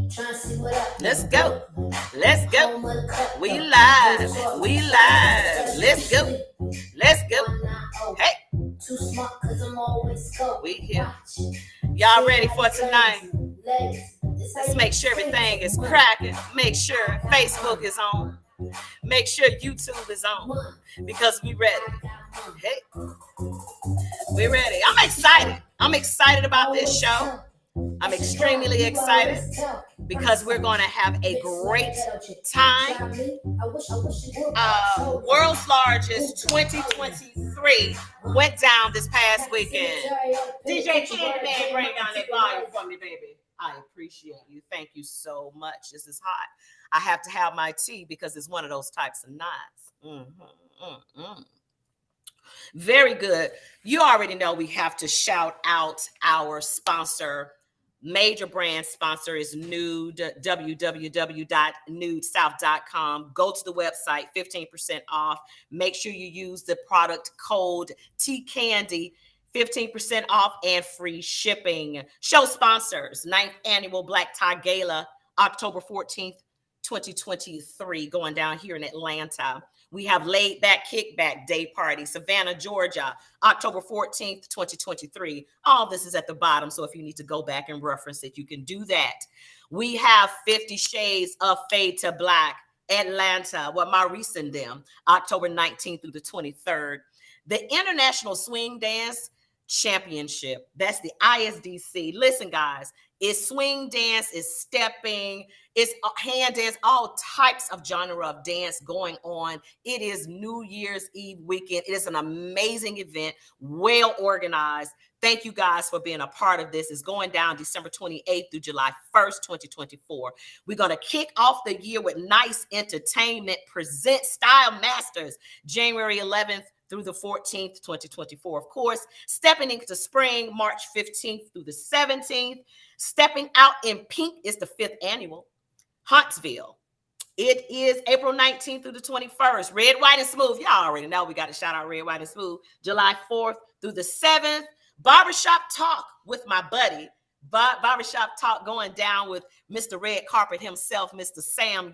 Let's go. Let's go. We live. We live. Let's go. Let's go. Hey. We here. Y'all ready for tonight? Let's make sure everything is cracking. Make sure Facebook is on. Make sure YouTube is on. Because we ready. Hey. We're ready. I'm excited. I'm excited about this show. I'm extremely excited because we're going to have a great time. World's largest 2023 went down this past weekend. DJ Candyman, bring down that volume for me, baby. I appreciate you. Thank you so much. This is hot. I have to have my tea because it's one of those types of nights. Very good. You already know we have to shout out our sponsor. Major brand sponsor is Nude, www.nudesouth.com. Go to the website, 15% off. Make sure you use the product code TCandy, 15% off and free shipping. Show sponsors, 9th Annual Black Tie Gala, October 14th, 2023, going down here in Atlanta. We have Laid Back Kickback Day Party, Savannah, Georgia, October 14th, 2023. All this is at the bottom, so if you need to go back and reference it, you can do that. We have 50 Shades of Fade to Black, Atlanta, Maurice and them, October 19th through the 23rd. The International Swing Dance Championship, that's the ISDC. Listen, guys, it's swing dance, it's stepping, it's hand dance, all types of genre of dance going on. It is New Year's Eve weekend. It is an amazing event, well organized. Thank you guys for being a part of this. It's going down December 28th through July 1st, 2024. We're going to kick off the year with Nice Entertainment Present Style Masters, January 11th through the 14th, 2024. Of course, stepping into spring, March 15th through the 17th. Stepping Out in Pink is the 5th annual. Huntsville. It is April 19th through the 21st. Red, White, and Smooth. Y'all already know we got to shout out Red, White, and Smooth. July 4th through the 7th. Barbershop Talk with my buddy. Barbershop Talk going down with Mr. Red Carpet himself, Mr. Sam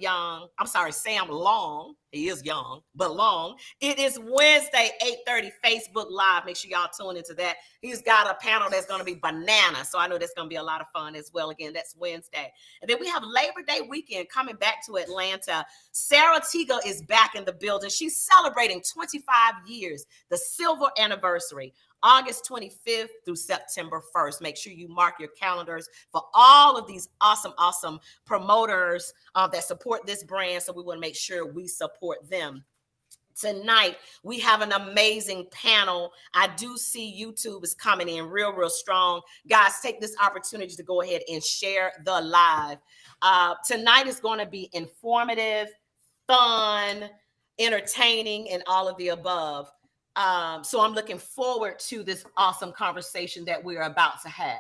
Long. He is young, but long. It is Wednesday, 8:30, Facebook Live. Make sure y'all tune into that. He's got a panel that's going to be bananas, so I know that's going to be a lot of fun as well. Again, that's Wednesday. And then we have Labor Day weekend coming back to Atlanta. Sarah Tiga is back in the building. She's celebrating 25 years, the silver anniversary. August 25th through September 1st. Make sure you mark your calendars for all of these awesome promoters that support this brand. So we want to make sure we support them. Tonight, we have an amazing panel. I do see YouTube is coming in real strong. Guys, take this opportunity to go ahead and share the live. Tonight is going to be informative, fun, entertaining, and all of the above. So I'm looking forward to this awesome conversation that we're about to have.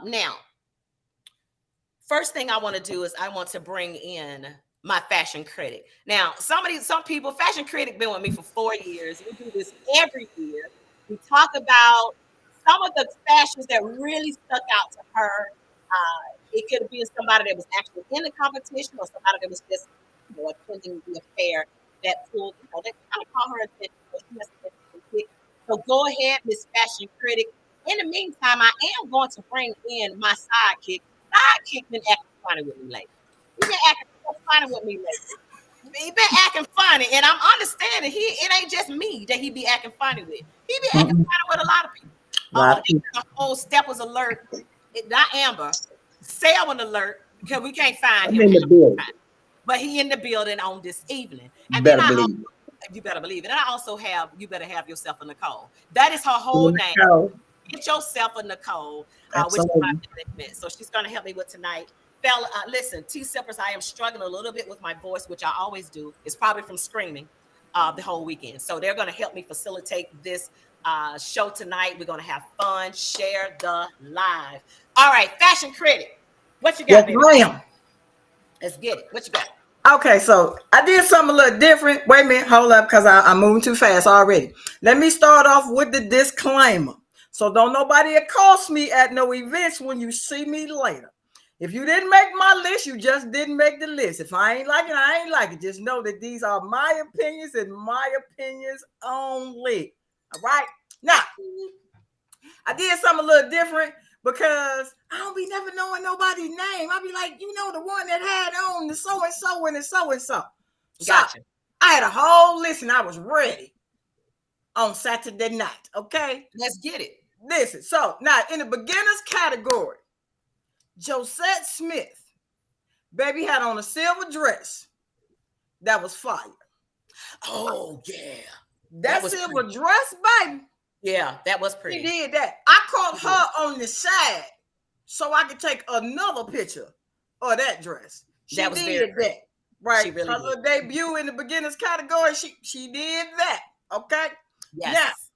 Now, first thing I want to do is I want to bring in my fashion critic. Now, some people, fashion critic been with me for 4 years. We do this every year. We talk about some of the fashions that really stuck out to her. It could be somebody that was actually in the competition or somebody that was just, attending the affair that pulled, that kind of caught her attention. So go ahead, Miss Fashion Critic. In the meantime, I am going to bring in my sidekick. Sidekick been acting funny with me lately. He been acting funny with me lately. He been acting funny, and I'm understanding it ain't just me that he be acting funny with. He be acting funny with a lot of people. The whole Steppers alert. Not Amber. Selwyn alert, because we can't find him. But he in the building on this evening. And then you better believe it. And I also have, you better have yourself a Nicole. That is her whole name. Get yourself a Nicole, which is my commitment. So she's going to help me with tonight. Fella, listen, T-Sippers, I am struggling a little bit with my voice, which I always do. It's probably from screaming the whole weekend. So they're going to help me facilitate this show tonight. We're going to have fun. Share the live. All right, Fashion Critic. What you got, baby? Let's get it. What you got? Okay, so I did something a little different. Wait a minute, hold up, because I'm moving too fast already. Let me start off with the disclaimer. So don't nobody accost me at no events when you see me later. If you didn't make my list, you just didn't make the list. If I ain't like it, I ain't like it. Just know that these are my opinions and my opinions only. All right. Now, I did something a little different because I don't be never knowing nobody's name. I'll be like, the one that had on the so-and-so and the so-and-so. Gotcha. So, I had a whole list and I was ready on Saturday night. Okay. Let's get it. Listen. So, now in the beginners category, Josette Smith, baby, had on a silver dress that was fire. Oh, yeah. That silver dress, baby. Yeah, that was pretty. She did that. I caught her on the side so I could take another picture of that dress. She did that. Right. She really did. Her debut in the beginners category, she did that. Okay. Yes.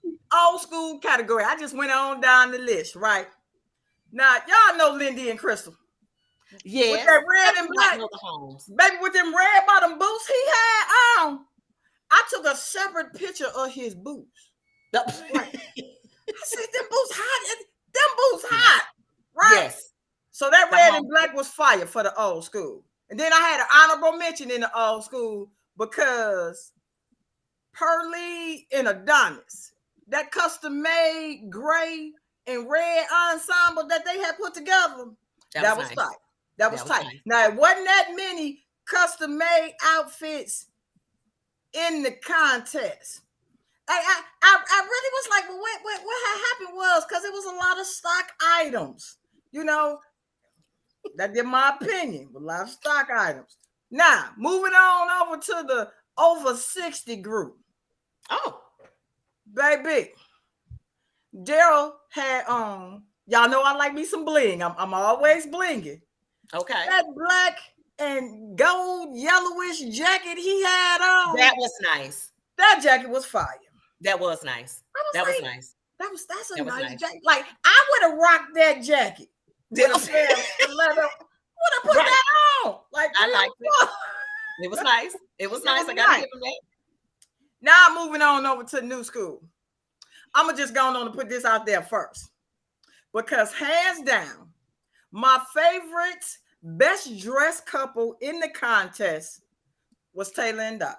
Now, old school category. I just went on down the list, right? Now, y'all know Lindy and Crystal. Yeah. With that red and black. Baby, with them red bottom boots he had on. I took a separate picture of his boots. Right. I said, them boots hot. Right? Yes. So that red and black was fire for the old school. And then I had an honorable mention in the old school because Pearlie and Adonis, that custom-made gray and red ensemble that they had put together, that was tight. That was tight. Nice. Now, it wasn't that many custom-made outfits in the contest. I really was like, well, what had happened was because it was a lot of stock items. That's in my opinion, a lot of stock items. Now, moving on over to the over 60 group. Oh, baby. Daryl had y'all know I like me some bling. I'm always blinging. Okay. That black and gold yellowish jacket he had on. That was nice. That jacket was fire. That was nice. Was nice. That's a nice jacket. Like, I would have rocked that jacket. Would have put that on. Like, I liked it. It was nice. It was nice. I gotta give him that. Now I'm moving on over to new school. I'm gonna just go on to put this out there first. Because hands down, my favorite best dressed couple in the contest was Taylor and Doc.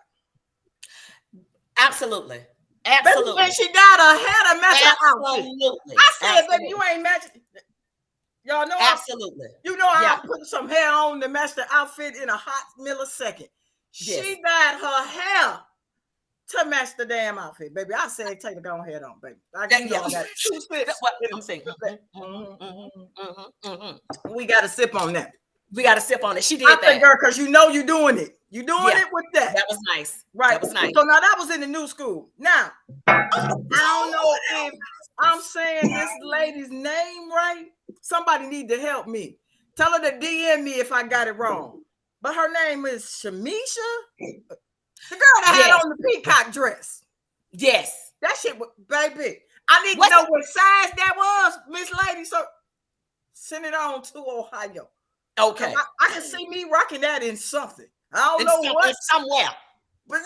Absolutely. Absolutely. And she got her hair to match her outfit. I said, baby, you ain't matching. Y'all know. Absolutely. I put some hair on to match the outfit in a hot millisecond. Yes. She got her hair to match the damn outfit, baby. I said, take the go ahead on, baby. That's what I'm saying. We got to sip on that. We got to sip on it. She did that. Think, girl, because you're doing it. You're doing it with that. That was nice. Right. That was nice. So now that was in the new school. Now, I don't know if I'm saying this lady's name right. Somebody need to help me. Tell her to DM me if I got it wrong. But her name is Shamisha. The girl that had on the peacock dress. Yes. That shit was, baby. I need to know what size that was, Miss Lady. So send it on to Ohio. Okay. I can see me rocking that in something. I don't know what. Somewhere. But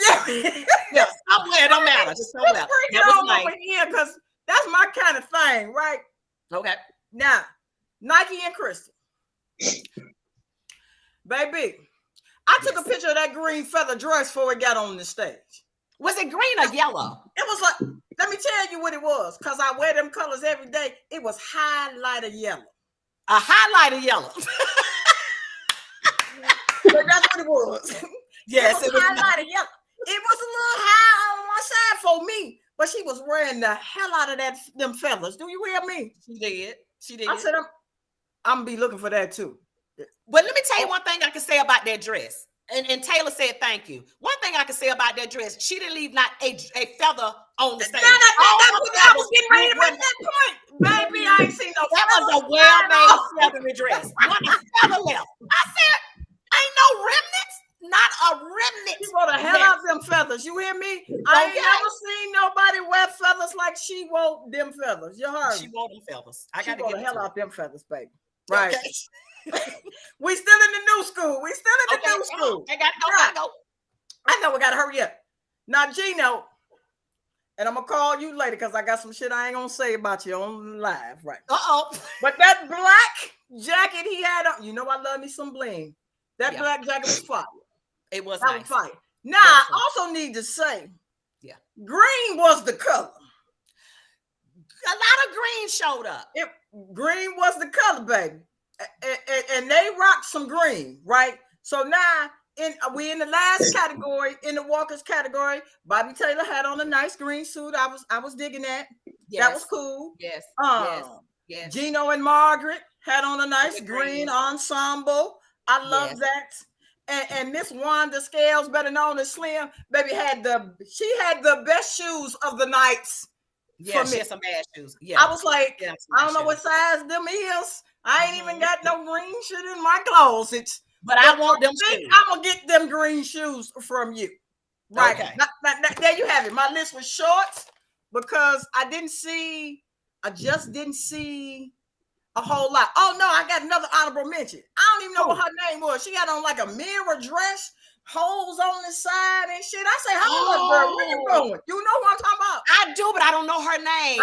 yeah, somewhere. It don't matter. Just somewhere. Let's bring it on over here because that's my kind of thing, right? Okay. Now, Nike and Crystal. Baby, I took a picture of that green feather dress before it got on the stage. Was it green or yellow? It was like, let me tell you what it was, because I wear them colors every day. It was highlighter yellow. A highlighter yellow. But that's what it was. Yes, it was highlighter yellow. It was a little high on one side for me, but she was wearing the hell out of them feathers. Do you hear me? She did. I said, I'm gonna be looking for that too. But let me tell you one thing I can say about that dress. And Taylor said thank you. One thing I can say about that dress, she didn't leave not a feather on the stage. I was getting ready to make that point. Baby, I ain't seen no that was a well-made feathery dress. Not a feather left. I said, ain't no remnants. Not a remnant. She wore the hell out them feathers. You hear me? I ain't never seen nobody wear feathers like she wore them feathers. You heard me? She wore them feathers. I got to get the hell out them feathers, baby. Right. Okay. We still in the new school. We still in the new school. I got to go. I know we got to hurry up. Now, Gino, and I'm gonna call you later because I got some shit I ain't gonna say about you on live, right? Uh-oh. But that black jacket he had on, you know I love me some bling. That black jacket was fire. It was that nice. was fire. Now I also need to say, green was the color. A lot of green showed up. Green was the color, baby, and they rocked some green, right? So now we in the last category, in the Walkers category. Bobby Taylor had on a nice green suit. I was digging that. Yes. That was cool. Yes. Yes. Gino and Margaret had on a nice green ensemble. I love that. And Miss Wanda Scales, better known as Slim, baby, she had the best shoes of the nights. Yeah, she had some bad shoes. Yeah. I was like, I don't know what size them is. I ain't even got no green shit in my closet. But I want them shoes. I'm going to get them green shoes from you. Right. Okay. Now, there you have it. My list was short because I just didn't see a whole lot. Oh, no, I got another honorable mention. I don't even know what her name was. She had on like a mirror dress, holes on the side and shit. I say, hold up, girl, where you going? You know what I'm talking about? I do, but I don't know her name.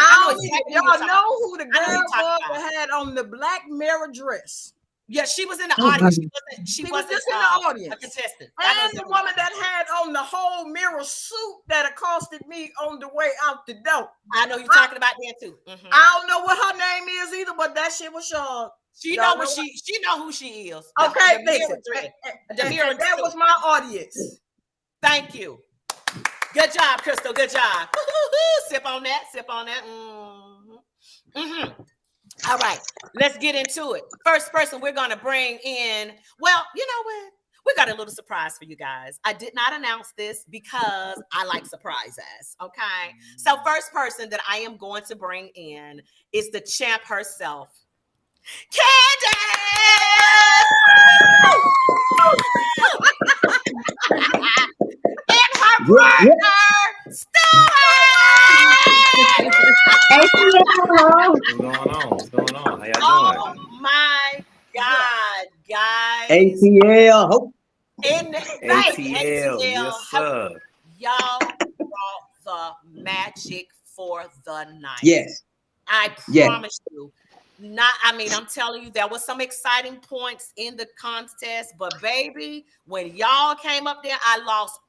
Y'all know who the girl was that had on the black mirror dress. Yeah, she was in the audience. She was just in the audience. A contestant. And the woman that had on the whole mirror suit that accosted me on the way out the door. I know you're talking about that too. Mm-hmm. I don't know what her name is either, but that shit was short. She know who she is. Okay, listen. That was my audience. Thank you. Good job, Crystal. Good job. Sip on that. Mm-hmm. Mm-hmm. All right, let's get into it. First person we're going to bring in, well, you know what? We got a little surprise for you guys. I did not announce this because I like surprises, okay? So first person that I am going to bring in is the champ herself, Candace! And her partner, Stuart! What's going on? How y'all doing? Oh my God, guys! ATL, ATL, yes sir. Y'all brought the magic for the night. Yes, I promise you. I'm telling you, there was some exciting points in the contest, but baby, when y'all came up there, I lost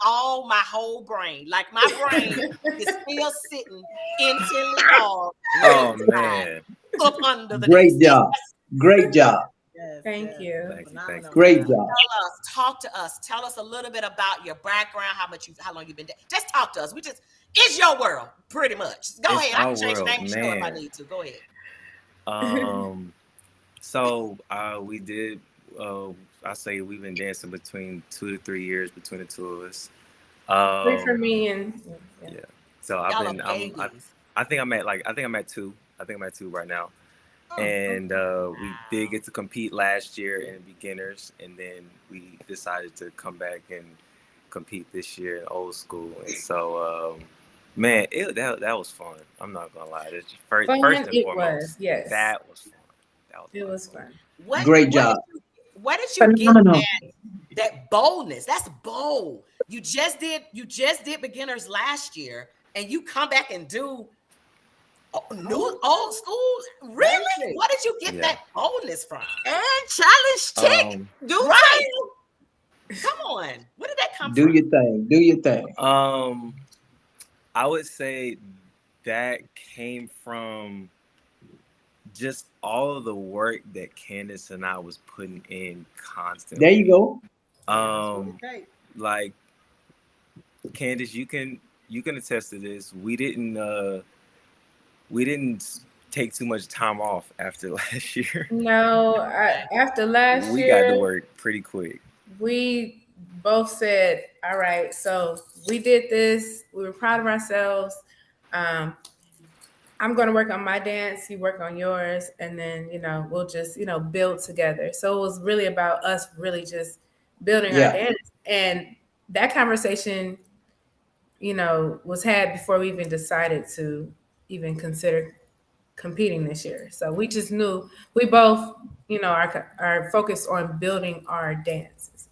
my whole brain. Like my brain is still sitting intently hard. Oh man. Up under the Great job. Great job. Yes, Thank you. Great job. Talk to us. Tell us a little bit about your background, how long you've been there. Just talk to us. It's your world, pretty much. Go ahead. I can change the name of the show if I need to. Go ahead. So we did. I say we've been dancing between 2 to 3 years between the two of us. 3 for me and yeah. So I think I'm at 2. I think I'm at 2 right now. And we did get to compete last year in beginners, and then we decided to come back and compete this year in old school. And so, man, that was fun. I'm not gonna lie. It's just first and foremost, yes, that was fun. It was fun. Great job. Where did you get that boldness? That's bold. You just did beginners last year, and you come back and do old school. Really? Where did you get that boldness from? And challenge chick. Right. Come on. Where did that come from? Do your thing. I would say that came from just all of the work that Candace and I was putting in constantly. There you go. Like Candace, you can attest to this. We didn't take too much time off after last year. No, after last year, we got to work pretty quick. We both said, all right, so we did this. We were proud of ourselves. I'm going to work on my dance. You work on yours. And then, we'll just, build together. So it was really about us really just building our dance. And that conversation, was had before we even decided to even consider competing this year. So we just knew we both, are focused on building our dances.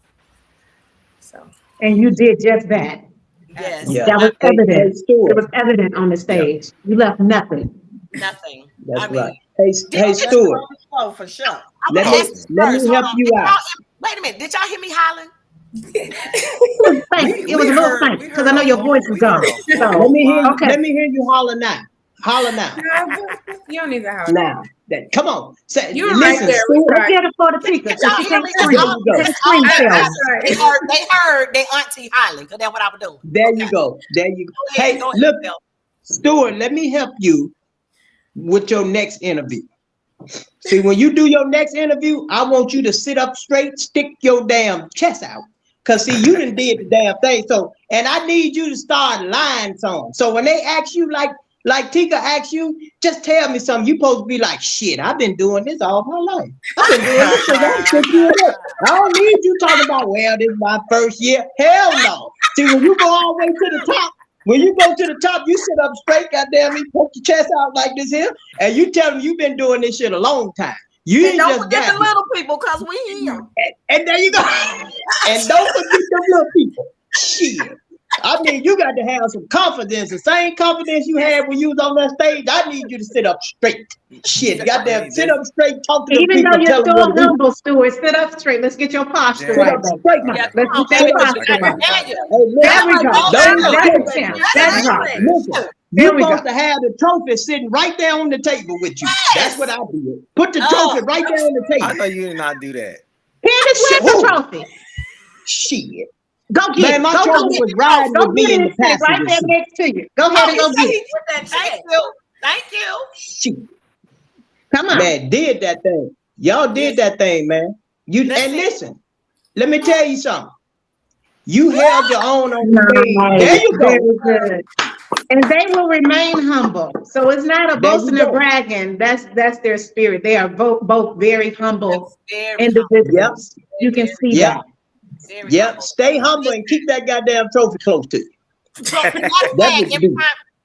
So. And you did just that. Yes. Yeah. That was evident. Stuart. It was evident on the stage. You left nothing. Nothing. That's I mean, right. Hey, Stuart. For sure. Let me help you out. Wait a minute. Did y'all hear me hollering? It was a little faint because I know your voice was gone. So Let me okay. hear you holler now. Holler now. You don't need to holler. Now. Come on. Say, You're listen, right there. Stuart. Let's get it for the speaker. Did y'all hear me? There you go. They heard their auntie hollering because that's what I was doing. There you go. Hey, look, Stuart, let me help you with your next interview. See, when you do your next interview, I want you to sit up straight, stick your damn chest out. Cause see, you done did the damn thing. So, and I need you to start lying some. So when they ask you, like Tika asked you, just tell me something. You supposed to be like, shit, I've been doing this all my life. I've been doing this since I was 6 years old. I don't need you talking about, well, this is my first year. Hell no. See, when you go all the way to the top, when you go to the top, you sit up straight, goddamn me, poke your chest out like this here, and you tell them you've been doing this shit a long time. You ain't don't just forget got the little people, cause we here. and there you go. And don't forget the little people. Shit. I mean, you got to have some confidence. The same confidence you had when you was on that stage. I need you to sit up straight. Shit, goddamn, sit up straight, talk to the people. Even though you're still humble, Stuart, sit up straight. Let's get your posture right. Sit up straight. Let's get that posture right. There we go. That's right. Listen, you're supposed to have the trophy sitting right there on the table with you. That's what I do. Put the trophy right there on the table. I know you did not do that. Where's the trophy? Shit. Go get it. My trophy was riding with me in the passenger right there seat. next to you. Go ahead and go get it. Thank you. Shit. Come on. Man, did that thing. Y'all did that thing, man. And listen, let me tell you something. You held your own on the stage. There you go. Very good. And they will remain humble. So it's not a boasting or bragging. That's their spirit. They are both very humble individuals. Yep. You can see that. Yep. Stay humble and keep that goddamn trophy close to you.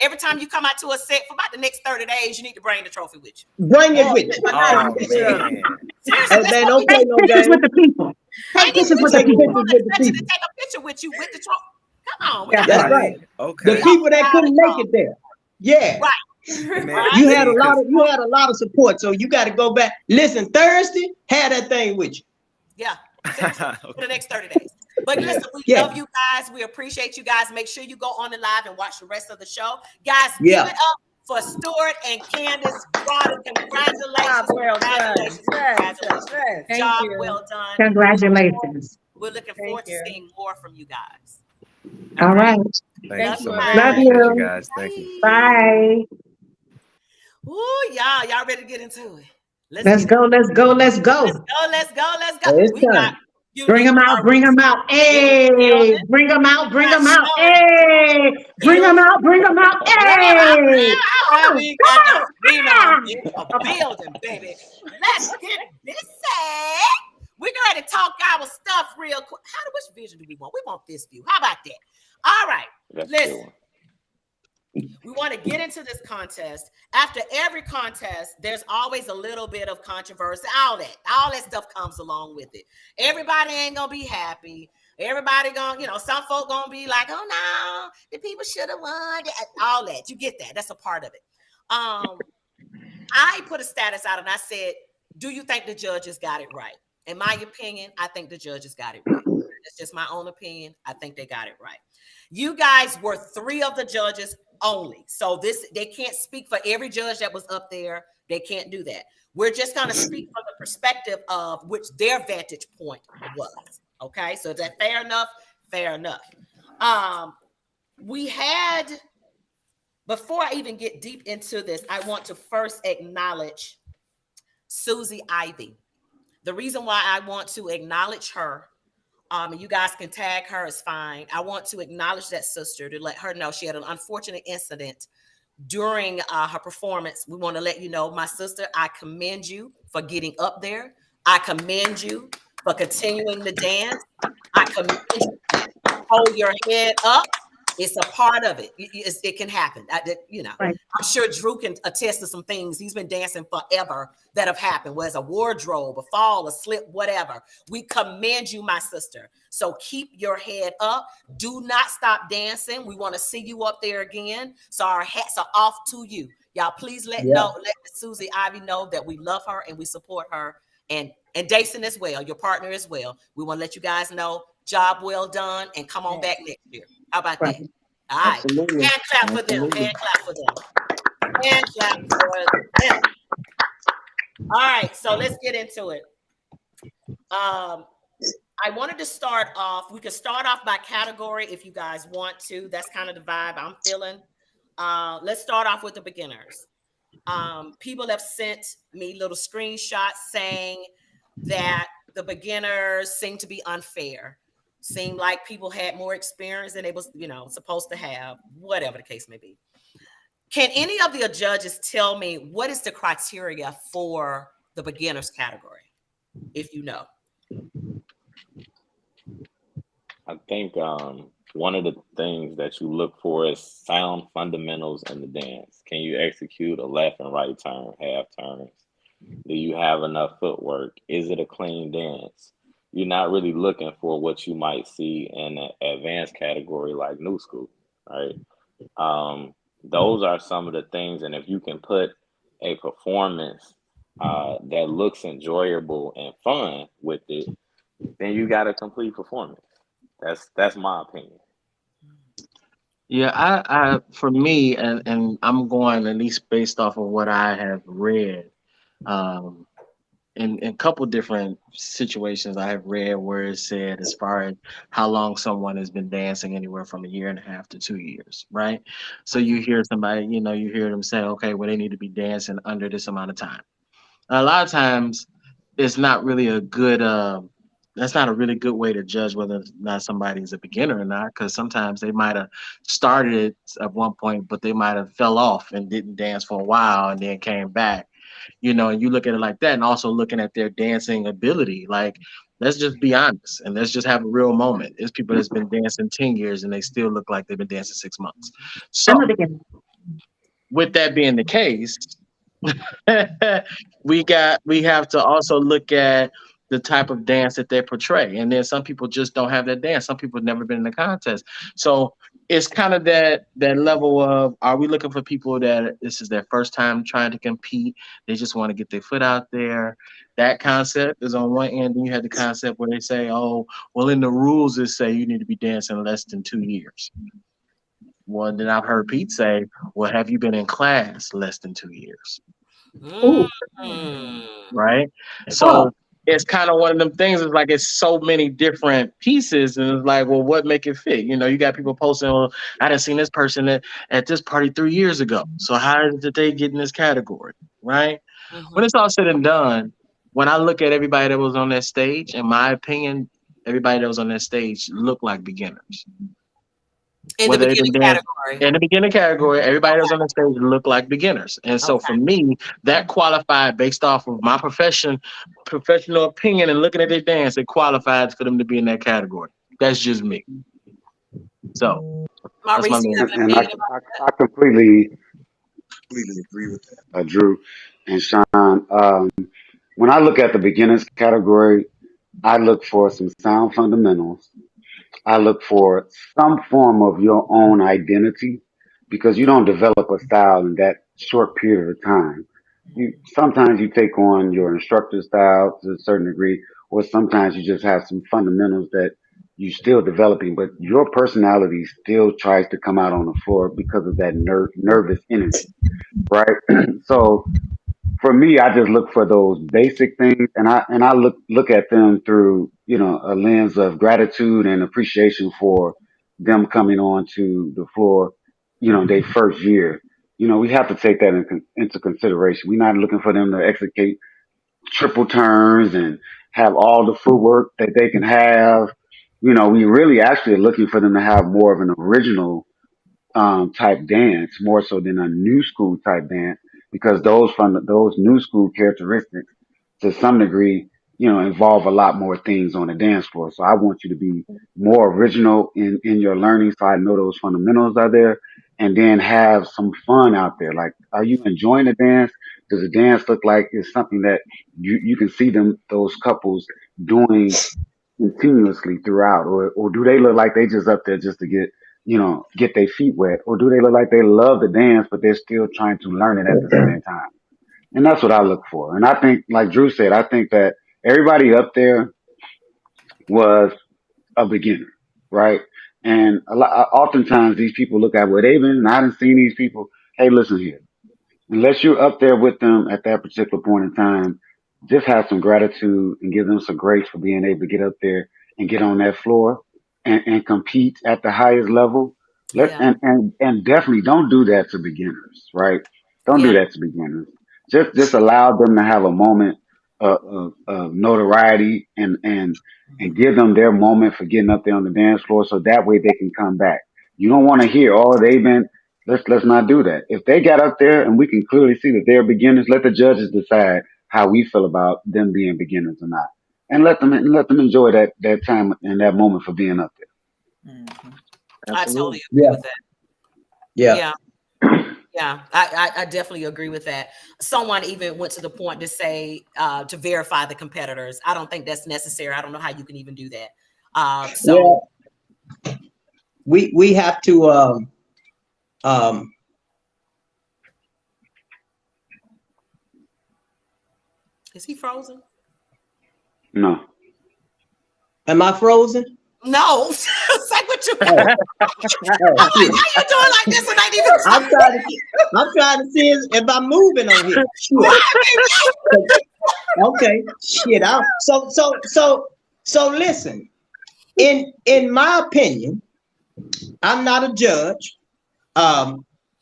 Every time you come out to a set for about the next 30 days, you need to bring the trophy with you. Bring it with you. Oh, man. Hey, man, don't play no pictures with the people. Take pictures with the people. Take a picture with you with the trophy. Come on. That's right. Okay. The people that couldn't make it there. Yeah. Right. Man, You had a lot of support, so you got to go back. Listen, Thursday, have that thing with you. Yeah. For the next 30 days. But listen, we love you guys. We appreciate you guys. Make sure you go on the live and watch the rest of the show. Guys, give it up for Stuart and Candace. Congratulations. Congratulations. Job well done. Congratulations. We're looking forward to seeing more from you guys. All right. Thank you so much. Love you. Thank you guys. Thank you. Bye. Ooh, y'all ready to get into it? Let's go. Let's go. It's time. Bring them out. Hey, bring them out. Hey, bring them out. Hey, we got the building, baby. Let's get this set. We're going to talk our stuff real quick. Which vision do we want? We want this view. How about that? All right. Listen. We want to get into this contest. After every contest, there's always a little bit of controversy. All that stuff comes along with it. Everybody ain't gonna be happy. Everybody gonna, some folk gonna be like, oh no, the people should have won. All that. You get that. That's a part of it. I put a status out and I said, do you think the judges got it right? In my opinion, I think the judges got it right. That's just my own opinion. I think they got it right. You guys were 3 of the judges only. So they can't speak for every judge that was up there. They can't do that. We're just going to speak from the perspective of which their vantage point was. Okay. So is that fair enough? Fair enough. Before I even get deep into this, I want to first acknowledge Susie Ivy. The reason why I want to acknowledge her, and you guys can tag her, is fine. I want to acknowledge that sister to let her know she had an unfortunate incident during her performance. We want to let you know, my sister, I commend you for getting up there. I commend you for continuing to dance. I commend you to hold your head up It's a part of it. It can happen. Right. I'm sure Drew can attest to some things. He's been dancing forever that have happened, whether it's a wardrobe, a fall, a slip, whatever. We commend you, my sister. So keep your head up. Do not stop dancing. We want to see you up there again. So our hats are off to you. Y'all, please let Susie Ivy know that we love her and we support her, and Dason as well, your partner as well. We want to let you guys know, job well done, and come on back next year. How about that? All right. Absolutely. Hand clap for them. Hand clap for them. Hand clap for them. All right. So let's get into it. I wanted to start off. We could start off by category if you guys want to. That's kind of the vibe I'm feeling. Let's start off with the beginners. People have sent me little screenshots saying that the beginners seem to be unfair. Seem like people had more experience than they was, supposed to have, whatever the case may be. Can any of the judges tell me what is the criteria for the beginners category, if you know? I think one of the things that you look for is sound fundamentals in the dance. Can you execute a left and right turn, half turns? Do you have enough footwork? Is it a clean dance? You're not really looking for what you might see in an advanced category like new school, right? Those are some of the things, and if you can put a performance that looks enjoyable and fun with it, then you got a complete performance. That's my opinion. Yeah, I for me, and I'm going at least based off of what I have read, in a couple different situations I have read where it said as far as how long someone has been dancing, anywhere from a year and a half to 2 years, right? So you hear somebody, you hear them say, okay, well, they need to be dancing under this amount of time. A lot of times, it's not really a good. That's not a really good way to judge whether or not somebody is a beginner or not, because sometimes they might have started it at one point, but they might have fell off and didn't dance for a while and then came back. And you look at it like that, and also looking at their dancing ability. Like, let's just be honest and let's just have a real moment. There's people that's been dancing 10 years and they still look like they've been dancing 6 months. So, with that being the case, we have to also look at the type of dance that they portray. And then some people just don't have that dance. Some people have never been in a contest. So it's kind of that level of, are we looking for people that this is their first time trying to compete? They just want to get their foot out there. That concept is on one end. Then you have the concept where they say, oh, well, in the rules, it say you need to be dancing less than 2 years. Well, then I've heard Pete say, well, have you been in class less than 2 years? Right? So it's kind of one of them things. It's like it's so many different pieces, and it's like, well, what make it fit? You got people posting, well, I done seen this person at this party 3 years ago. So how did they get in this category? Right? When it's all said and done, when I look at everybody that was on that stage, in my opinion, everybody that was on that stage looked like beginners. In the beginning category. In the beginning category, everybody that was on the stage looked like beginners. And so for me, that qualified based off of my professional opinion and looking at their dance, it qualified for them to be in that category. That's just me. So that's my and I completely agree with that, Drew and Sean. When I look at the beginners category, I look for some sound fundamentals. I look for some form of your own identity, because you don't develop a style in that short period of time. Sometimes you take on your instructor style to a certain degree, or sometimes you just have some fundamentals that you're still developing, but your personality still tries to come out on the floor because of that nervous energy, right? So for me, I just look for those basic things, and I look at them through a lens of gratitude and appreciation for them coming onto the floor, their first year. We have to take that into consideration. We're not looking for them to execute triple turns and have all the footwork that they can have. We really actually are looking for them to have more of an original type dance, more so than a new school type dance, because those new school characteristics, to some degree, involve a lot more things on the dance floor. So I want you to be more original in your learning, so I know those fundamentals are there, and then have some fun out there. Like, are you enjoying the dance? Does the dance look like it's something that you can see those couples doing continuously throughout, or do they look like they just up there just to get their feet wet, or do they look like they love the dance but they're still trying to learn it at the same time? And that's what I look for. And I think, like Drew said, I think that everybody up there was a beginner, right? And oftentimes these people look at where they've been, and I done seen these people. Hey, listen here. Unless you're up there with them at that particular point in time, just have some gratitude and give them some grace for being able to get up there and get on that floor and compete at the highest level. And definitely don't do that to beginners, right? Don't do that to beginners. Just allow them to have a moment of notoriety and give them their moment for getting up there on the dance floor, so that way they can come back. You don't want to hear, oh, they've been. Let's not do that. If they got up there and we can clearly see that they're beginners, let the judges decide how we feel about them being beginners or not, and let them enjoy that time and that moment for being up there. Mm-hmm. I totally agree with that. Yeah. Yeah, I definitely agree with that. Someone even went to the point to say to verify the competitors. I don't think that's necessary. I don't know how you can even do that. We have to. Is he frozen? No. Am I frozen? No. It's like what you. I'm like, how you doing like this and I even? I'm trying to see if I'm moving on here. Okay. Shit. So listen. In my opinion, I'm not a judge.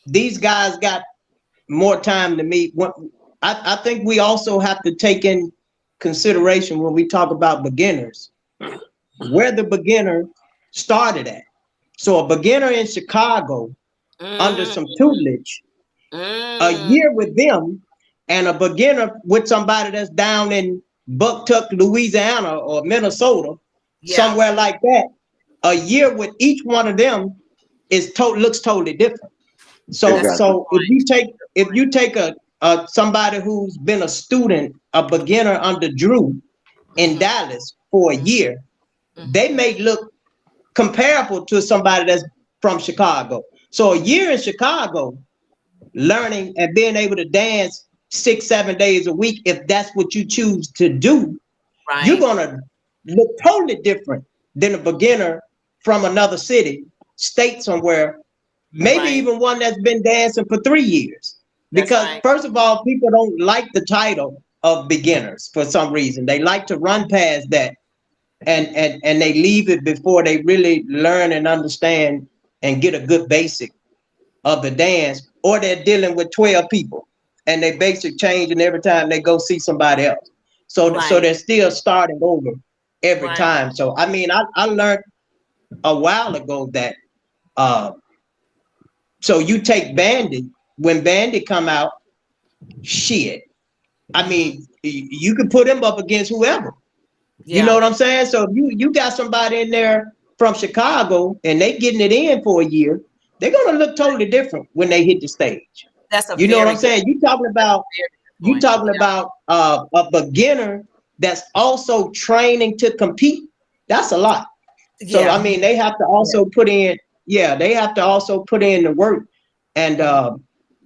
These guys got more time than me. I think we also have to take in consideration when we talk about beginners, where the beginner started at. So a beginner in Chicago under some tutelage, a year with them, and a beginner with somebody that's down in Bucktuck, Louisiana or Minnesota, somewhere like that, a year with each one of them looks totally different. So if you take somebody who's been a student, a beginner under Drew in Dallas for a year, they may look comparable to somebody that's from Chicago. So a year in Chicago, learning and being able to dance 6-7 days a week, if that's what you choose to do, you're gonna look totally different than a beginner from another city, state somewhere, maybe even one that's been dancing for 3 years. Because first of all, people don't like the title of beginners for some reason. They like to run past that and they leave it before they really learn and understand and get a good basic of the dance, or they're dealing with 12 people and they basic changing every time they go see somebody else. So they're still starting over every time. So I mean, I learned a while ago that so you take Bandit, when Bandit come out, shit. I mean, you can put him up against whoever. You know what I'm saying? So if you got somebody in there from Chicago and they getting it in for a year, they're gonna look totally different when they hit the stage. You know what I'm saying? You talking about a beginner that's also training to compete. That's a lot. So I mean, they have to also put in. They have to also put in the work. And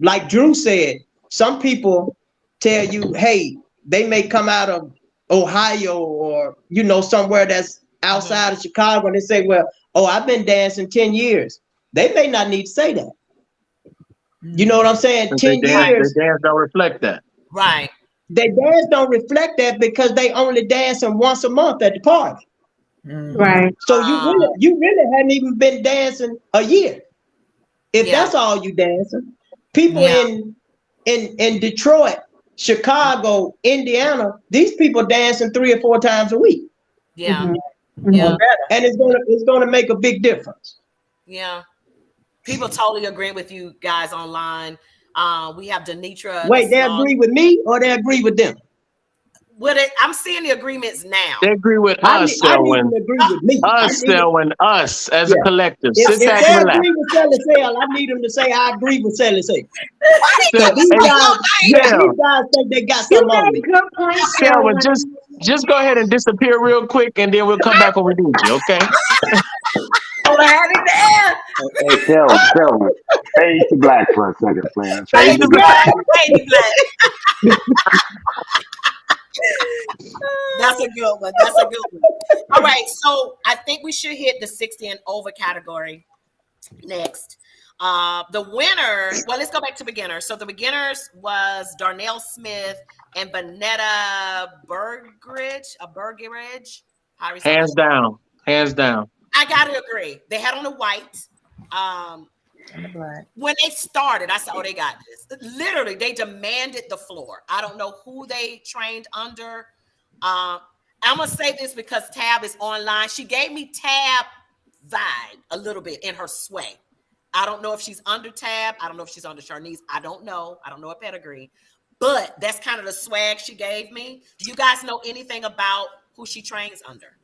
like Drew said, some people tell you, hey, they may come out of Ohio or, somewhere that's outside of Chicago, and they say, well, I've been dancing 10 years. They may not need to say that. You know what I'm saying? 10 years. Their dance don't reflect that. Right. Their dance don't reflect that because they only dancing once a month at the party. Right. So you really hadn't even been dancing a year. If that's all you dancing. People in Detroit, Chicago, Indiana, these people dancing 3 or 4 times a week. Yeah. Yeah. And it's gonna make a big difference. Yeah. People totally agree with you guys online. We have Denitra. Wait, they agree with me or they agree with them? Well, I'm seeing the agreements now. They agree with I us, need them Selwyn. to agree with me. Us, Selwyn. Us as a Yeah. collective. If Sit back they and relax. agree with Sally Sale, I need them to say I agree with Sally Sale. Why they Sel, keep These saying guys, your yeah, name? these guys think they got You something on made me. good points, Selwyn, Selwyn. just go ahead and disappear real quick, and then we'll come back when we need you. Okay? Oh, I had it in the air. Hey, Selwyn, fade to black for a second, player. Fade Fade to to black. black. Baby Black. That's a good one. That's a good one. All right, so I think we should hit the 60 and over category next. The winner, well, let's go back to beginners. So the beginners was Darnell Smith and Vanetta Bergeridge. Hands down. Hands down. I gotta agree. They had on the white. And the black. When they started, I said, "Oh, they got this." Literally, they demanded the floor. I don't know who they trained under. I'm gonna say this because Tab is online. She gave me Tab vibe a little bit in her sway. I don't know if she's under Tab. I don't know if she's under Charnice. I don't know. I don't know her pedigree, but that's kind of the swag she gave me. Do you guys know anything about who she trains under?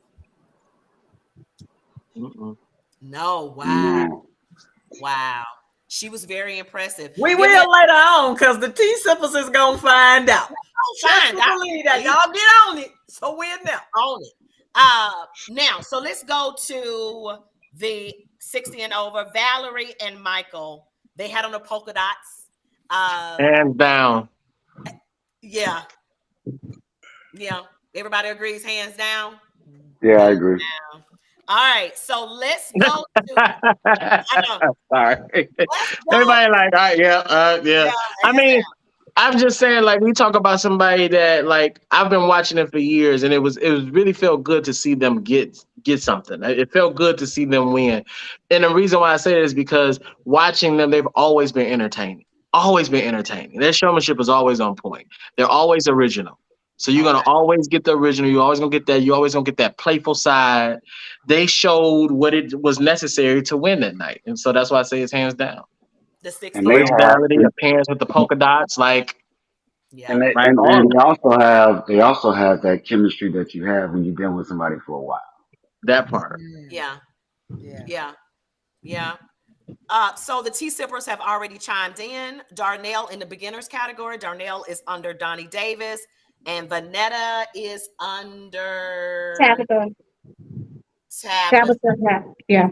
Mm-mm. No. Wow. Wow. She was very impressive. We will later on because the T-Sippers is going to find out. Find out. Believe that. Y'all get on it. So we're now. On it. Now, so let's go to the 60 and over. Valerie and Michael, they had on the polka dots. Hands down. Yeah. Everybody agrees, hands down? Yeah, I agree. Down. All right, so let's go to. Sorry. Everybody like, all right, yeah. I mean, I'm just saying, like, we talk about somebody that, like, I've been watching it for years, and it really felt good to see them get something. It felt good to see them win. And the reason why I say it is because watching them, they've always been entertaining. Always been entertaining. Their showmanship is always on point. They're always original. So you're gonna always get the original. You're always gonna get that. You're always gonna get that playful side. They showed what it was necessary to win that night, and so that's why I say it's hands down. The 60 And they originality, appearance with the polka dots, like and they also have that chemistry that you have when you've been with somebody for a while. That part. Yeah. So the T-Sippers have already chimed in. Darnell in the beginners category. Darnell is under Donnie Davis. And Vanetta is under Tabitha. Yeah.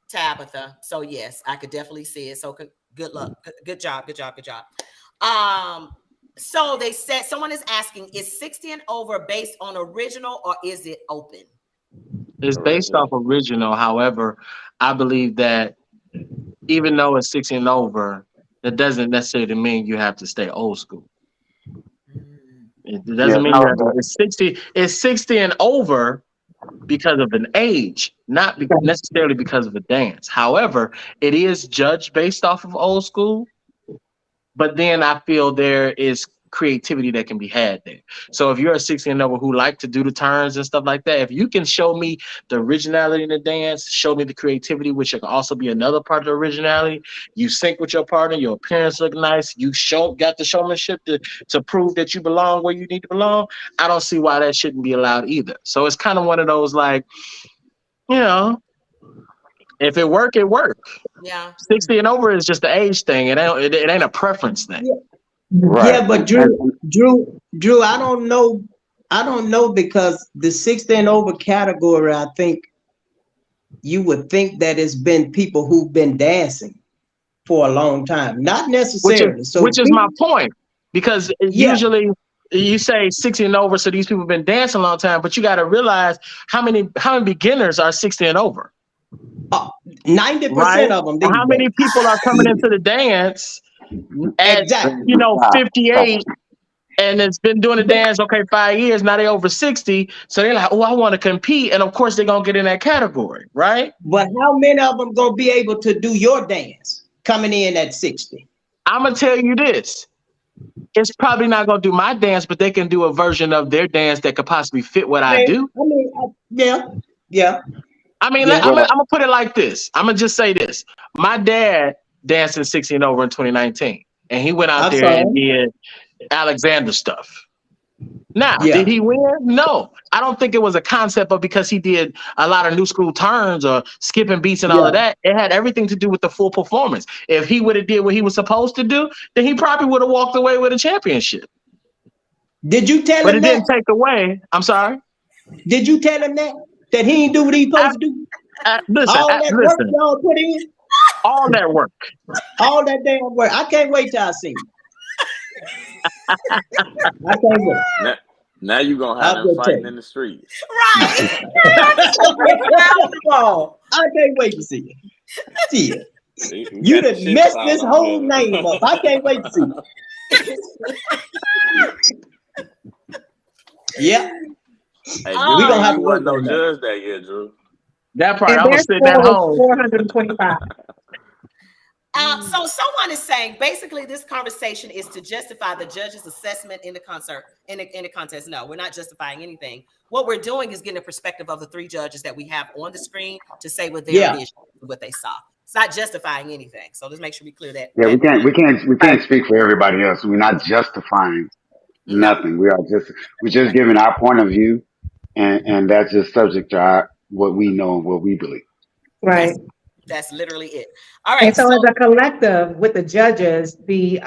Tabitha. So yes, I could definitely see it. So good luck. Good job. So they said, someone is asking, is 60 and over based on original or is it open? It's based off original. However, I believe that even though it's 60 and over, that doesn't necessarily mean you have to stay old school. It doesn't mean you have to. It's 60 and over because of an age, not necessarily because of a dance. However, it is judged based off of old school. But then I feel there is creativity that can be had there. So if you're a 60 and over who like to do the turns and stuff like that, if you can show me the originality in the dance, show me the creativity, which can also be another part of the originality. You sync with your partner, your appearance look nice, you got the showmanship to prove that you belong where you need to belong. I don't see why that shouldn't be allowed either. So it's kind of one of those, like, if it work, it work. Yeah. 60 and over is just the age thing. It ain't a preference thing. Yeah. Right. Yeah, but Drew, I don't know because the 60 and over category, I think you would think that it's been people who've been dancing for a long time, not necessarily. Which is my point, because usually you say 60 and over, so these people have been dancing a long time, but you got to realize how many beginners are 60 and over. 90% of them. How many people are coming into the dance at 58 and it's been doing the dance 5 years, now they over 60, so they're like, oh, I want to compete, and of course they're gonna get in that category, right? But how many of them gonna be able to do your dance coming in at 60? I'm gonna tell you this, it's probably not gonna do my dance, but they can do a version of their dance that could possibly fit what I do. I mean, yeah. I mean, I'm gonna put it like this. I'm gonna just say this. My dad danced in 60 and over in 2019, and he went out there and did Alexander stuff. Now, did he win? No. I don't think it was a concept of because he did a lot of new school turns or skipping beats and all of that. It had everything to do with the full performance. If he would have did what he was supposed to do, then he probably would have walked away with a championship. Did you tell but him it that? didn't take away. I'm sorry. Did you tell him that? That he didn't do what he supposed to do? Listen, work y'all put in? All that work. All that damn work. I can't wait till I see you. I can't wait. Now you're going to have them fighting in the streets. Right. I can't wait to see you. See you. You done messed this whole name up. I can't wait to see you. Yeah. Hey, we gonna have to work no judge that year, Drew. That part, I was sitting at home. 425. So someone is saying basically this conversation is to justify the judge's assessment in the contest. No, we're not justifying anything. What we're doing is getting a perspective of the three judges that we have on the screen to say what their vision, what they saw. It's not justifying anything. So let's make sure we clear that. Yeah, we can't speak for everybody else. We're not justifying nothing. We're just giving our point of view, and that's just subject to what we know and what we believe. Right. That's literally it. All right. And so as a collective with the judges, the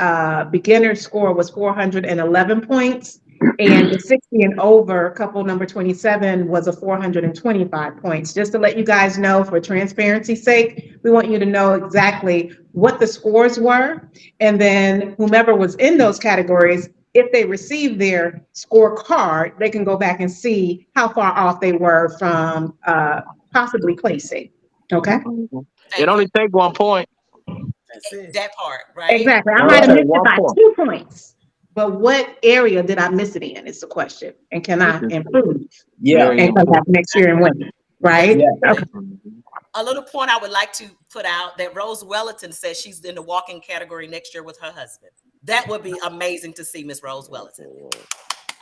beginner score was 411 points, and the 60 and over couple number 27 was a 425 points. Just to let you guys know, for transparency's sake, we want you to know exactly what the scores were, and then whomever was in those categories, if they receive their scorecard, they can go back and see how far off they were from possibly placing. Okay. It only take 1 point. That's it. That part, right? Exactly. I might have missed it by 2 points, but what area did I miss it in? Is the question. And can I improve? Yeah. And come back next year and win. Right? Yeah. Okay. A little point I would like to put out that Rose Wellington says she's in the walking category next year with her husband. That would be amazing to see, Miss Rose Wellington.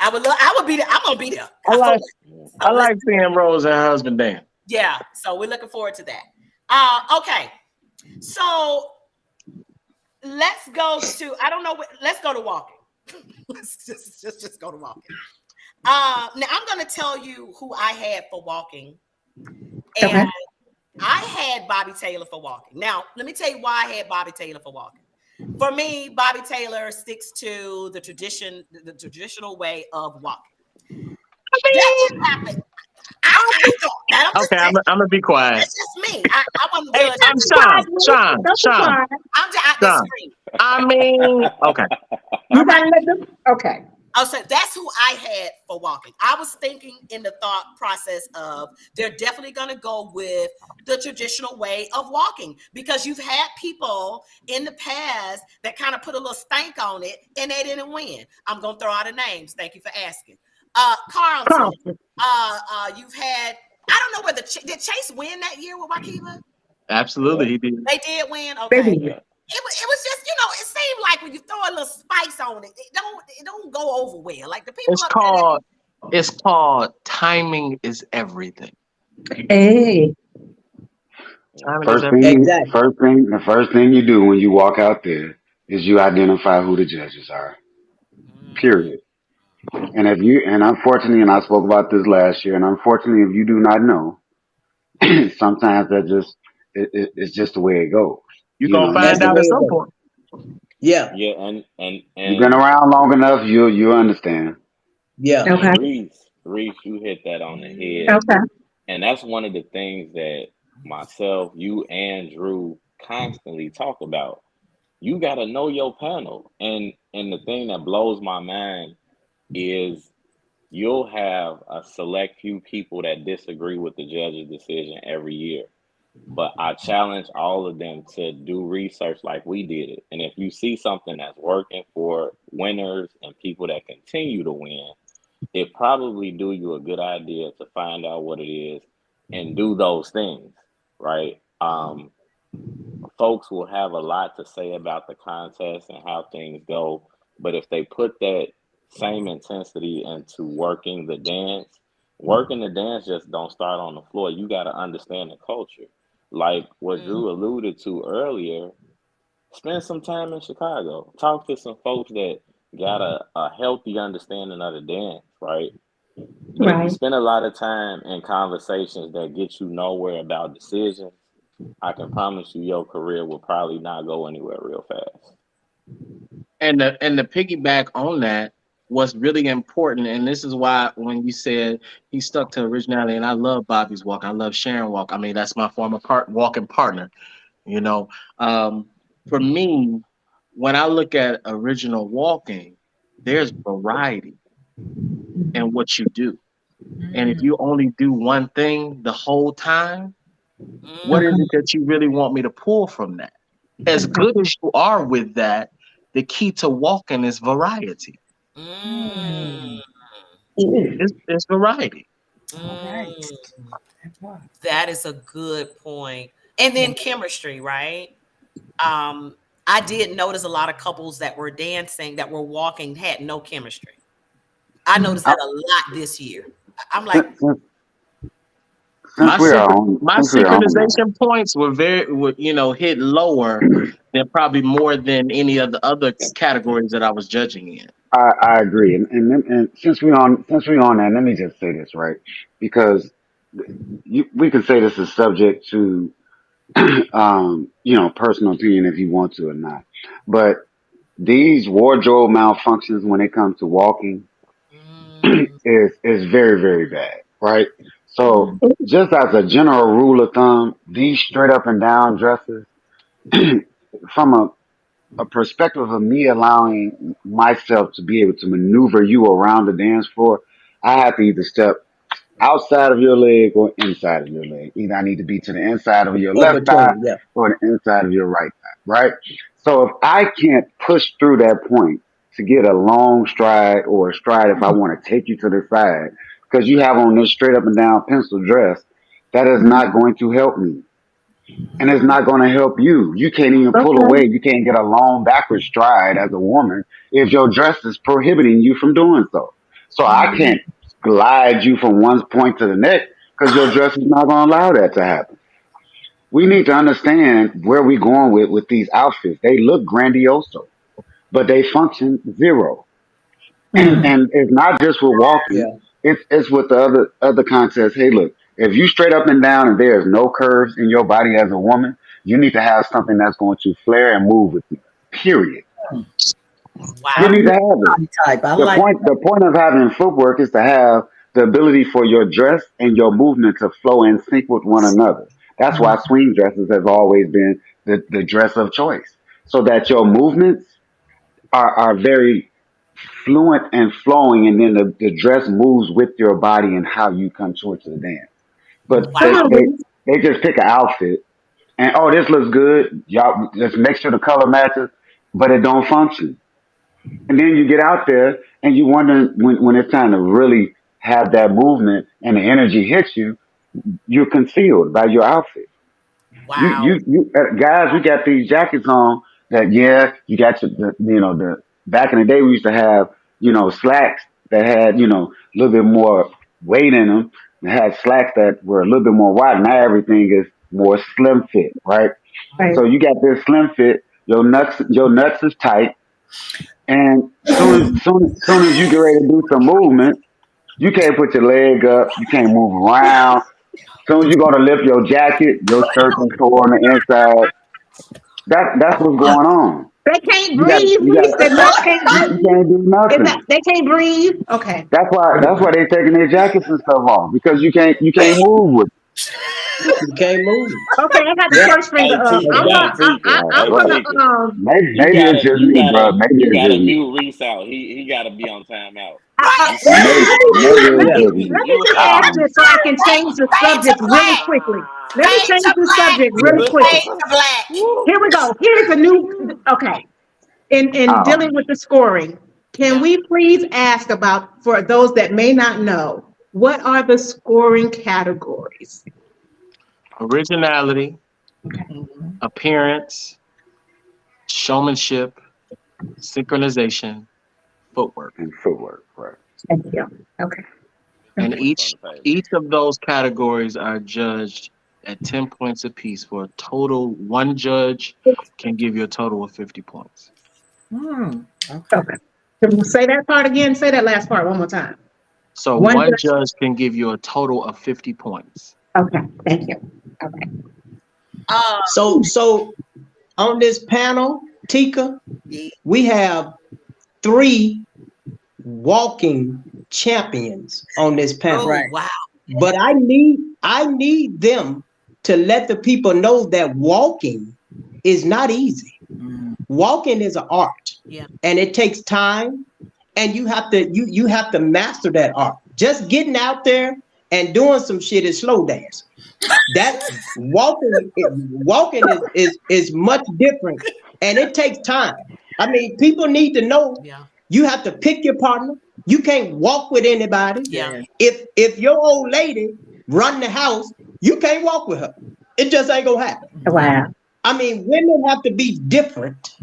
I would be there. I'm gonna be there. I like seeing Rose and her husband dance. Yeah, so we're looking forward to that. Okay, so let's go to let's go to walking. Let's just go to walking. Now I'm going to tell you who I had for walking, and I had Bobby Taylor for walking. Now let me tell you why I had Bobby Taylor for walking. For me, Bobby Taylor sticks to the traditional way of walking. That can happen. Okay, I'm gonna be quiet. It's just me. I want to. Hey, I'm Sean. I mean, okay. You gotta let them. Okay. Oh, so that's who I had for walking. I was thinking in the thought process of they're definitely going to go with the traditional way of walking, because you've had people in the past that kind of put a little stank on it and they didn't win. I'm going to throw out the names. Thank you for asking. Carlton. You've had, I don't know whether did Chase win that year with Wakiba? Absolutely, he did. They did win. Okay. It was just, it seemed like when you throw a little spice on it, it don't go over well. Like the people. It's called timing is everything. Hey. The first thing you do when you walk out there is you identify who the judges are. Period. And unfortunately, and I spoke about this last year, and unfortunately, if you do not know, sometimes it's just the way it goes. You're gonna find out at some point. Yeah, and you've been around long enough, you understand. Yeah. Okay. Reese, you hit that on the head. Okay. And that's one of the things that myself, you, and Drew constantly talk about. You got to know your panel, and the thing that blows my mind is you'll have a select few people that disagree with the judge's decision every year. But I challenge all of them to do research like we did it. And if you see something that's working for winners and people that continue to win, it probably do you a good idea to find out what it is and do those things, right? Folks will have a lot to say about the contest and how things go. But if they put that same intensity into working the dance just don't start on the floor. You got to understand the culture. Like what Drew alluded to earlier, spend some time in Chicago. Talk to some folks that got a healthy understanding of the dance, right? But if you Right. spend a lot of time in conversations that get you nowhere about decisions, I can promise you your career will probably not go anywhere real fast. And the piggyback on that, what's really important, and this is why when you said he stuck to originality, and I love Bobby's walk, I love Sharon walk. I mean, that's my former walking partner. You know, um, for me, when I look at original walking, there's variety in what you do, and if Mm. you only do one thing the whole time, what is Okay. it that you really want me to pull from that? As Okay. good as you are with that, the key to walking is variety. Mm, It's variety. All right. mm. That part. That is a good point. And then chemistry, right? Um, I did notice a lot of couples that were dancing, that were walking, had no chemistry. I noticed I, that a lot this year. I'm like, since, since since we are on, My since we are on that, synchronization points were hit lower than probably more than any of the other categories that I was judging in. I agree, and since we on that, let me just say this right, because we can say this is subject to personal opinion if you want to or not, but these wardrobe malfunctions when it comes to walking mm, is very very bad, right? So mm, just as a general rule of thumb, these straight up and down dresses, from a perspective of me allowing myself to be able to maneuver you around the dance floor, I have to either step outside of your leg or inside of your leg. Either I need to be to the inside of your In left thigh between, yeah. or the inside of your right thigh, right? So if I can't push through that point to get a long stride or a stride if I want to take you to the side, because you have on this straight up and down pencil dress, that is not going to help me and it's not going to help you. You can't even pull Okay. away. You can't get a long backward stride as a woman if your dress is prohibiting you from doing so. So I can't glide you from one point to the next because your dress is not going to allow that to happen. We need to understand where we're going with these outfits. They look grandioso, but they function zero. And Mm. and it's not just with walking. Yeah. It's with the other concepts. Hey, look, if you straight up and down and there's no curves in your body as a woman, you need to have something that's going to flare and move with you. Period. You wow. need to have it. Body type. I like The point of having footwork is to have the ability for your dress and your movement to flow in sync with one another. That's why swing dresses has always been the dress of choice. So that your movements are very fluent and flowing, and then the dress moves with your body and how you come towards the dance. But Wow. they just pick an outfit and oh, this looks good. Y'all just make sure the color matches, but it don't function. And then you get out there and you wonder when it's time to really have that movement and the energy hits you, you're concealed by your outfit. Wow. Guys, we got these jackets on that, yeah, you got the back in the day we used to have, slacks that had, a little bit more weight in them. They had slacks that were a little bit more wide. Now everything is more slim fit, right? Right. So you got this slim fit, your nuts is tight, and soon as you get ready to do some movement, you can't put your leg up, you can't move around. Soon as you go to lift your jacket, your shirt is torn on the inside. That's what's going on. They can't You got breathe. you got The nuts can't you breathe. can't do Is that nothing. they can't breathe? Okay. That's why they taking their jackets and stuff off because you can't move with you can't move. Okay, I got the Yeah. first finger Hey, up. Tika, hey, Tika, I'm hey, it. gonna Tika. Maybe it's just You me, bro. gotta Maybe you it's gotta just me. mute Reese out. He gotta be on timeout. I, You let see me him? Maybe let me maybe let it's Yeah. me just me. let me You just see ask him? this so I can change the Fade to subject really black. quickly. Let me Fade change to the black. subject Yeah. really quickly. Fade to black. Here we go. Here's a new okay. In Um, dealing with the scoring, can Yeah. we please ask about for those that may not know, what are the scoring categories? Originality, Mhm. appearance, showmanship, synchronization, footwork. and footwork, right? Thank you. Okay. And Okay. Footwork's on each the table. each of those categories are judged at 10 points apiece for a total. One judge can give you a total of 50 points. Okay. Okay. Say that part again. Say that last part one more time. So one judge can give you a total of 50 points. Okay, thank you. Okay. So on this panel, Tika, we have 3 walking champions on this panel. Oh, wow. But I need them to let the people know that walking is not easy. Walking is an art. Yeah. And it takes time, and you have to master that art. Just getting out there and doing some shit is slow dance. That walking is much different, and it takes time. I mean, people need to know you have to pick your partner. You can't walk with anybody. Yeah. If your old lady run the house, you can't walk with her. It just ain't gonna happen. Wow. I mean, women have to be different,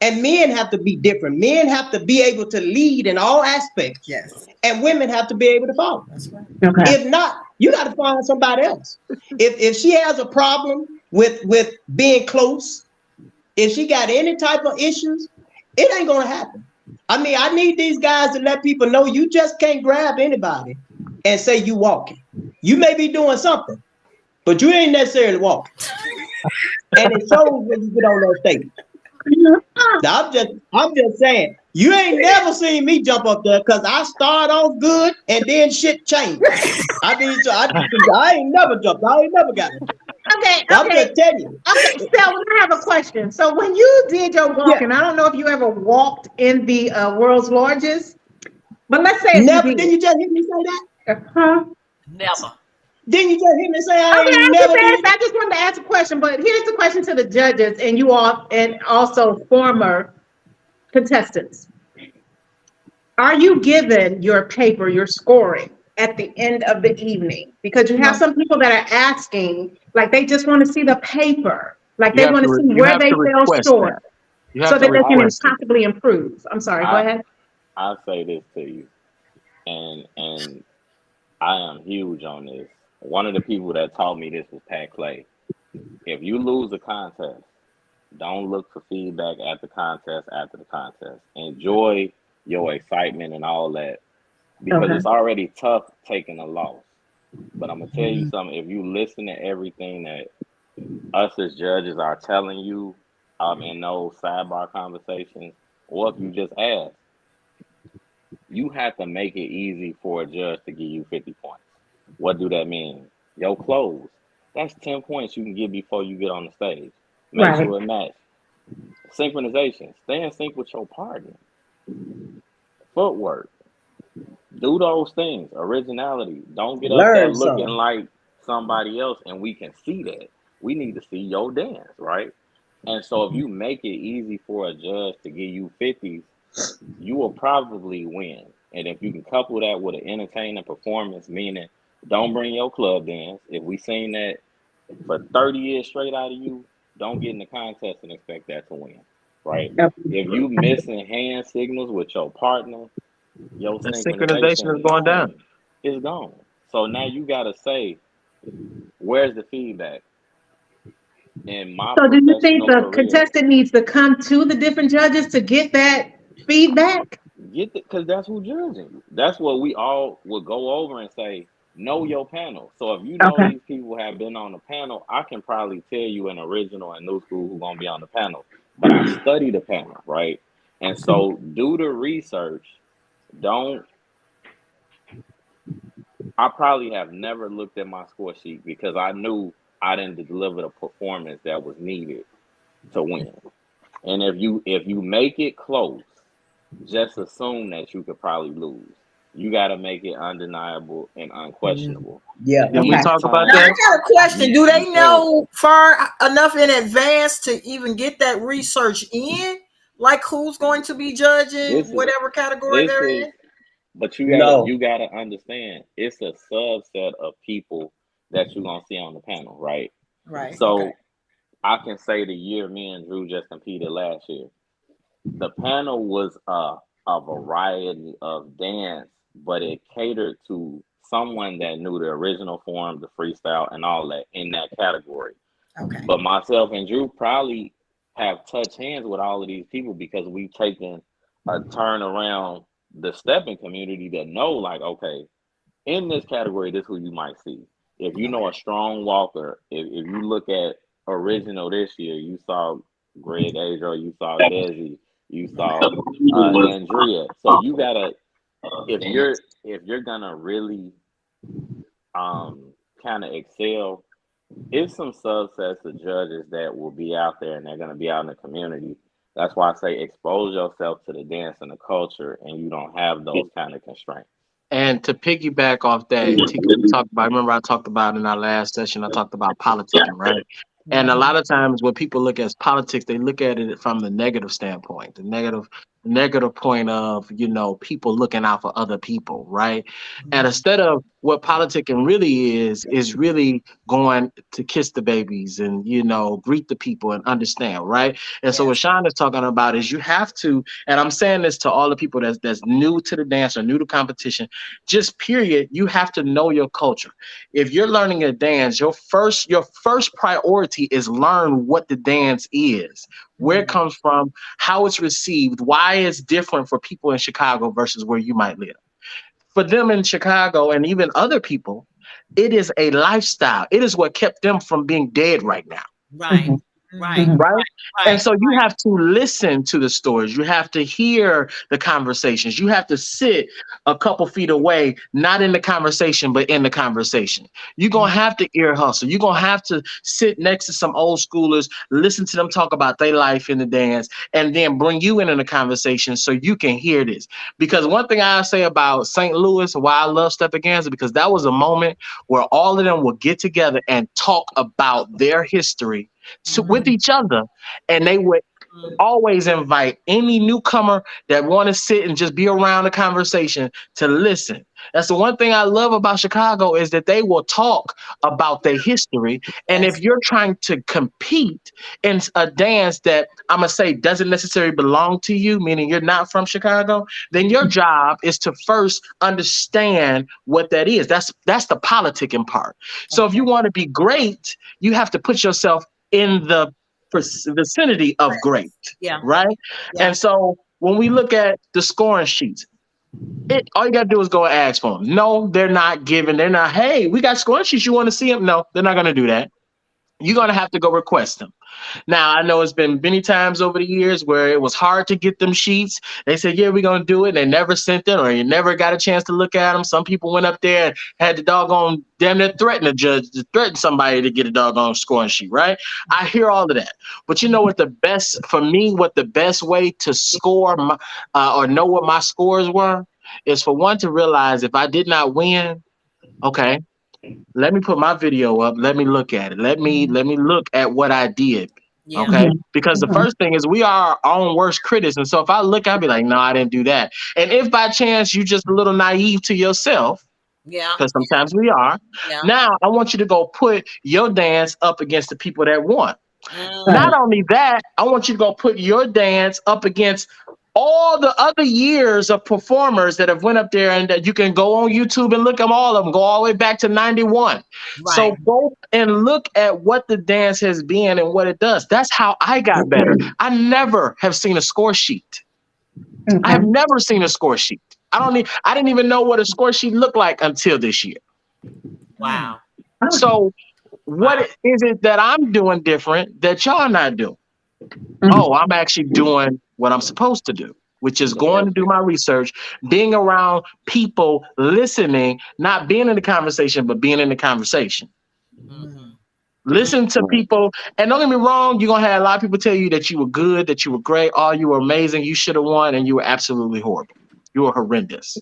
and men have to be different. Men have to be able to lead in all aspects. Yes. And women have to be able to follow. That's right. Okay. If not, you got to find somebody else. If she has a problem with being close, if she got any type of issues, it ain't gonna happen. I mean, I need these guys to let people know you just can't grab anybody and say you walking. You may be doing something, but you ain't necessarily walking. And it shows when you get on that stage. I'm just saying, you ain't never seen me jump up there because I start off good and then shit changed. I mean, so I ain't never jumped. I ain't never got it. Okay. I'm just telling you. Okay, so I have a question. So when you did your walking, I don't know if you ever walked in the world's largest, but let's say never. Didn't you just hear me say that? Huh? Never. Didn't you just hear me say I Okay, ain't never did? I just wanted to ask a question, but here's the question to the judges and you all, and also former contestants. Are you given your paper, your scoring at the end of the evening? Because you have some people that are asking, like they just want to see the paper, like they want to see where they fell short, so that they can possibly improve. I'm sorry, go ahead. I'll say this to you, and I am huge on this. One of the people that taught me this was Pat Clay. If you lose a contest, don't look for feedback at the contest after the contest. Enjoy your excitement and all that, because it's already tough taking a loss. But I'm gonna tell you something. If you listen to everything that us as judges are telling you in those sidebar conversations, or if you just ask, you have to make it easy for a judge to give you 50 points. What do that mean? Your clothes. That's 10 points you can get before you get on the stage. Make sure it matches. Synchronization. Stay in sync with your partner. Footwork. Do those things. Originality. Don't get up there looking like somebody else, and we can see that. We need to see your dance, right? And so if you make it easy for a judge to give you 50s, you will probably win. And if you can couple that with an entertaining performance, meaning don't bring your club dance. If we seen that for 30 years straight out of you, don't get in the contest and expect that to win, right? If you missing hand signals with your partner, your synchronization is going down. It's gone. So now you got to say, where's the feedback? So do you think the contestant needs to come to the different judges to get that feedback? Because that's who's judging. That's what we all would go over and say, know your panel. So if you know these people have been on the panel, I can probably tell you an original and new school who's going to be on the panel. But I study the panel, right? And so do the research. I probably have never looked at my score sheet because I knew I didn't deliver the performance that was needed to win. And if you make it close, just assume that you could probably lose. You got to make it undeniable and unquestionable. Yeah. Can we talk about now, that? I got a question. Do they know far enough in advance to even get that research in? Like who's going to be judging whatever category they're in? But you gotta understand, it's a subset of people that you're gonna see on the panel, right? Right. So I can say the year me and Drew just competed last year, the panel was a variety of dance, but it catered to someone that knew the original form, the freestyle, and all that in that category. Okay. But myself and Drew probably have touched hands with all of these people because we've taken turn around the stepping community that know, like, okay, in this category, this is who you might see. If you know a strong walker, if you look at original this year, you saw Greg Adro, you saw Desi, you saw Andrea. So you gotta, if you're gonna really kind of excel, it's some subsets of judges that will be out there and they're gonna be out in the community. That's why I say expose yourself to the dance and the culture, and you don't have those kind of constraints. And to piggyback off that, Tika, we talked about, remember I talked about in our last session, I talked about politicking, right? And a lot of times when people look at politics, they look at it from the negative standpoint, the negative point of, people looking out for other people, right? And instead of what politicking really is really going to kiss the babies and, greet the people and understand, right? And so what Sean is talking about is you have to, and I'm saying this to all the people that's new to the dance or new to competition, just period, you have to know your culture. If you're learning a dance, your first priority is learn what the dance is, where it comes from, how it's received, why it's different for people in Chicago versus where you might live. For them in Chicago and even other people, it is a lifestyle. It is what kept them from being dead right now. Right. Right. Right. And so you have to listen to the stories. You have to hear the conversations. You have to sit a couple feet away, not in the conversation, but in the conversation. You're going to have to ear hustle. You're going to have to sit next to some old schoolers, listen to them talk about their life in the dance, and then bring you in the conversation so you can hear this. Because one thing I say about St. Louis, why I love Step Against, because that was a moment where all of them would get together and talk about their history with each other, and they would always invite any newcomer that want to sit and just be around the conversation to listen. That's the one thing I love about Chicago is that they will talk about their history. And if you're trying to compete in a dance that I'm going to say doesn't necessarily belong to you, meaning you're not from Chicago, then your job is to first understand what that is. That's the politicking part. So if you want to be great, you have to put yourself in the vicinity of great, right? Yeah. And so when we look at the scoring sheets, all you got to do is go and ask for them. No, they're not giving. They're not, hey, we got scoring sheets. You want to see them? No, they're not going to do that. You're going to have to go request them. Now, I know it's been many times over the years where it was hard to get them sheets. They said, yeah, we're going to do it. And they never sent it, or you never got a chance to look at them. Some people went up there and had the doggone damn near threaten a judge, to threaten somebody to get a doggone scoring sheet, right? I hear all of that. But you know what the best way to score or know what my scores were is for one to realize if I did not win, okay, let me put my video up. Let me look at it. Let me look at what I did. Yeah. Okay. Because the first thing is we are our own worst critics. And so if I look, I'll be like, no, I didn't do that. And if by chance you just a little naive to yourself, because sometimes we are, now I want you to go put your dance up against the people that won. Not only that, I want you to go put your dance up against all the other years of performers that have went up there, and that you can go on YouTube and look at all of them, go all the way back to 91. Right. So go and look at what the dance has been and what it does. That's how I got better. I never have seen a score sheet. I have never seen a score sheet. I didn't even know what a score sheet looked like until this year. Wow. So what is it that I'm doing different that y'all not doing? Oh, I'm actually doing what I'm supposed to do, which is going to do my research, being around people, listening, not being in the conversation, but being in the conversation. Listen to people. And don't get me wrong, you're going to have a lot of people tell you that you were good, that you were great, oh, you were amazing, you should have won, and you were absolutely horrible. You were horrendous.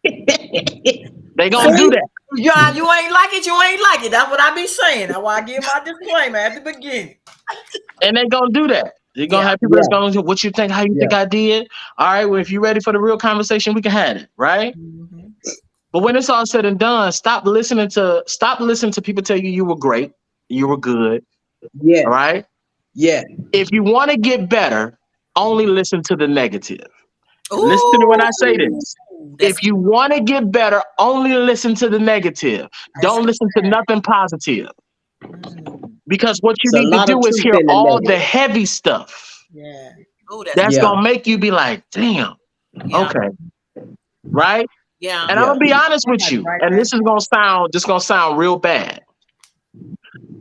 They going to do that. You ain't like it, you ain't like it. That's what I be saying. That's why I give my disclaimer at the beginning. And they going to do that. You're going to have people that's going to, what you think, how you think I did? All right, well, if you're ready for the real conversation, we can have it, right? But when it's all said and done, stop listening to people tell you were great, you were good. Yeah. All right? Yeah. If you want to get better, only listen to the negative. Ooh, listen to when I say this. If you want to get better, only listen to the negative. Don't listen to nothing positive. Because what you need to do is hear all the heavy stuff. Yeah. That's going to make you be like, damn, Yeah. Okay. Right? Yeah. And I'm gonna be honest with you, and this is gonna sound real bad.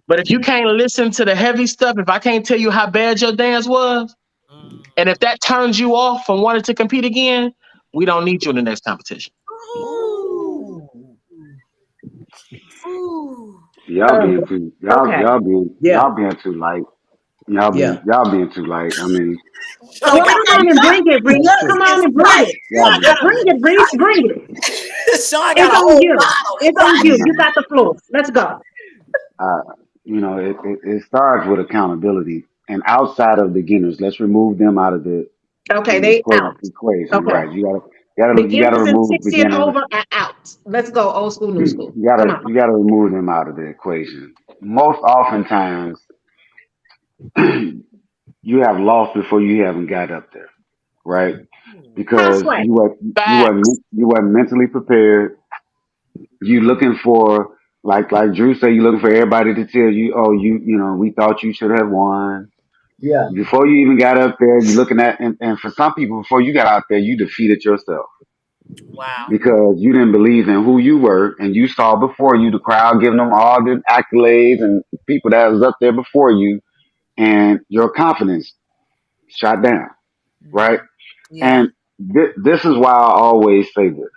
But if you can't listen to the heavy stuff, if I can't tell you how bad your dance was, and if that turns you off from wanting to compete again, we don't need you in the next competition. Ooh. Ooh. Y'all being too Okay. y'all being too light. Y'all being too light. I mean, Well, come on and bring it, Reese. Come on and bring it. y'all being too Bring it, Reese. Bring it. Sean got It's a on whole you. bottle. It's on you. You got the floor. Let's go. you know, it starts with accountability. And outside of beginners, let's remove them out of the Okay, they out. equation. Okay. Right. You gotta Beginners and remove 60 and beginners. over are out. Let's go. Old school, new school. You Come gotta on. you gotta remove them out of the equation. Most oftentimes you have lost before you haven't got up there, right? Because Halfway. you weren't mentally prepared. You looking for like Drew said, you looking for everybody to tell you, oh, you know, we thought you should have won. Yeah. Before you even got up there, you're looking at and for some people, before you got out there, you defeated yourself Wow. because you didn't believe in who you were and you saw before you the crowd giving them all the accolades and people that was up there before you and your confidence shot down, right? Yeah. And this is why I always say this.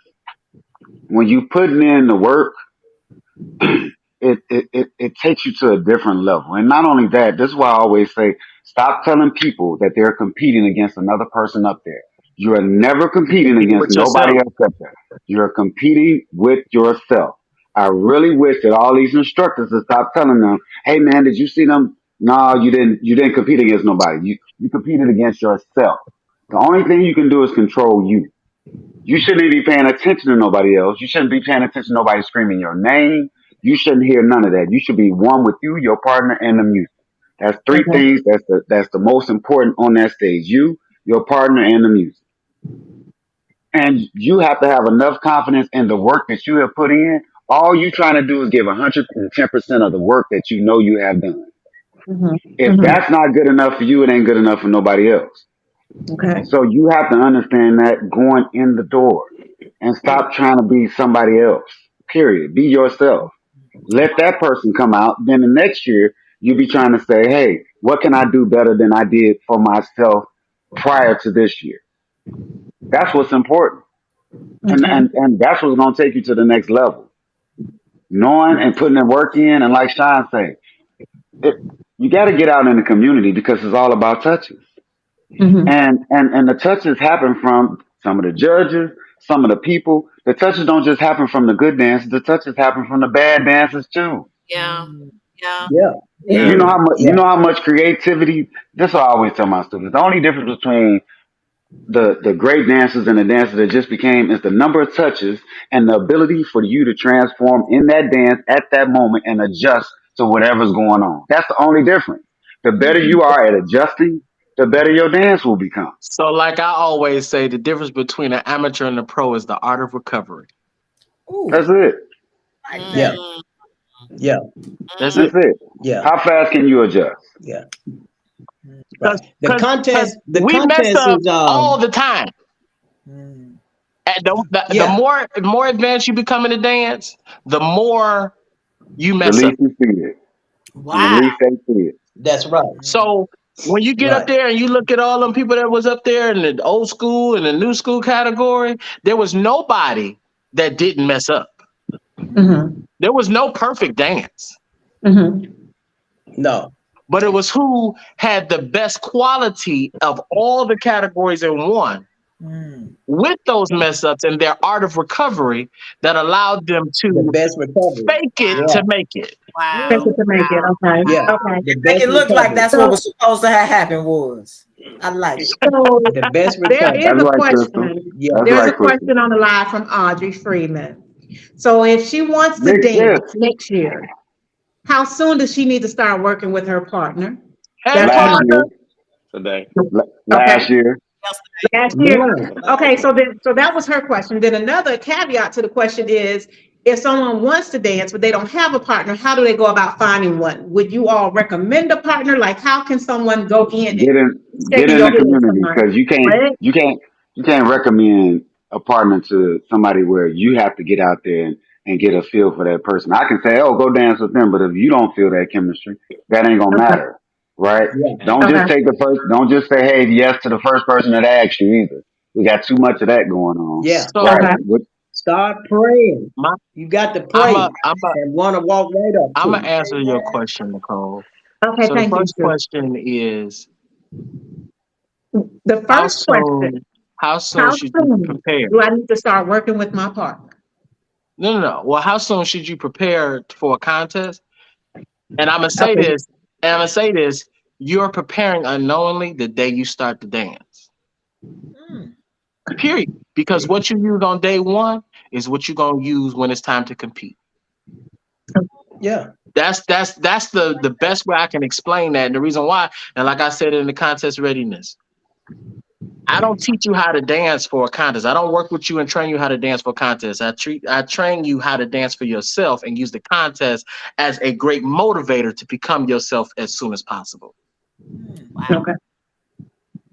When you putting in the work, it takes you to a different level. And not only that, this is why I always say, stop telling people that they're competing against another person up there. You are never competing Compete against with nobody yourself. else up there. You're competing with yourself. I really wish that all these instructors would stop telling them, hey man, did you see them? No, you didn't. You didn't compete against nobody. You competed against yourself. The only thing you can do is control you. You shouldn't be paying attention to nobody else. You shouldn't be paying attention to nobody screaming your name. You shouldn't hear none of that. You should be one with you, your partner, and the music. That's three Okay. things. That's the most important on that stage. You, your partner, and the music. And you have to have enough confidence in the work that you have put in. All you trying to do is give 110% of the work that you know you have done. Mm-hmm. If Mm-hmm. that's not good enough for you, it ain't good enough for nobody else. Okay. So you have to understand that going in the door and stop trying to be somebody else. Period. Be yourself. Let that person come out. Then the next year, you be trying to say, hey, what can I do better than I did for myself prior to this year? That's what's important. Okay. And that's what's going to take you to the next level. Knowing and putting the work in. And like Sean said, it, you got to get out in the community because it's all about touches. Mm-hmm. And the touches happen from some of the judges, some of the people. The touches don't just happen from the good dances. The touches happen from the bad dances too. Yeah. Yeah. Yeah. Yeah. You know how much creativity. This is what I always tell my students. The only difference between the great dancers and the dancers that just became is the number of touches and the ability for you to transform in that dance at that moment and adjust to whatever's going on. That's the only difference. The better you are at adjusting, the better your dance will become. So, like I always say, the difference between an amateur and a pro is the art of recovery. Ooh, That's it. Yeah. Mm. Yeah. That's That's it. it. Yeah. How fast can you adjust? Yeah. Right. Because The we mess contest up is all the time. And the more advanced you become in the dance, the more you The mess up. least you see it. And the Wow. least they see it. that's right. So when you get up Right. there and you look at all them people that was up there in the old school and the new school category, there was nobody that didn't mess up. Mm-hmm. There was no perfect dance, Mm-hmm. No. but it was who had the best quality of all the categories in one with those mess ups and their art of recovery that allowed them The to best recovery. fake it Yeah. to make it. Take Wow. it to make it. Okay. Yeah. Okay. The make best it look like recovery. that's what was supposed to have happened was. I like it. So The best there recovery. is That's a right, Crystal. question. Yeah. That's There's right, a Crystal. question on the live from Audrey Freeman. So if she wants to Big sis. dance next year, how soon does she need to start working with her partner? Hey, That's Last one. partner. year. today. Okay. Last year. Last year. Yeah. Okay, so that was her question. Then another caveat to the question is, if someone wants to dance but they don't have a partner, how do they go about finding one? Would you all recommend a partner? Like, how can someone go in and Get in shaking the your head, community someone? because Right? you can't you can't recommend a partner to somebody where you have to get out there and get a feel for that person. I can say, oh, go dance with them, but if you don't feel that chemistry, that ain't gonna Okay. matter, right? Yeah. Don't Okay. just take the first. Don't just say, hey, yes to the first person that asks you either. We got too much of that going on, Yeah. right? So Okay. Start praying. my You got to I'm pray a I'm a and want to walk right up I'm to gonna you. answer your question, Nicole. Okay. So the Thank you, first Stu. question is The how first question: soon how soon how should you soon prepare? do I need to start working with my partner? No. Well, how soon should you prepare for a contest? And I'm gonna say Okay. this, and I'm gonna say this, you're preparing unknowingly the day you start to dance. Period. Because what you use on day one is what you're gonna use when it's time to compete. Yeah. That's the best way I can explain that. And the reason why, and like I said in the contest readiness, I don't teach you how to dance for a contest. I don't work with you and train you how to dance for a contest. I train you how to dance for yourself and use the contest as a great motivator to become yourself as soon as possible. Wow. Okay.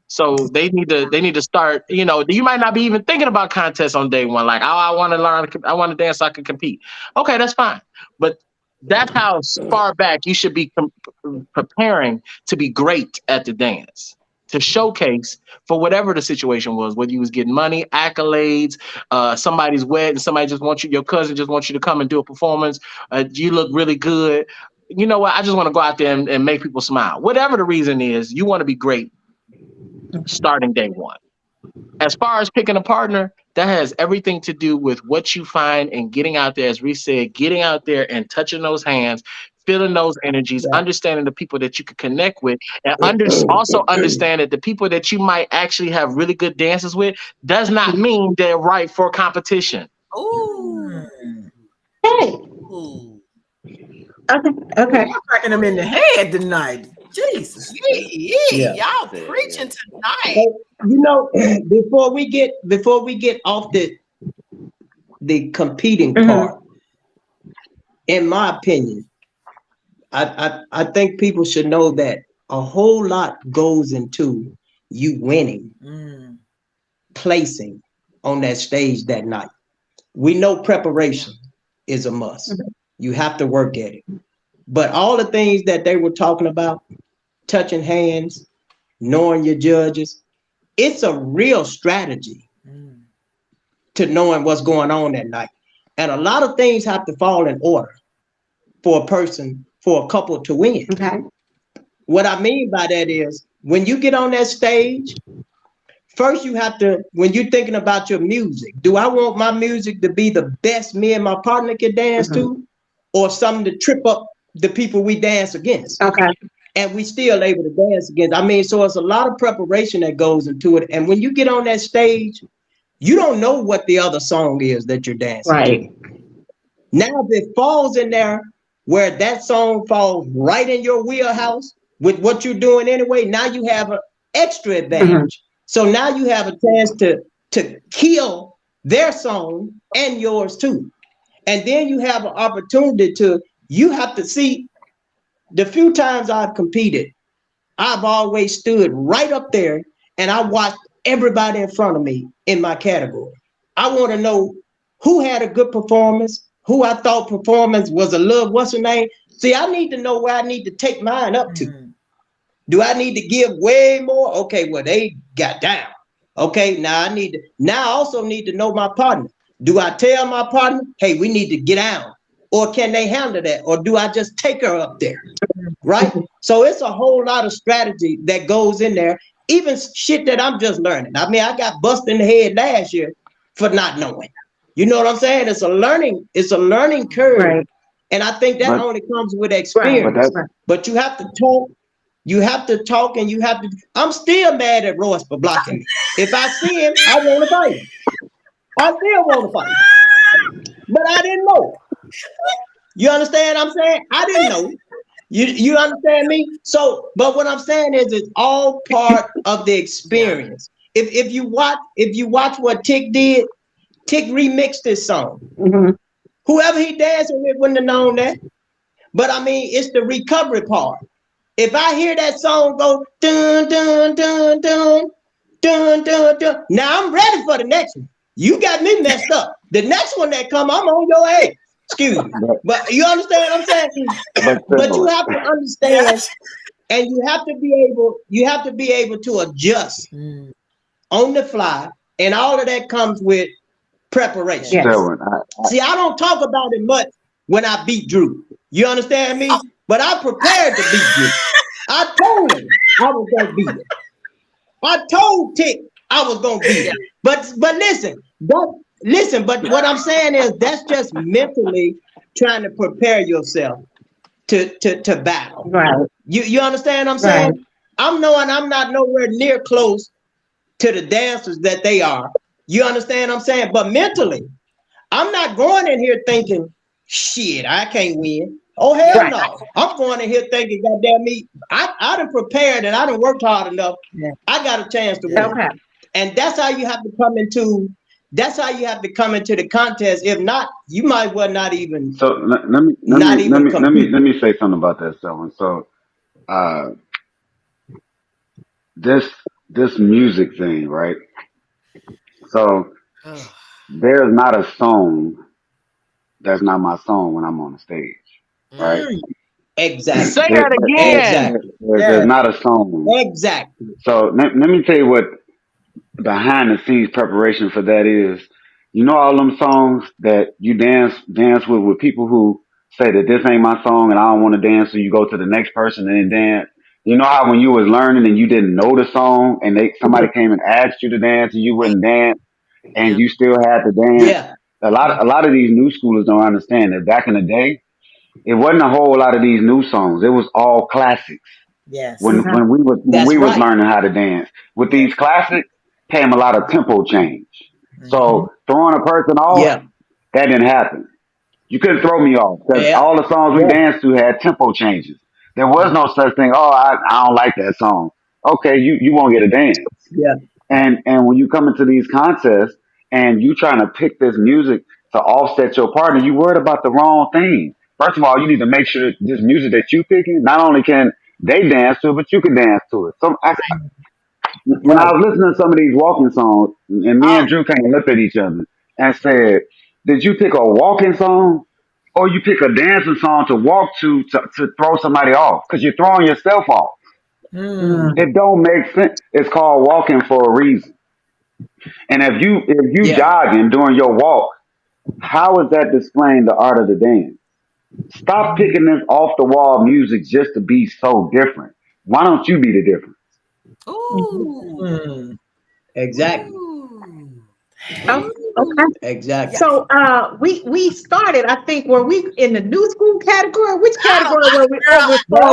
So they need to start, you might not be even thinking about contests on day one. Like, oh, I want to learn, I want to dance so I can compete. Okay, that's fine. But that's how far back you should be preparing to be great at the dance, to showcase for whatever the situation was, whether you was getting money, accolades, somebody's wedding, somebody just wants you, your cousin just wants you to come and do a performance. You look really good. You know what? I just want to go out there and make people smile. Whatever the reason is, you want to be great starting day one. As far as picking a partner, that has everything to do with what you find and getting out there, as Reese said, getting out there and touching those hands, feeling those energies, Yeah. understanding the people that you can connect with, and also understand that the people that you might actually have really good dances with does not mean they're right for competition. Ooh. Hey. Ooh. Okay. Okay. You're cracking them in the head tonight. Jesus. Yeah. Y'all preaching tonight. Hey, before we get off the competing part, in my opinion, I think people should know that a whole lot goes into you winning, placing on that stage that night. We know preparation is a must. You have to work at it. But all the things that they were talking about, touching hands, knowing your judges, it's a real strategy to knowing what's going on that night. And a lot of things have to fall in order for a couple to win. Okay. What I mean by that is when you get on that stage, first you have to, when you're thinking about your music, do I want my music to be the best me and my partner can dance to, or something to trip up the people we dance against? Okay. And we still able to dance against. I mean, so it's a lot of preparation that goes into it. And when you get on that stage, you don't know what the other song is that you're dancing to. Now, if it falls in there where that song falls right in your wheelhouse with what you're doing anyway, now you have an extra advantage. So now you have a chance to kill their song and yours too. And then you have an opportunity you have to see, the few times I've competed, I've always stood right up there and I watched everybody in front of me in my category. I want to know who had a good performance, who I thought performance was a little, what's her name? See, I need to know where I need to take mine up to. Do I need to give way more? Okay, well, they got down. Okay, now I also need to know my partner. Do I tell my partner, hey, we need to get down? Or can they handle that? Or do I just take her up there? Right? So it's a whole lot of strategy that goes in there, even shit that I'm just learning. I mean, I got busted in the head last year for not knowing. You know what I'm saying? It's a learning curve. Right. And I think that only comes with experience. But you have to talk. You have to talk and you have to. I'm still mad at Royce for blocking me. If I see him, I want to fight him. I still want to fight him. But I didn't know. You understand what I'm saying? I didn't know. You understand me? So, but what I'm saying is it's all part of the experience. If you watch what Tick did, Tick remixed this song. Whoever he dancing with wouldn't have known that. But I mean, it's the recovery part. If I hear that song go dun dun dun dun Dun, dun, dun. Now I'm ready for the next one. You got me messed up. The next one that come, I'm on your head. Excuse me. But you understand what I'm saying? But you have to understand, and you have to be able to adjust on the fly, and all of that comes with preparation. Yes. See, I don't talk about it much when I beat Drew. You understand me? But I prepared to beat Drew. I told him I was gonna beat him. I told Tick I was gonna beat him. But listen, but what I'm saying is that's just mentally trying to prepare yourself to battle. Right. You understand what I'm saying? Right. I'm knowing I'm not nowhere near close to the dancers that they are. You understand what I'm saying? But mentally, I'm not going in here thinking, shit, I can't win. Oh, hell no. I'm going in here thinking, goddamn me, I done prepared and I done worked hard enough. Yeah. I got a chance to win. Okay. And that's how you have to come into the contest. If not, you might well not even. So let me say something about that, Selwyn. So this music thing, right? So there's not a song that's not my song when I'm on the stage, right? Exactly. Say that again. Exactly. There's not a song. Exactly. So let me tell you what behind the scenes preparation for that is. You know all them songs that you dance with people who say that this ain't my song and I don't want to dance, so you go to the next person and then dance. You know how when you was learning and you didn't know the song and somebody came and asked you to dance and you wouldn't dance and you still had to dance. Yeah. A lot of these new schoolers don't understand that back in the day, it wasn't a whole lot of these new songs. It was all classics. Yes. When we was learning how to dance. With these classics came a lot of tempo change. So throwing a person off, that didn't happen. You couldn't throw me off because all the songs we danced to had tempo changes. There was no such thing. Oh, I don't like that song. Okay, you won't get a dance. Yeah. And when you come into these contests and you trying to pick this music to offset your partner, you worried about the wrong thing. First of all, you need to make sure that this music that you picking, not only can they dance to it, but you can dance to it. So when I was listening to some of these walking songs, and me and Drew kind of looked at each other and said, did you pick a walking song or you pick a dancing song to walk to throw somebody off? Because you're throwing yourself off. It don't make sense. It's called walking for a reason. And if you jogging during your walk, how is that displaying the art of the dance? Stop picking this off the wall music just to be so different. Why don't you be the difference? Ooh. Exactly. Oh, okay. Exactly. So we started, I think, were we in the new school category? Which category were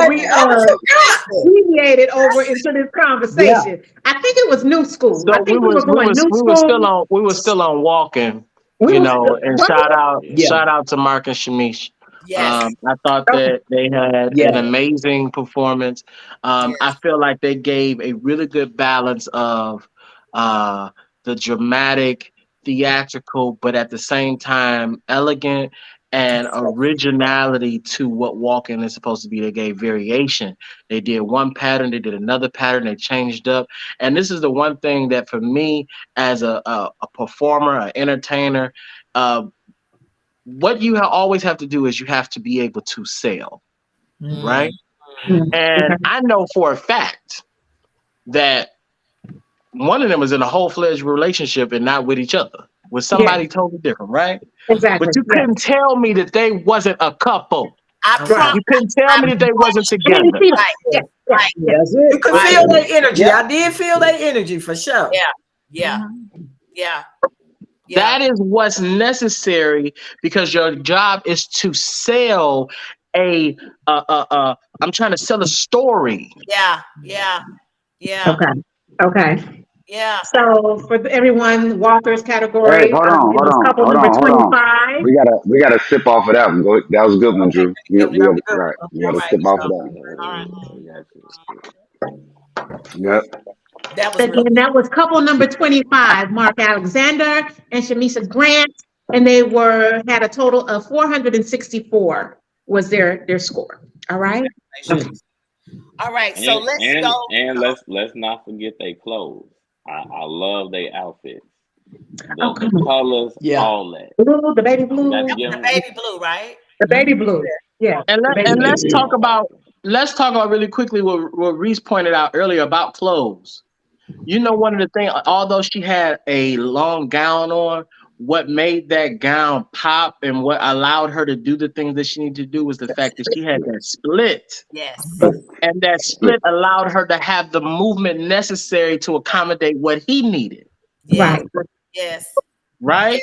we over? We deviated over into this conversation. Yeah. I think it was new school. So I think we were still on walking. Shout out to Mark and Shamish. Yes. I thought that they had an amazing performance. I feel like they gave a really good balance of the dramatic, theatrical, but at the same time elegant and originality to what walking is supposed to be. They gave variation. They did one pattern, they did another pattern, they changed up. And this is the one thing that for me as a performer, an entertainer, what you always have to do is you have to be able to sell, right? And I know for a fact that one of them is in a whole-fledged relationship and not with each other, with somebody totally different, right? Exactly. But you couldn't tell me that they wasn't a couple. You couldn't tell me that they wasn't together. Right. You could feel their energy. I did feel their energy for sure. Yeah. That is what's necessary because your job is to sell I'm trying to sell a story. Yeah. Okay. Yeah. So for everyone, Walker's category. Hey, hold on. Number 25. We gotta sip off of that one. That was a good one, Drew. We gotta sip off of that. Yep. That was couple number 25, Mark Alexander and Shamisha Grant, and they had a total of 464 was their score. All right. All right. So let's go. And let's not forget they clothes. I love their outfits. Oh, The come on. colors, Yeah. all that. Blue, the baby You got to blue, give The them. baby blue, right? the baby blue. Yeah, And the let baby and blue. let's Yeah, talk I like about them. really quickly what Reese pointed out earlier about clothes. You know, one of the things, although she had a long gown on, what made that gown pop and what allowed her to do the things that she needed to do was the fact that she had that split. Yes. Split, And that split. split allowed her to have the movement necessary to accommodate what he needed. Yes. Right. Yes. Right?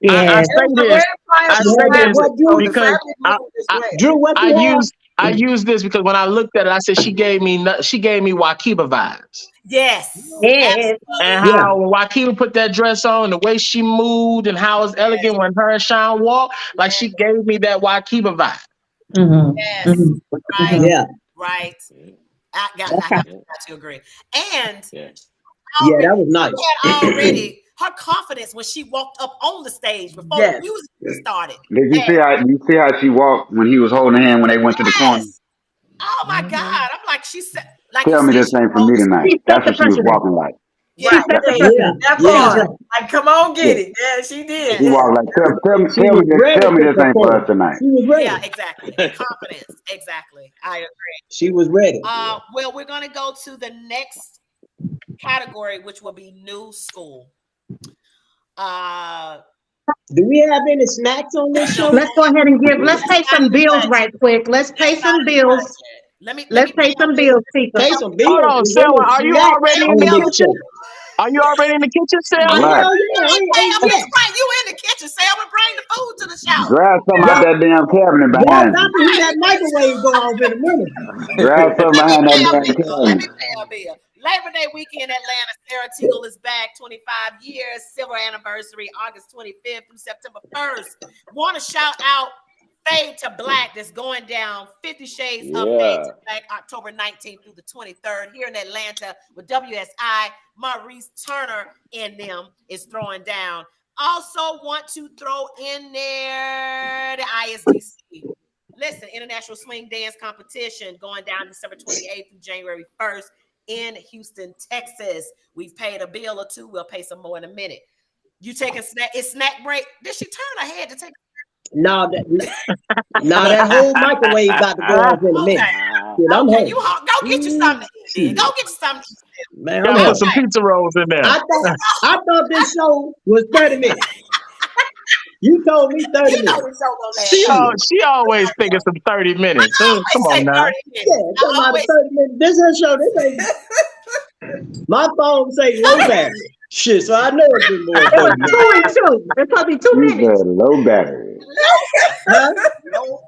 Yes. I Yeah. say The red this. flag I is say What, red. this what So Drew? the because family I, blue is I red. Drew, what I you have? use this because when I looked at it, I said she gave me Wakiba vibes. Yes. Yes. And Absolutely. Yeah. how when Wakiba put that dress on, the way she moved, and how it was Yes. elegant when her and Sean walked, like Yes. she gave me that Wakiba vibe. Mm-hmm. Yes. Mm-hmm. Right. Mm-hmm. Yeah. Right. Yeah, I Okay. have yeah, to agree. And yeah. Yeah, already that was she nice. had already her confidence when she walked up on the stage before the Yes. music started. Did you And see how she walked when he was holding her hand when they went to the corner? yes. Oh my Mm-hmm. God. I'm like, she said, like you Tell me said, this she ain't for told me the tonight. She set That's the what she was precedent. walking like. She yeah, Right. set the There. Yeah. precedent. That Yeah. That's part. right. Like, come on, Yeah. get it. Yeah, she did. She yes, Yeah. walked like, She tell was me this, ready tell me to this ain't for perform. us tonight. She was yeah, ready. exactly. Confidence. Exactly. I agree. She was ready. Yeah. Well, we're gonna go to the next category, which will be new school. Uh Do we have any snacks on this no, show? Let's go ahead and give, let's that's pay not some in the bills budget. right quick. Let's That's pay not some in the bills. budget. Let Let's me pay some bills, people. Pay some Hold bills. on, Is there Selma, any are you snacks already in the on this kitchen? show? Are you already in the kitchen, Oh, Selma? you Right. Hell yeah. okay? I'm Yes. just right. You in the kitchen, Selma? Bring the food to the show. Grab some out Y'all, that damn cabinet y'all behind about you. to hear Right. that microwave go off in a minute. Grab some Let me behind that pay a damn bill. Let me cabinet. pay a bill. Labor Day weekend, Atlanta. Sarah Teagle is back. 25 years. Silver anniversary, August 25th through September 1st. Want to shout out Fade to Black that's going down. 50 Shades of Fade to Yeah. Black, October 19th through the 23rd here in Atlanta with WSI. Maurice Turner in them is throwing down. Also want to throw in there the ISDC. Listen, International Swing Dance Competition going down December 28th through January 1st in Houston, Texas. We've paid a bill or two. We'll pay some more in a minute. You taking snack? It's snack break. Did she turn her head to take? Now that whole microwave about to go off in a minute. Okay, Shit, I'm okay. You hungry. go get you something to eat. Then. Shit. Go get you something. Man, I'm Gotta put some hungry. Okay. pizza rolls in there. I thought this show was 30 minutes. You told me 30 You know minutes. the show gonna last 30 Shit. She always thinking some 30 I minutes. Come always on say now. 30 Yeah, minutes. I talking about a always 30 minutes. This is a show. This ain't my phone say low battery. Shit, so I know it's been more than It was 30 minutes. 2 and 2. It's probably 2 minutes. You said low battery. Huh? no. All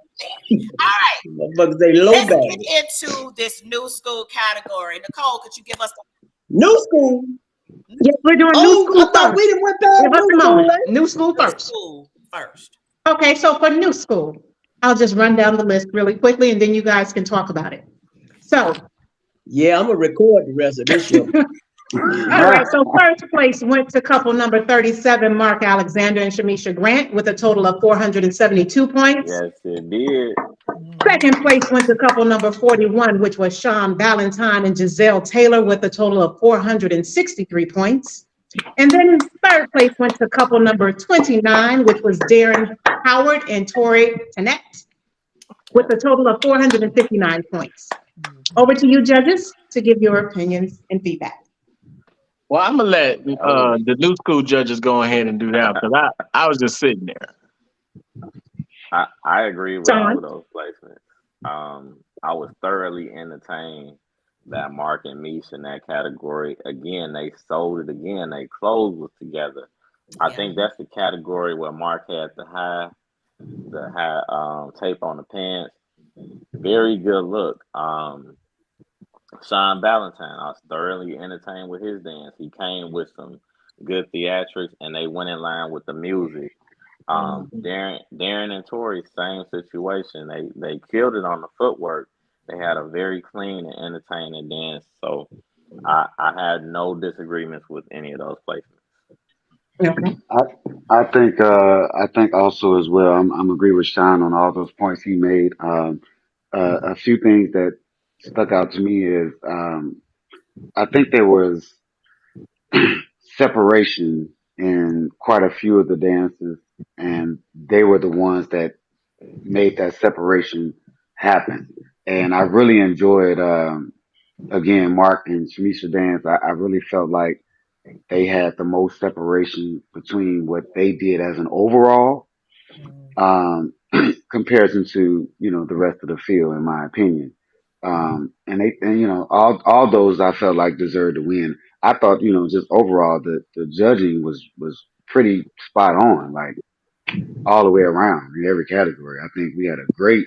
right. Motherfuckers say low Let's battery. get into this new school category. Nicole, could you give us the New school. Yes, we're doing new Oh, I school thought we first. didn't went past Give us new a school, moment. eh? New school new first. school first? Okay, so for new school, I'll just run down the list really quickly and then you guys can talk about it. So, Yeah, I'm gonna record the rest of this show. all right, so first place went to couple number 37, Mark Alexander and Shamisha Grant, with a total of 472 points. Yes, it did. Second place went to couple number 41, which was Sean Valentine and Giselle Taylor, with a total of 463 points. And then third place went to couple number 29, which was Darren Howard and Tori Tanette, with a total of 459 points. Over to you, judges, to give your opinions and feedback. Well, I'm gonna let Oh, the new school judges go ahead and do that because I was just sitting there. I agree with all Sean? of those placements. I was thoroughly entertained that Mark and Mish in that category. Again, they sold it again. They clothes was together. I Yeah. think that's the category where Mark had the high tape on the pants. Very good look. Sean Valentine, I was thoroughly entertained with his dance. He came with some good theatrics, and they went in line with the music. Darren and Tori, same situation. They killed it on the footwork. They had a very clean and entertaining dance. So I had no disagreements with any of those placements. Okay. I think also as well. I'm agree with Sean on all those points he made. A few things that stuck out to me is I think there was separation in quite a few of the dances, and they were the ones that made that separation happen. And I really enjoyed, again, Mark and Shamisha dance. I really felt like they had the most separation between what they did as an overall, um, comparison to, the rest of the field, in my opinion. And all those I felt like deserved to win. I thought, just overall the judging was pretty spot on, like all the way around in every category. I think we had a great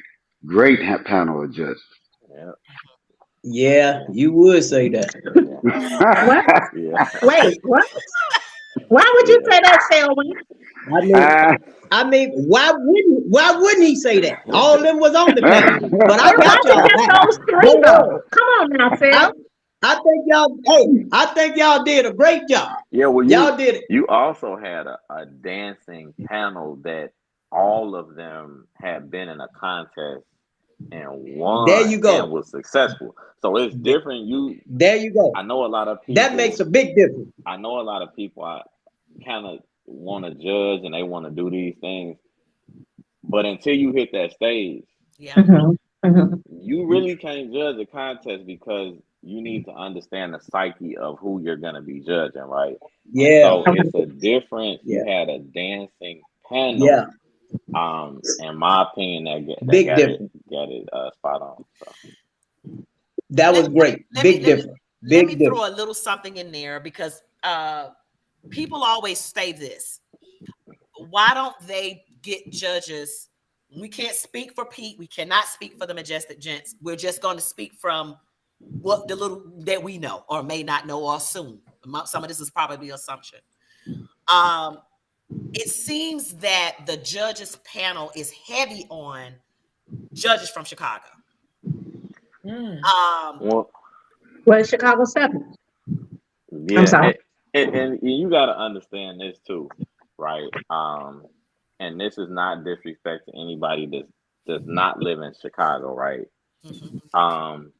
panel of judges. Yeah. Yeah, you would say that. What? Yeah. Wait, what? Why would you Yeah. say that, Selwyn? I mean, why wouldn't he say that? All of them was on the panel, but I It got wasn't y'all just back. those three, Don't worry. though. Come on now, I, Sel. I think y'all did a great job. Yeah, well, Y'all did it. you also had a dancing panel that all of them had been in a contest and There won you and go. was successful. So it's different. There you go. I know a lot of That makes people. a big difference. I know a lot of people. I kind of want to judge and they want to do these things, but until you hit that stage, Yeah. you really can't judge a contest because you need to understand the psyche of who you're gonna be judging, right? And Yeah, so it's a difference. yeah, You had a dancing yeah. panel, in my opinion, that Big got it difference. spot on. So That Let, was great. let me Big let me difference. let me Big throw difference. a little something in there because people always say this. Why don't they get judges? We can't speak for Pete. We cannot speak for the Majestic Gents. We're just going to speak from what the little that we know or may not know or assume. Some of this is probably assumption. Um, it seems that the judges panel is heavy on judges from Chicago. well, Well, Chicago 7. I'm yeah, sorry. and you got to understand this too, right? And this is not disrespect to anybody that does not live in Chicago, right?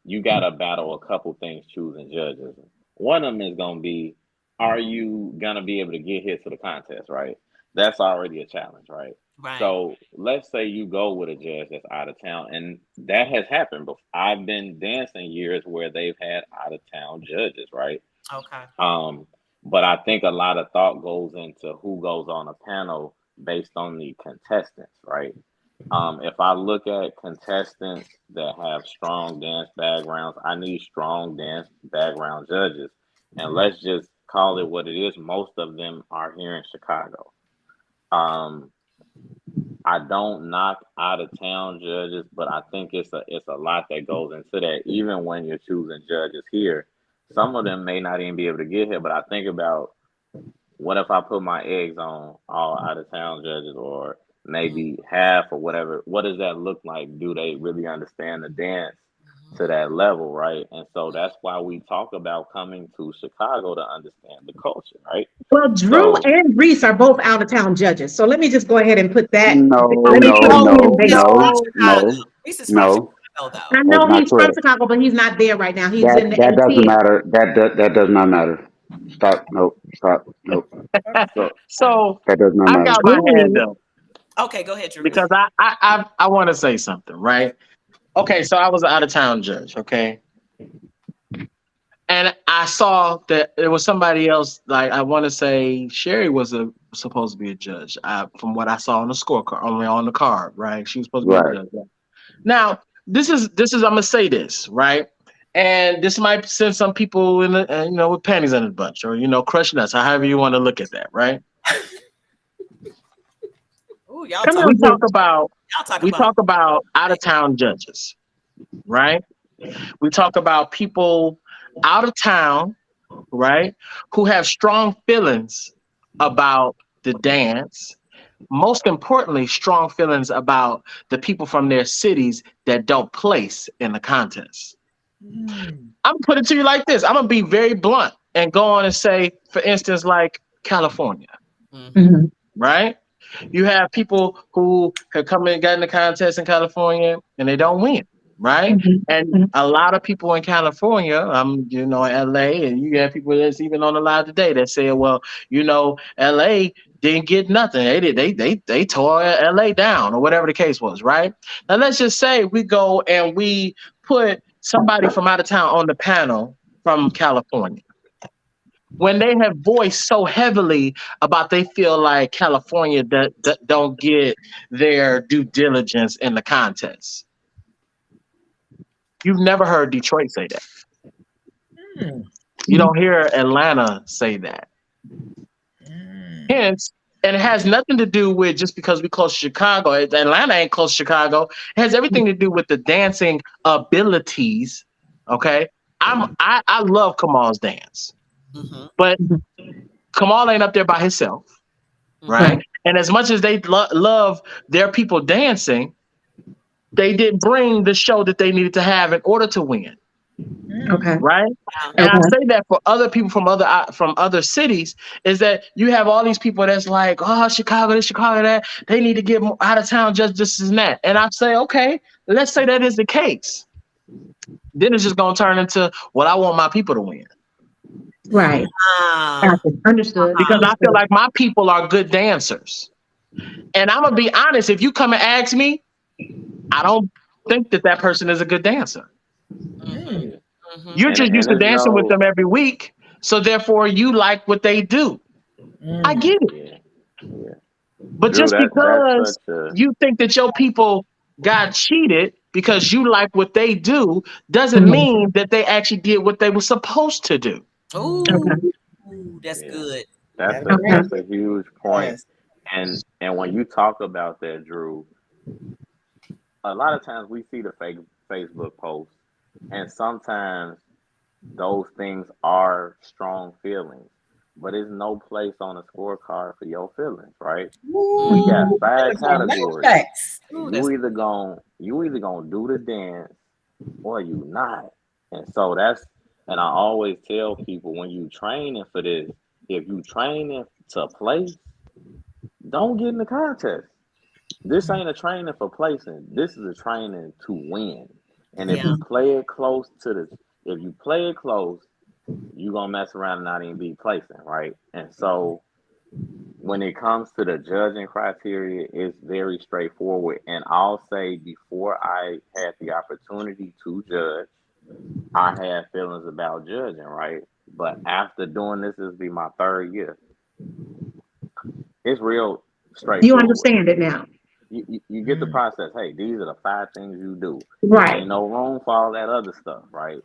You got to battle a couple things choosing judges. One of them is going to be, are you going to be able to get here to the contest, right? That's already a challenge, right? Right. So let's say you go with a judge that's out of town, and that has happened before. I've been dancing years where they've had out of town judges, right? Okay. But I think a lot of thought goes into who goes on a panel based on the contestants, right? If I look at contestants that have strong dance backgrounds, I need strong dance background judges. And let's just call it what it is. Most of them are here in Chicago. Um, I don't knock out of town judges, but I think it's a lot that goes into that. Even when you're choosing judges here, some of them may not even be able to get here. But I think about, what if I put my eggs on all out of town judges, or maybe half or whatever? What does that look like? Do they really understand the dance to that level, right? And so that's why we talk about coming to Chicago to understand the culture, right? Well, Drew So and Reese are both out of town judges. So let me just go ahead and put that. No, Let me no, put No, P in no, Reese there. is from no, Chicago. no, Reese is from no. Chicago, though. I That's know not he's from correct. Chicago, but he's not there right now. He's That in the that doesn't ATL. matter. That does not matter. Stop. Nope. Stop. Nope. so So That does not I matter. got my hand Ooh. up Okay, go ahead, Drew. because I want to say something, right? Okay, so I was an out of town judge, okay, and I saw that there was somebody else. Like, I want to say Sherry was supposed to be a judge. From what I saw on the scorecard, only on the card, right? She was supposed to be a Right. judge. Yeah. Now, this is I'm gonna say this, right? And this might send some people in the, with panties in a bunch, or crush nuts, however you want to look at that, right? Ooh, Come We on, talk Drew. about y'all talk we about talk about out of town judges, right? We talk about people out of town, right, who have strong feelings about the dance. Most importantly, strong feelings about the people from their cities that don't place in the contest. I'm gonna put it to you like this. I'm gonna be very blunt and go on and say, for instance, like California, Mhm. right? You have people who have come in and got in the contest in California and they don't win, right? And a lot of people in California, LA, and you have people that's even on the live today that say, well, LA didn't get nothing. They tore LA down or whatever the case was, right? Now let's just say we go and we put somebody from out of town on the panel from California. When they have voiced so heavily about they feel like California don't get their due diligence in the contest. You've never heard Detroit say that. You don't hear Atlanta say that. Hence, and it has nothing to do with just because we close to Chicago. Atlanta ain't close to Chicago. It has everything to do with the dancing abilities. Okay, I love Kamal's dance, but Kamal ain't up there by himself, right? And as much as they love their people dancing, they didn't bring the show that they needed to have in order to win. Okay. Right. And I say that for other people from other cities is that you have all these people that's like, oh, Chicago, this, Chicago, that. They need to get more out of town just this and that. And I say, okay, let's say that is the case. Then it's just going to turn into, well, I want my people to win. Right. Understood. Because I feel like my people are good dancers. And I'm going to be honest, if you come and ask me, I don't think that person is a good dancer. You're just used to dancing with them every week, so therefore you like what they do. I get it. But Drew, just because you think that your people got cheated because you like what they do doesn't mean that they actually did what they were supposed to do. Ooh, that's good. That's a huge point. And when you talk about that, Drew, a lot of times we see the fake Facebook posts, and sometimes those things are strong feelings, but it's no place on a scorecard for your feelings, right? We got 5 categories. You either gonna do the dance or you not. And so and I always tell people, when you training for this, if you training to place, don't get in the contest. This ain't a training for placing. This is a training to win. And if you play it close you're gonna mess around and not even be placing, right? And so when it comes to the judging criteria, it's very straightforward. And I'll say, before I had the opportunity to judge, I had feelings about judging, right? But after doing this will be my 3rd year. It's real straightforward. You understand it now. You get the process. Hey, these are the 5 things you do. Right. Ain't no room for all that other stuff, right?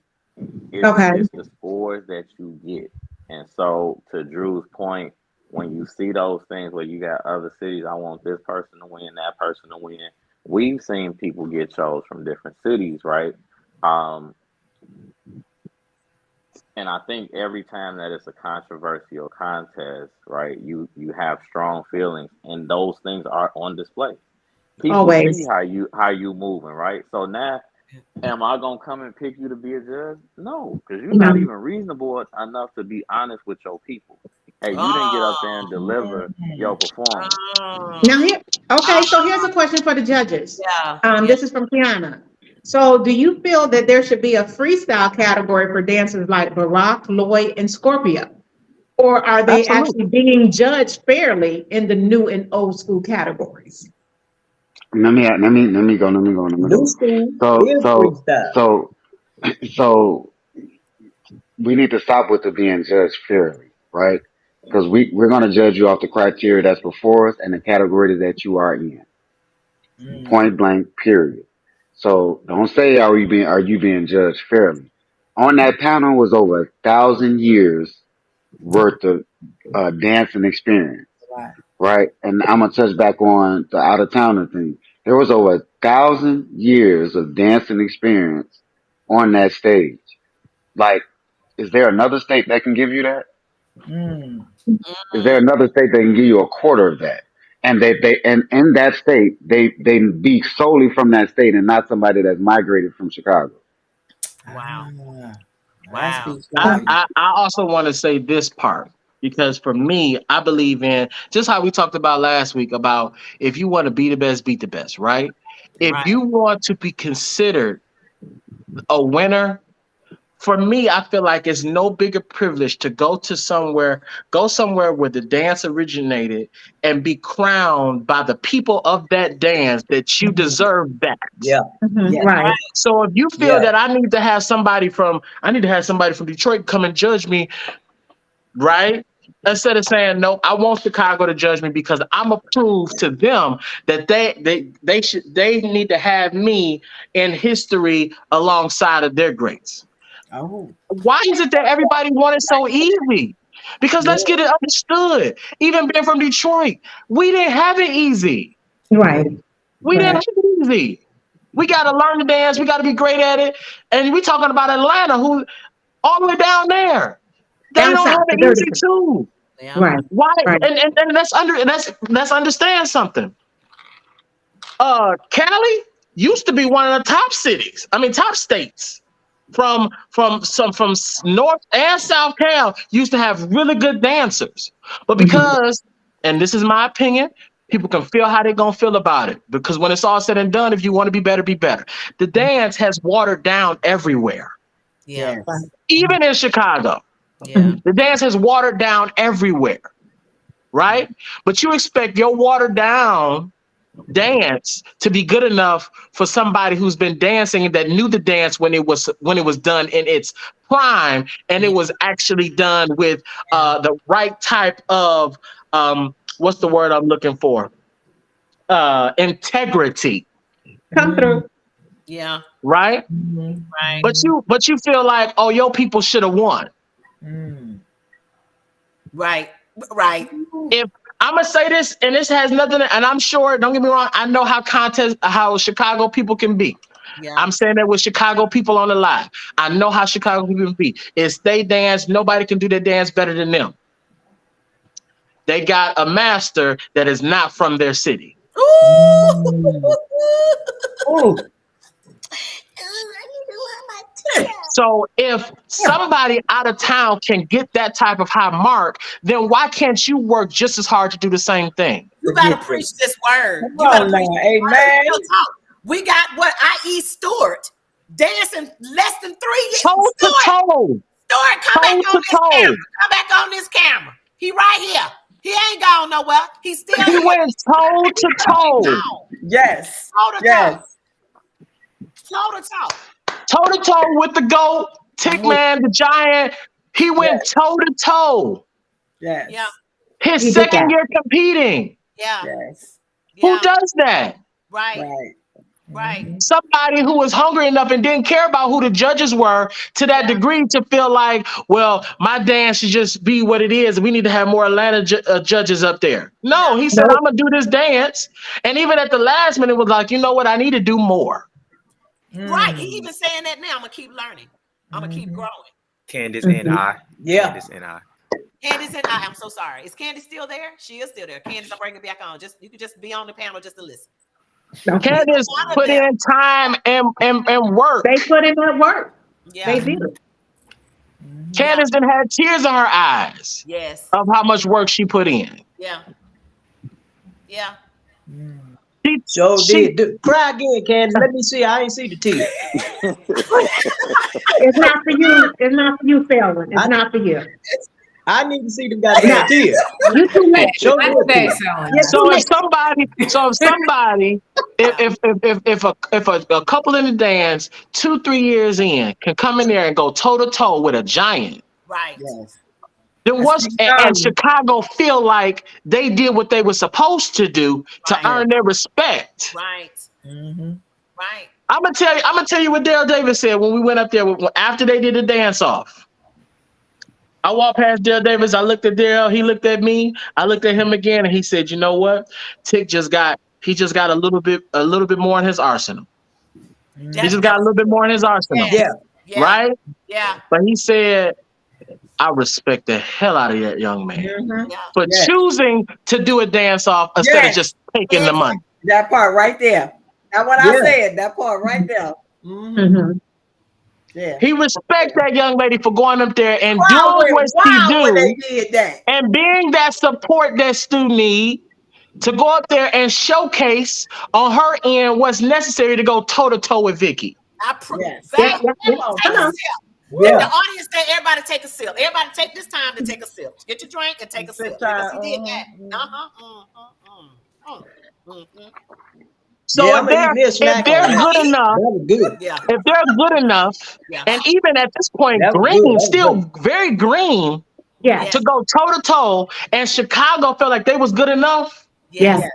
It's the scores that you get. And so, to Drew's point, when you see those things where you got other cities, I want this person to win, that person to win. We've seen people get chose from different cities, right? And I think every time that it's a controversial contest, right, you have strong feelings, and those things are on display. People see how you moving, right? So now, am I gonna come and pick you to be a judge? No, because you're not even reasonable enough to be honest with your people. Hey, you didn't get up there and deliver your performance. So here's a question for the judges. This is from Kiana. So do you feel that there should be a freestyle category for dancers like Barack, Lloyd, and Scorpio? Or are they actually being judged fairly in the new and old school categories? Let me go. So we need to stop with the being judged fairly, right? Because we're going to judge you off the criteria that's before us and the category that you are in. Point blank, period. So don't say are you being judged fairly. On that panel was over 1,000 years worth of dancing experience, right? And I'm gonna touch back on the out of towner thing. There was over 1,000 years of dancing experience on that stage. Like, is there another state that can give you that? Is there another state that can give you a quarter of that? And and in that state, they be solely from that state and not somebody that's migrated from Chicago. Wow. I also want to say this part, because for me, I believe in just how we talked about last week about if you want to be the best, beat the best, right? If you want to be considered a winner, for me, I feel like it's no bigger privilege to go somewhere where the dance originated and be crowned by the people of that dance that you deserve that. Yeah. Yeah. Right. So if you feel that I need to have somebody from Detroit come and judge me, right? Instead of saying no, I want Chicago to judge me because I'm a prove to them that they need to have me in history alongside of their greats. Oh. Why is it that everybody want it so easy? Because let's get it understood. Even being from Detroit, we didn't have it easy. Right. We didn't have it easy. We got to learn to dance. We got to be great at it. And we talking about Atlanta, who all the way down there. They Down don't south, have it the easy dirty. too. Yeah. Right. Why? Right. And let's understand something. Cali used to be one of the top cities. I mean, top states. From North and South Cal used to have really good dancers, but because, and this is my opinion, people can feel how they're gonna feel about it. Because when it's all said and done, if you want to be better, be better. The dance has watered down everywhere, Yeah. even in Chicago. Yeah. The dance has watered down everywhere, right? But you expect your watered down dance to be good enough for somebody who's been dancing that knew the dance when it was done in its prime, and it was actually done with the right type of what's the word I'm looking for? Integrity. Come through. Yeah. Right? Right. But you feel like, oh, your people should have won. Right. Right. If I'm gonna say this, and this has nothing, and I'm sure, don't get me wrong, I know how Chicago people can be. Yeah. I'm saying that with Chicago people on the live. I know how Chicago people can be. If they dance, nobody can do their dance better than them. They got a master that is not from their city. Ooh. So if somebody out of town can get that type of high mark, then why can't you work just as hard to do the same thing? You gotta preach this word. You Come gotta on preach now. this Amen. word. We got what I.E. Stewart dancing less than 3 years. Toe to toe. Stewart, come back on this camera. Come back on this camera. He right here. He ain't gone nowhere. He's still He here. went toe to toe. Yes. Toe to toe. Toe to toe. Toe to toe with the GOAT, Tickman, the Giant. He went toe to toe. Yes. Yeah. His second year competing. Yeah. Yes. Who does that? Right. Right. Right. Somebody who was hungry enough and didn't care about who the judges were to that degree to feel like, well, my dance should just be what it is. We need to have more Atlanta judges up there. No, he said, I'm going to do this dance. And even at the last minute was like, you know what? I need to do more. Right. He even saying that now. I'm going to keep learning. I'm going to keep growing. Candace and I. Yeah. Candace and I. Candace and I. I'm so sorry. Is Candace still there? She is still there. Candace, I'll bring her back on. You can just be on the panel just to listen. Candace put in time and work. They put in that work. Yeah. They did. Candace done had tears in her eyes. Yes. Of how much work she put in. Yeah. Yeah. She did. Cry again, Candace. Let me see. I ain't see the tears. It's not for you. It's not for you, Felon. It's not for you. I need to see them goddamn tears. You too late. So if a couple in the dance 2-3 years in can come in there and go toe to toe with a giant, right? Yes. Then and Chicago feel like they did what they were supposed to do to earn their respect. Right. Right. I'm gonna tell you what Daryl Davis said when we went up there after they did the dance off. I walked past Daryl Davis. I looked at Daryl. He looked at me. I looked at him again, and he said, "You know what? Tick just got a little bit more in his arsenal. He just got a little bit more in his arsenal. Yeah. Right? Yeah. But he said, I respect the hell out of that young man for choosing to do a dance off instead of just taking the money. That part right there. That's what I said. That part right there. Yeah. He respect that young lady for going up there and doing what she do, and being that support that Stu need to go up there and showcase on her end what's necessary to go toe to toe with Vicky. Yes. Yeah, Babe, yeah, yeah. take Come a on. sip. Yeah. The audience say everybody take a sip. Everybody take this time to take a sip. Get your drink and take a sip because he did that. So Yeah, I'm gonna eat me a if snack on they're that. good enough, That was good. Yeah, if they're good enough, yeah, and even at this point, That was good. green, That was still good. very green Yes, yes, to go toe to toe, and Chicago felt like they was good enough. yes, yes. Yes.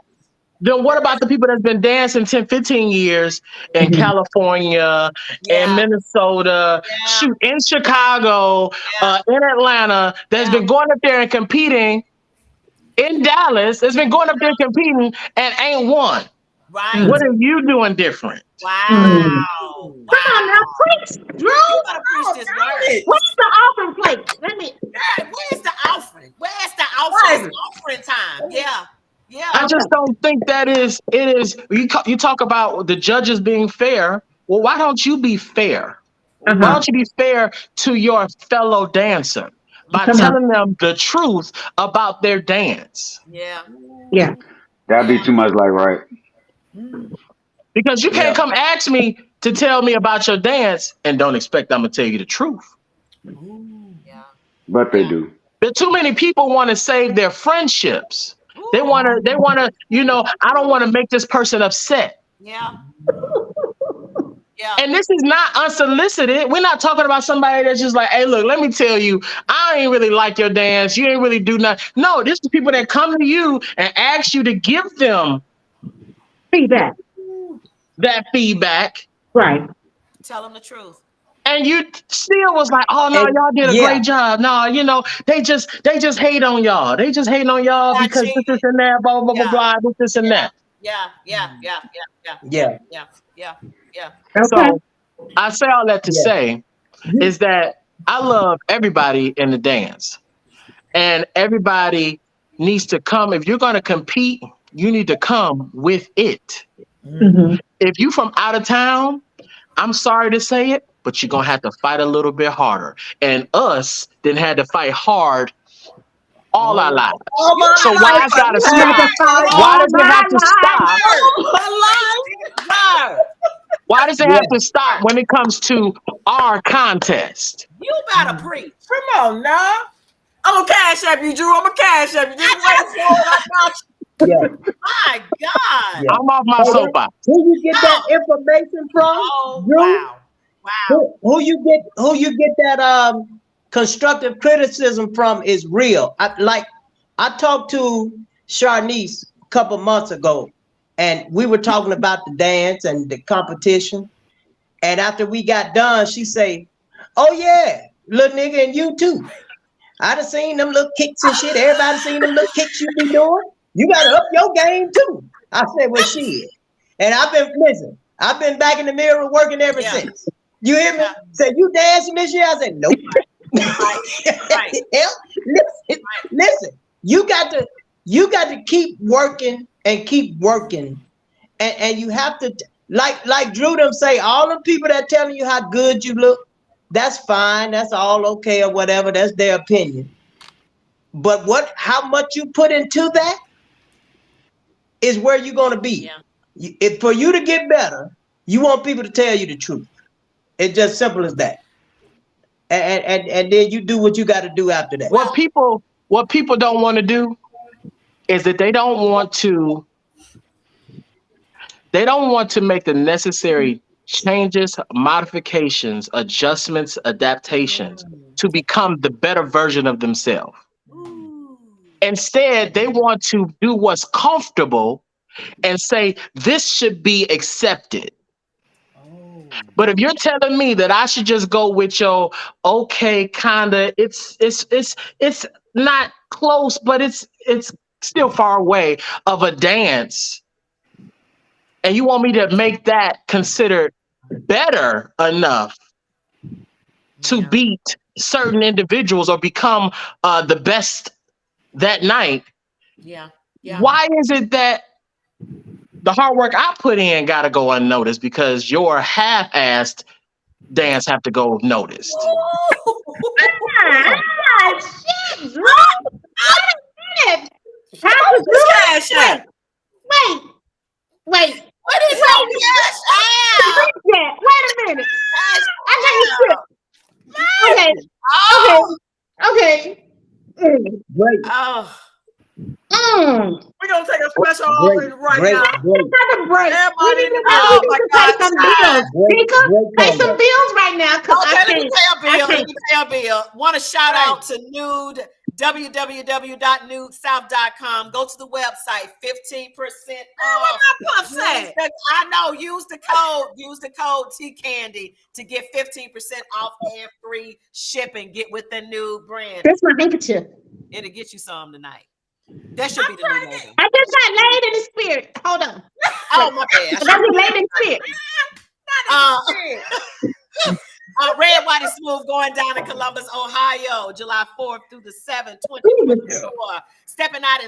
Then what about the people that's been dancing 10, 15 years in Mhm. California, in yeah, Minnesota, yeah, shoot, in Chicago, yeah, in Atlanta, that's yeah. been going up there and competing in Dallas, that's been going up there competing and ain't won. Right. What Mhm. are you doing different? Mhm. Wow. Ooh. Come on now, Wow. preach, Drew. You better preach Oh, this got word. it. Where's the offering plate? Let me. Where's the offering? Where's the offering? It's Right. offering time. Yeah. I Yeah. just Okay. don't think that it is. You talk about the judges being fair. Well, why don't you be fair? Why Uh-huh. don't you be fair to your fellow dancer by Come on. telling them the truth about their dance? Yeah. Yeah. That'd be Yeah. too much like right. Because you can't Yeah. come ask me to tell me about your dance and don't expect I'm gonna tell you the truth. Yeah. But they Yeah. do. But too many people want to save their friendships. They Ooh. wanna, I don't want to make this person upset. Yeah. Yeah. And this is not unsolicited. We're not talking about somebody that's just like, hey, look, let me tell you, I ain't really like your dance. You ain't really do nothing. No, this is people that come to you and ask you to give them Feedback. that feedback. Right. Tell them the truth. And you still was like, oh no, And y'all did a yeah, great job. No, they just hate on y'all. They just hating on y'all I because this cheated. and that, blah, blah, blah, Yeah. blah, this and Yeah. that. Yeah. Yeah. Yeah. Yeah. Yeah. Yeah. yeah, Yeah. Yeah. Yeah. Okay. So I say all that to yeah. say You, is that I love everybody in the dance. And everybody needs to come. If you're going to compete, you need to come with it. Mm-hmm. If you from out of town, I'm sorry to say it, but you're going to have to fight a little bit harder. And us didn't have to fight hard all our lives. All You So my better why life. it's preach got to this I had to stop? fight word. Why all does it my have to life. stop? All my Preach this word. Why does it yeah. have to stop when it comes to our contest? You better preach. Come on now. I'm gonna cash up you, Drew. I'm gonna cash up you. Just wait for it. I got Yeah, My God. yeah. I'm off my Hey, soapbox. who you get that Oh, information from, oh Drew? wow. Wow. Who you get that constructive criticism from is real. I talked to Sharnice a couple months ago, and we were talking about the dance and the competition. And after we got done, she say, "Oh yeah, little nigga, and you too. I done seen them little kicks and shit. Everybody seen them little kicks you be doing. You gotta up your game too." I said, "Well, shit." And I've been back in the mirror working ever Yeah. since. You hear me? Yeah. Say, "You dancing this year?" I said, "Nope." Right. Right. Hell, listen. You got to keep working and keep working, and you have to like Drew them say. All the people that telling you how good you look, that's fine. That's all okay or whatever. That's their opinion. But how much you put into that is where you're gonna be. Yeah. If for you to get better, you want people to tell you the truth. It's just simple as that. And then you do what you got to do after that. What Well, people don't want to do is that they don't want to make the necessary changes, modifications, adjustments, adaptations to become the better version of themselves. ooh. Instead, they want to do what's comfortable and say this should be accepted. But if you're telling me that I should just go with your okay, kinda, it's not close, but it's still far away of a dance, and you want me to make that considered better enough to Yeah. beat certain individuals or become the best that night, Yeah. Yeah. why is it that the hard work I put in got to go unnoticed because your half-assed dance have to go noticed? Shit, Drew. Wait a minute. Pastor this Drew. cash up. Wait. Wait. What is your cash app? that? Wait a minute. I got you. Okay. Great. Oh. We're gonna take a special office right now. Another break. We need to God, pay some bills. Tika, pay some bills right now. Okay, let me pay a bill. Want to shout out to Nude, www.nudesouth.com. Go to the website, 15% off. I know. Use the code TCandy to get 15% off and free shipping. Get with the Nude brand. That's my handkerchief. It'll get you some tonight. That should be the new logo. I just got laid in the spirit. Hold on. Oh, my bad. I got laid in the spirit. Red, White, and Smooth going down in Columbus, Ohio, July 4th through the 7th, 2024. Stepping out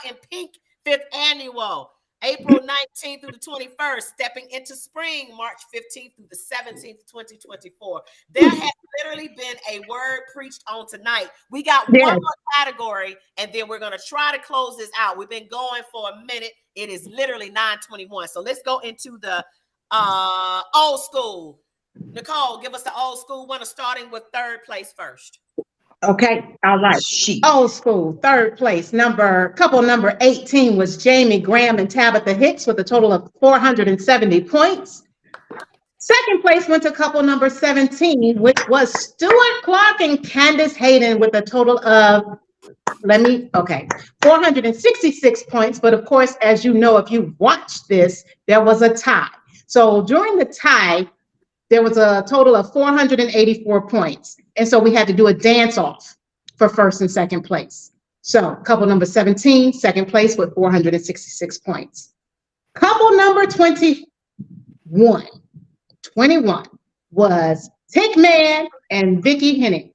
in Pink, 5th annual. April 19th through the 21st, stepping into spring, March 15th through the 17th, 2024. There has literally been a word preached on tonight. We got one more category, and then we're going to try to close this out. We've been going for a minute. It is literally 9:21. So let's go into the old school. Nicole, give us the old school winner, starting with third place first. Okay, all right. Old school, third place. Couple number 18 was Jamie Graham and Tabitha Hicks with a total of 470 points. Second place went to couple number 17, which was Stuart Clark and Candace Hayden with a total of 466 points. But of course, as you know, if you watched this, there was a tie. So during the tie, there was a total of 484 points. And so we had to do a dance off for first and second place. So couple number 17, second place with 466 points. Couple number 21 was Tick Man and Vicky Hennig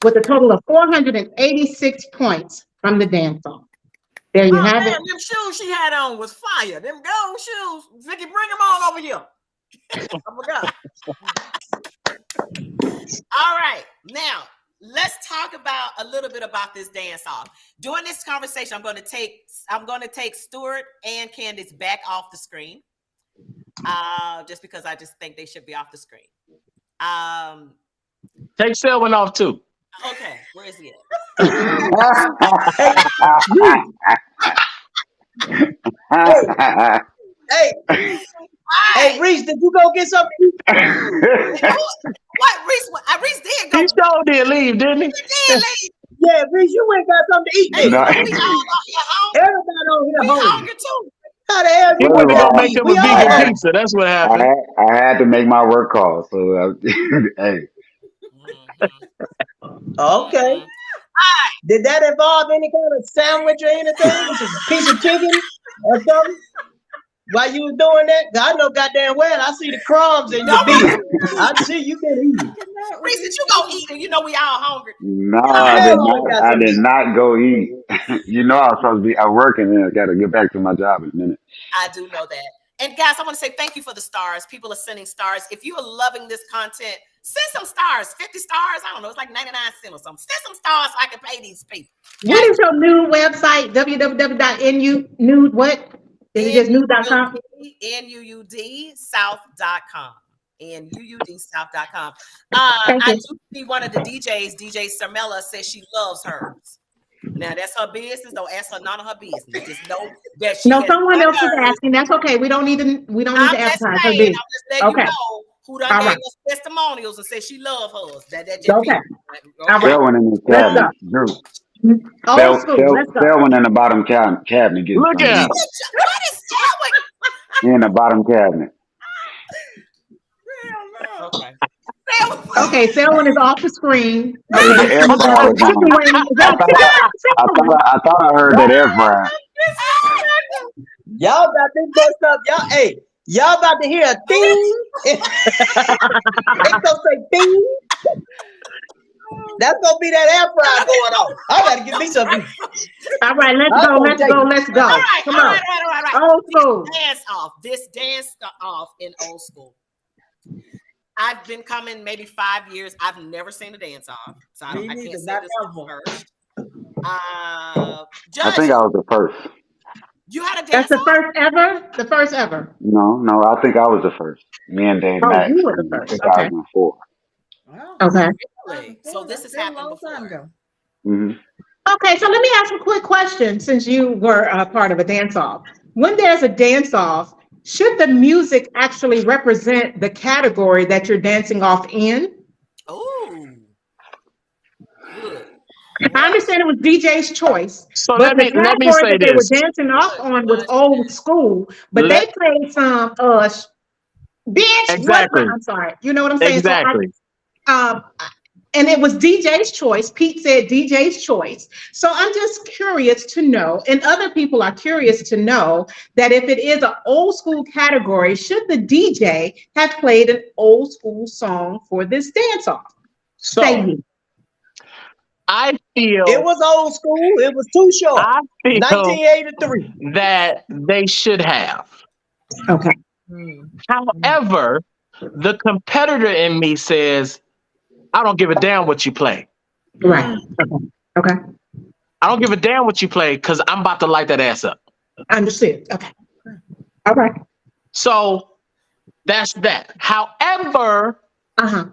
with a total of 486 points from the dance off. There you have it. Them shoes she had on was fire. Them gold shoes. Vicky, bring them on over here. Oh my God. All right, now let's talk about a little bit about this dance off. During this conversation, I'm going to take Stuart and Candace back off the screen, just because I just think they should be off the screen. Take Selwyn off too. Okay, where is he at? Hey, Reese, did you go get something to eat? What, Reese? Reese did go. He sure did leave, didn't he? He did leave. Yeah, Reese, you went got something to eat. Everybody on here hungry too. How the hell you went to go make him a vegan pizza? That's what happened. I had to make my work call. So, hey. Okay. Did that involve any kind of sandwich or anything? A piece of chicken or something? While you was doing that, I know goddamn well I see the crumbs in your beef. I see you can eat. Reese, did you go eat? And you know we all hungry. No, I did not go eat. You know I was supposed to be working and I got to get back to my job in a minute. I do know that. And guys, I want to say thank you for the stars. People are sending stars. If you are loving this content, send some stars. 50 stars. I don't know. It's like 99 cents or something. Send some stars so I can pay these people. What is your new website? www.nude what? Is it just nude.com? NUUDSouth.com. NUUDSouth.com. I do see one of the DJs, DJ Sarmella, says she loves hers. Now that's her business. Don't ask her none of her business. Just know that she someone else is asking. That's okay. We don't need to advertise her business. I'm just letting you know who done gave us testimonials and said she love hers. That just okay. Selwyn in the cabinet. Drew. Selwyn in the bottom cabinet. Look at him. What is Selwyn? In the bottom cabinet. Okay. Okay, Selwyn is off the screen. I thought I heard that air fryer. Y'all got this messed up. Y'all about to hear a ding. It's gonna say ding. That's gonna be that air fryer going on. I gotta get me something. All right, let's go. All right, Come on. Old school. This dance off in old school. I've been coming maybe 5 years. I've never seen a dance off, so I can't say this first. I think I was the first. You had a That's dance the off? first ever? The first ever. No, I think I was the first. Me and Dave Oh, Max you were the in first. Okay. 2004. Wow. Okay. Really? So this That's has been a happened long time before. ago. Hmm. Okay, so let me ask a quick question since you were a part of a dance off. When there's a dance off, should the music actually represent the category that you're dancing off in? Oh, good I question. understand it was DJ's choice, So but the let me category say that they were this. dancing off Good on was question. old school, but Let they played some bitch, what? exactly, I'm sorry. You know what I'm saying? So exactly. um and it was DJ's choice. Pete said DJ's choice. So I'm just curious to know, and other people are curious to know, that if it is an old school category, should the DJ have played an old school song for this dance off? Say So me. I It feel, was old school. It was too short. I feel 1983. that they should have. Okay. However, the competitor in me says, I don't give a damn what you play. Right. Okay. I don't give a damn what you play because I'm about to light that ass up. Understood. Okay. All right. So that's that. However, Uh-huh.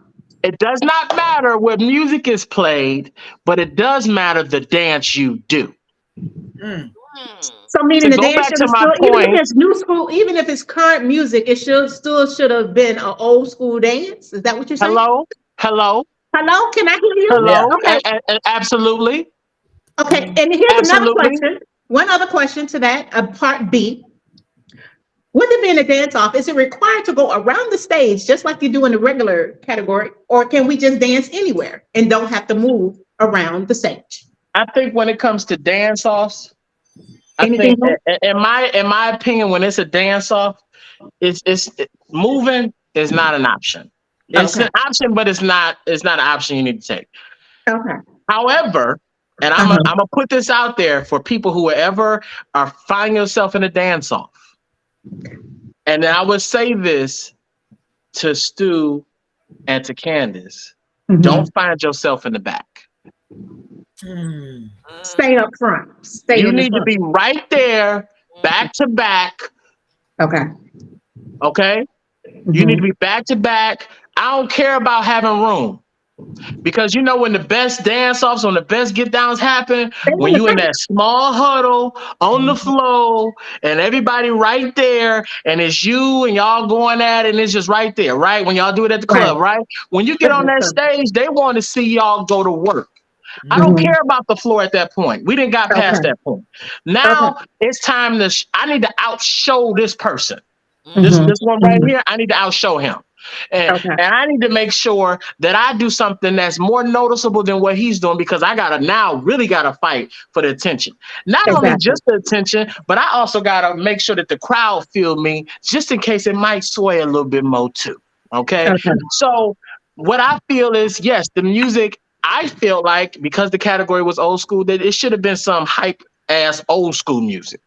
it does not matter what music is played, but it does matter the dance you do. Mm. So meaning To the go dance back should to have my still, even if point, it's new school, even if it's current music, it should have been an old school dance. Is that what you're saying? hello, hello, Hello, can I hear you? Yeah. hello, Okay. absolutely, Okay. And here's another absolutely. question. One other question to that, part B. With it being a dance off, is it required to go around the stage just like you do in the regular category, or can we just dance anywhere and don't have to move around the stage? I think when it comes to dance offs, I Anything think else? in my opinion, when it's a dance off, moving is not an option. It's Okay. an option, but it's not an option you need to take. Okay. However, and Uh-huh. I'm gonna put this out there for people who ever are find yourself in a dance off. And then I would say this to Stu and to Candace: don't Mhm. find yourself in the back. Mm. Stay up front. Stay You in the need to front. be right there, back to back. Okay. Okay, you need to Mhm. be back to back. I don't care about having room. Because you know when the best dance offs, when the best get downs happen, Stay in when the you in front. that small huddle on the floor and everybody right there, and it's you and y'all going at it, and it's just right there, right? When y'all do it at the Right. club, right? When you get That's on that true. stage, they want to see y'all go to work. I don't Mhm. care about the floor at that point. We didn't got past Okay. that point. Okay. Now it's time to. I need to outshow this person. This Mhm. this one right Mhm. here, I need to outshow him. And Okay. and I need to make sure that I do something that's more noticeable than what he's doing because I gotta now really gotta fight for the attention. Not only Exactly. just the attention, but I also gotta make sure that the crowd feel me just in case it might sway a little bit more too. Okay. Okay. So what I feel is yes, the music, I feel like because the category was old school, that it should have been some hype ass old school music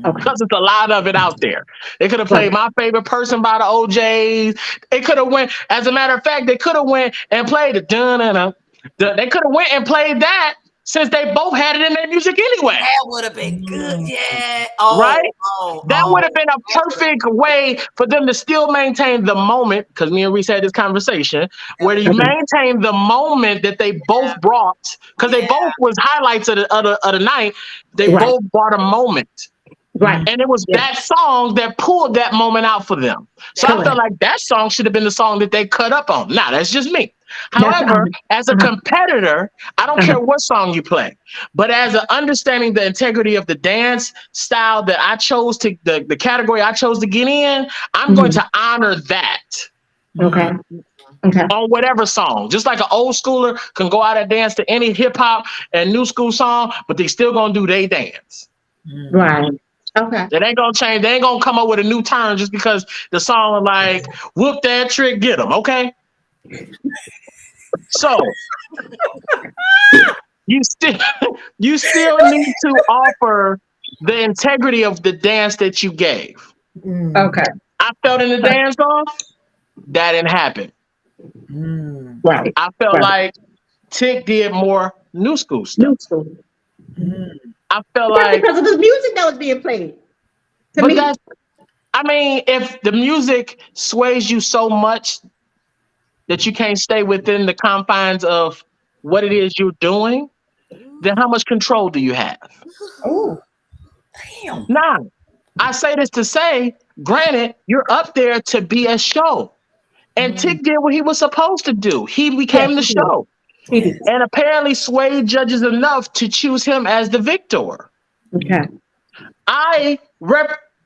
Okay. because it's a lot of it out there. They could have Right. played My Favorite Person by the OJs. They could have went, as a matter of fact, they could have went and played the dun dun. They could have went and played that since they both had it in their music anyway, That would have been good. Yeah. Oh, right? oh, That would have oh. been a perfect way for them to still maintain the moment, because me and Reese had this conversation, where you Okay. maintain the moment that they both brought, because they Yeah. both was highlights of the night. They Right. both brought a moment. Right. And it was Yeah. that song that pulled that moment out for them. So I felt Correct. like that song should have been the song that they cut up on. Now, that's just me. That's However, as a uh-huh. competitor, I don't Uh-huh. care what song you play. But as a understanding the integrity of the dance style that I chose to, the category I chose to get in, I'm going Mhm. to honor that Okay. Okay. on whatever song. Just like an old schooler can go out and dance to any hip hop and new school song, but they still gonna do their dance. Right. Okay. It ain't gonna change. They ain't gonna come up with a new turn just because the song like whoop that trick, get them. Okay, so you still you still need to offer the integrity of the dance that you gave. Okay. I felt in the dance off that didn't happen. Right. I felt Right. like Tick did more new school stuff. New school. I feel Just like, because of the music that was being played. To but me. that's, I mean, if the music sways you so much that you can't stay within the confines of what it is you're doing, then how much control do you have? Oh, damn. Now, I say this to say, granted, you're up there to be a show. And Mm. Tick did what he was supposed to do. He Yes, became the he did. show. He did. And apparently swayed judges enough to choose him as the victor. Okay. I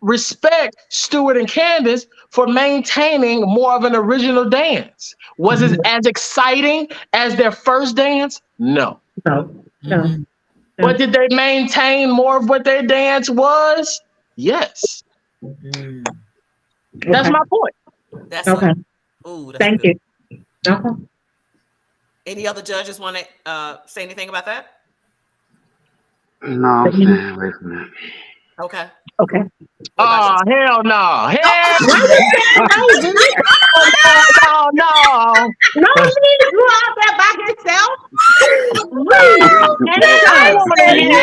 respect Stuart and Candace for maintaining more of an original dance. Was it as exciting as their first dance? No. No. No. Mm-hmm. But did they maintain more of what their dance was? Yes. Mm-hmm. That's Okay. my point. That's Okay. Ooh, that's Thank good. you. Okay. Any other judges want to say anything about that? No, I'm staying away from that. Okay. Okay. What about Oh, you? hell no. Hell Why you saying no, G? no. No, he grew out there by himself. Read Girl, and I I Sean. want to said hear. no.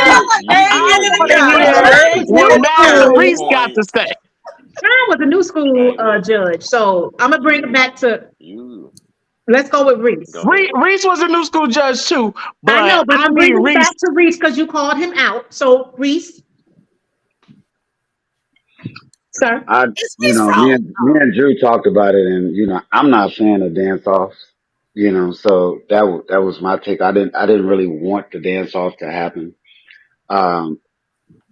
I And want to God. hear Sean was what new Master school. Great Reese got point. to say. Sean was a new school Hey, judge. So I'm gonna bring it you, back to. you, Let's go with go Reese. ahead. Reese was a new school judge too, I but know, but I'm I gonna need bring it Reese. back to Reese because you called him out. So Reese, sir. Is Reese Me wrong? and Drew talked about it, and I'm not a fan of dance offs. So that was my take. I didn't really want the dance off to happen. Um,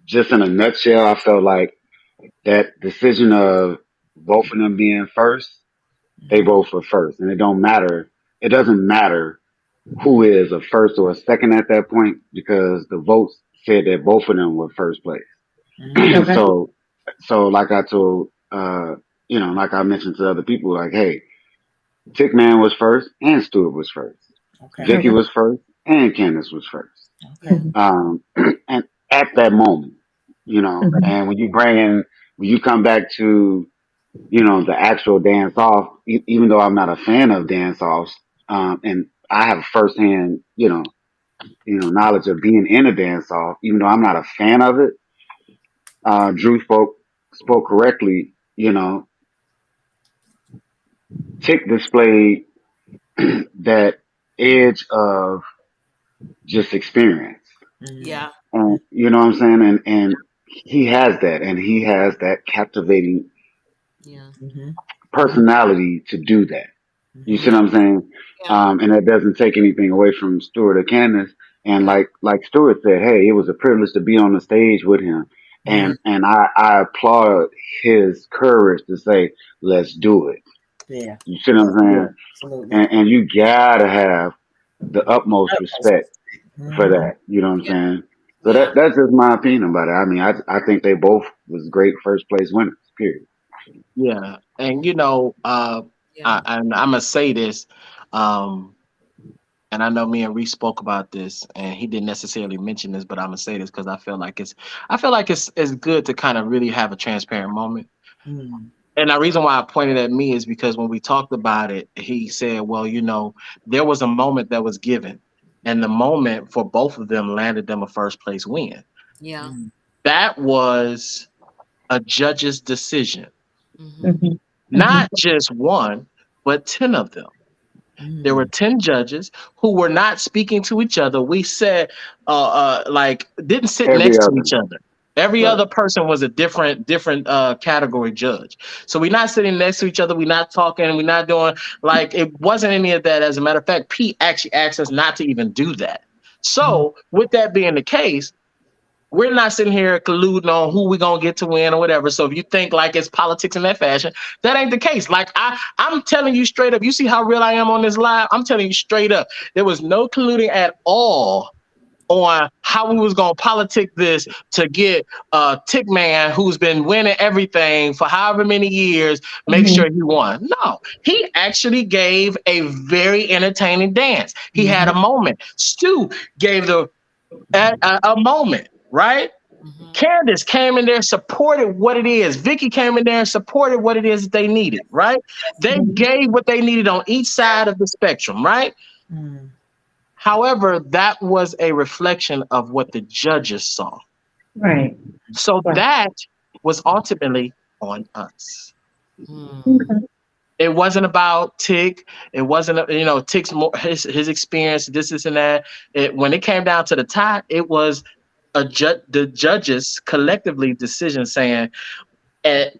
just in a nutshell, I felt like that decision of both of them being first, they both were first, and it don't matter. It doesn't matter who is a first or a second at that point because the votes said that both of them were first place. Mm-hmm. Okay. So like I told, like I mentioned to other people, like, hey, Tickman was first and Stewart was first. Okay. Vicky Okay. was first and Candace was first. Okay. Um, and at that moment, Mhm. and when you come back to, the actual dance off, even though I'm not a fan of dance offs, and I have firsthand, knowledge of being in a dance off, even though I'm not a fan of it, Drew spoke correctly. Tick displayed that edge of just experience. Mm-hmm. Yeah. And you know what I'm saying? And he has that, and he has that captivating Yeah. Mm-hmm. personality to do that. You see Mm-hmm. what I'm saying? Yeah. And that doesn't take anything away from Stuart or Candace. And Yeah. like Stuart said, hey, it was a privilege to be on the stage with him. Mm-hmm. And I applaud his courage to say, let's do it. Yeah. You see what I'm Yeah. saying? Absolutely. And you gotta have the utmost respect for Mm-hmm. that. You know what I'm Yeah. saying? So Yeah. that's just my opinion about it. I mean, I think they both was great first place winners. Period. Yeah, and Yeah. I'm gonna say this, um, and I know me and Reese spoke about this, and he didn't necessarily mention this, but I'm gonna say this because I feel like it's good to kind of really have a transparent moment. Mm-hmm. And the reason why I pointed at me is because when we talked about it, he said, well, there was a moment that was given, and the moment for both of them landed them a first place win. Yeah. That was a judge's decision, Mm-hmm. Mhm. not just one, but 10 of them. There were 10 judges who were not speaking to each other. We said, like, didn't sit Every next to other. each other. Every Right. other person was a different category judge. So we're not sitting next to each other. We're not talking. We're not doing, like, it wasn't any of that. As a matter of fact, Pete actually asked us not to even do that. So with that being the case, we're not sitting here colluding on who we're gonna get to win or whatever. So if you think like it's politics in that fashion, that ain't the case. Like I'm telling you straight up, you see how real I am on this live? I'm telling you straight up, there was no colluding at all on how we was gonna politic this to get Tick Man, who's been winning everything for however many years, make Mhm. sure he won. No, he actually gave a very entertaining dance. He had a Mm-hmm. moment. Stu gave a moment, right? Mm-hmm. Candace came in there, supported what it is. Vicky came in there and supported what it is that they needed, right? They Mhm. gave what they needed on each side of the spectrum, right? Mm-hmm. However, that was a reflection of what the judges saw. Right. So Right. that was ultimately on us. Okay. It wasn't about Tick. It wasn't, Tick's more his experience, this and that. When it came down to the tie, it was the judges collectively decision saying, at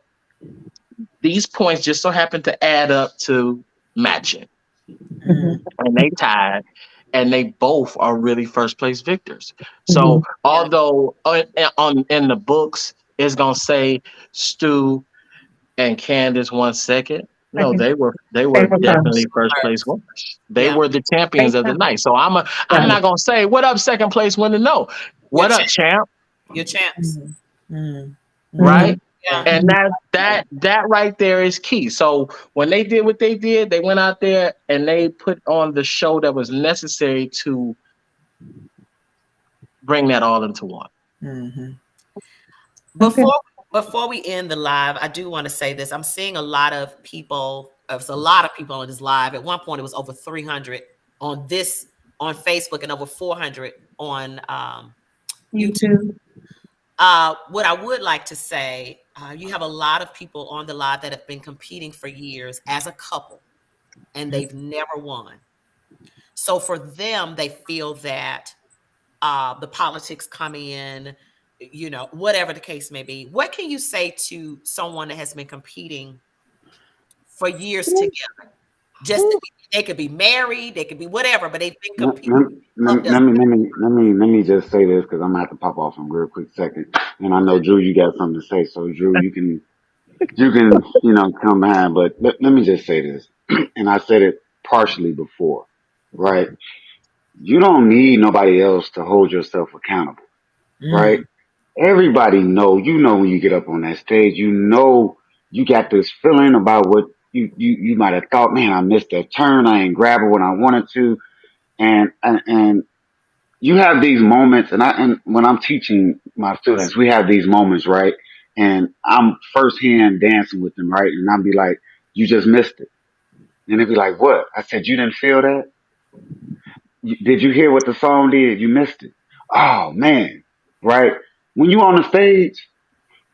these points just so happen to add up to matching. Mhm. And they tied, and they both are really first place victors. So Mhm. although in the books it's gonna say Stu and Candace 1 second, no, Second. they were They were definitely first. first place winners. They Yeah. were the champions They of the first. night. So I'm Right. not gonna say what up second place winner. No, You're what up champ, You're champs. right? Mhm. Yeah. And that right there is key. So when they did what they did, they went out there and they put on the show that was necessary to bring that all into one. Okay. Before we end the live, I do want to say this. I'm seeing a lot of people. There's a lot of people on this live. At one point, it was over 300 on Facebook and over 400 on YouTube. YouTube. What I would like to say, you have a lot of people on the live that have been competing for years as a couple, and they've never won. So for them, they feel that the politics come in, whatever the case may be. What can you say to someone that has been competing for years together? Just they could be married, they could be whatever, but they've been competing. Let me just say this because I'm gonna have to pop off in a real quick second. And I know Drew, you got something to say, so Drew, you can come behind. But let me just say this, and I said it partially before, right? You don't need nobody else to hold yourself accountable, right? Everybody know when you get up on that stage, you got this feeling about what you might have thought, man, I missed that turn, I ain't grabbing what I wanted to, and you have these moments, and when I'm teaching my students, we have these moments, right? And I'm firsthand dancing with them, right? And I'll be like, you just missed it. And they'll be like, what? I said, you didn't feel that? Did you hear what the song did? You missed it. Oh man, right? When you on the stage,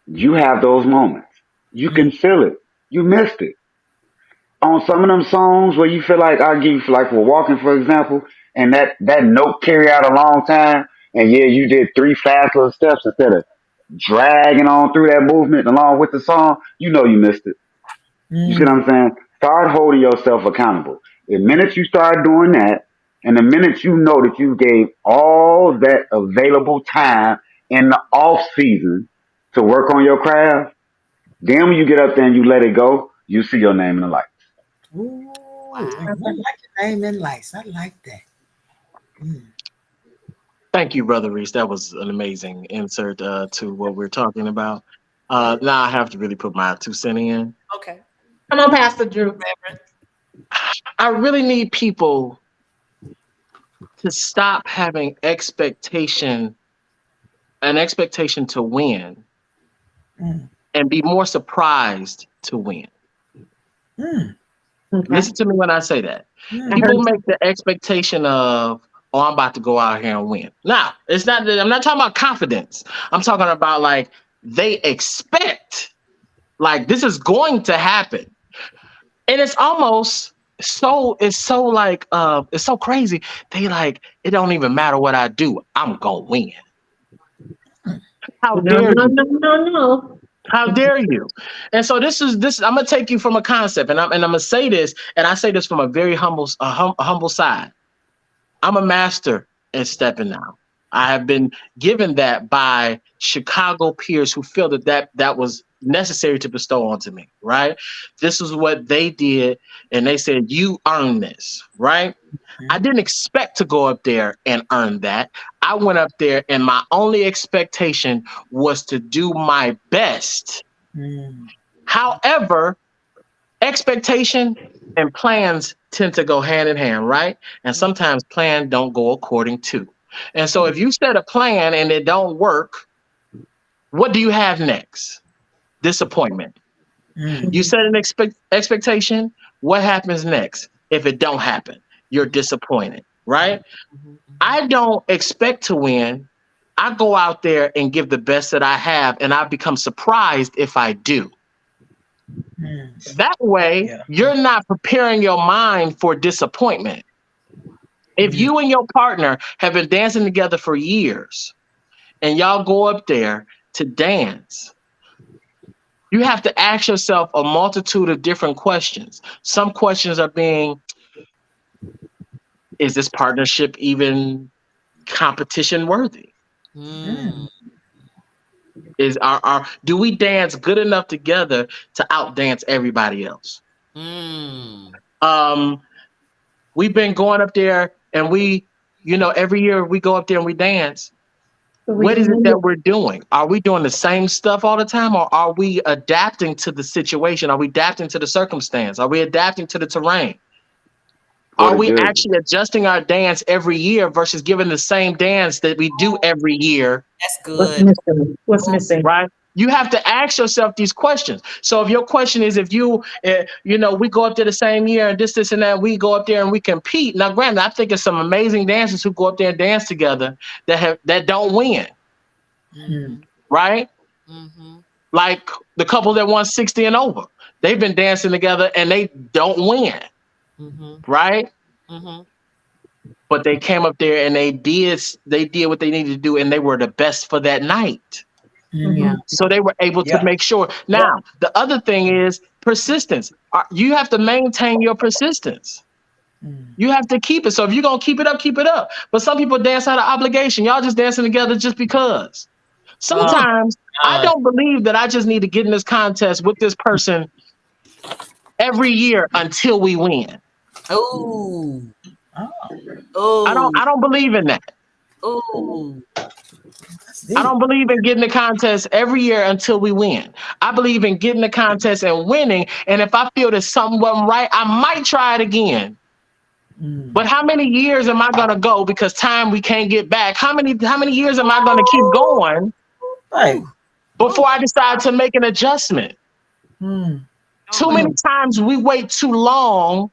you have those moments. You can feel it. You missed it. On some of them songs where you feel like, I'll give you for like for Walking, for example, and that note carry out a long time, and yeah, you did 3 fast little steps instead of dragging on through that movement along with the song, you missed it. You see what I'm saying? Start holding yourself accountable. The minute you start doing that, and the minute you know that you gave all that available time in the off season to work on your craft, then when you get up there and you let it go, you see your name in the lights. Ooh, I like your name in lights. I like that. Thank you, Brother Reese. That was an amazing insert to what we're talking about. Now I have to really put my 2 cents in. Okay. Come on, Pastor Drew. I really need people to stop having an expectation to win, and be more surprised to win. Okay. Listen to me when I say that. People make the expectation of, oh, I'm about to go out here and win. Now, it's not that I'm not talking about confidence. I'm talking about like they expect like this is going to happen. And it's almost it's so crazy. They like, it don't even matter what I do, I'm gonna win. How dare you? No. How dare you? And so this. I'm gonna take you from a concept, and I'm gonna say this, and I say this from a very humble side. I'm a master at stepping out. I have been given that by Chicago peers who feel that was necessary to bestow onto me. Right? This is what they did, and they said, "You earn this." Right? I didn't expect to go up there and earn that. I went up there and my only expectation was to do my best. However, expectation and plans tend to go hand in hand, right? And sometimes plans don't go according to. And so if you set a plan and it don't work, what do you have next? Disappointment. You set an expectation, what happens next? If it don't happen, you're disappointed. right? I don't expect to win. I go out there and give the best that I have, and I become surprised if I do. That way, you're not preparing your mind for disappointment. If you and your partner have been dancing together for years and y'all go up there to dance, you have to ask yourself a multitude of different questions. Some questions are being, is this partnership even competition worthy? Is do we dance good enough together to outdance everybody else? We've been going up there and every year we go up there and we dance. What is it that we're doing? Are we doing the same stuff all the time, or are we adapting to the situation? Are we adapting to the circumstance? Are we adapting to the terrain? Are we actually adjusting our dance every year versus giving the same dance that we do every year? That's good. What's missing? Right? You have to ask yourself these questions. So if your question is, if we go up there the same year and this, and that, we go up there and we compete. Now, granted, I think it's some amazing dancers who go up there and dance together that don't win. Right? Like the couple that won 60 and over. They've been dancing together and they don't win. Right? But they came up there and they did what they needed to do, and they were the best for that night. So they were able to make sure. Now, the other thing is persistence. You have to maintain your persistence. You have to keep it. So if you're going to keep it up, keep it up. But some people dance out of obligation. Y'all just dancing together just because. Sometimes I don't believe that I just need to get in this contest with this person every year until we win. I don't believe in that. I don't believe in getting the contest every year until we win. I believe in getting the contest and winning. And if I feel that something wasn't right, I might try it again. But how many years am I gonna go? Because time we can't get back. How many years am I gonna keep going before I decide to make an adjustment? Too many times we wait too long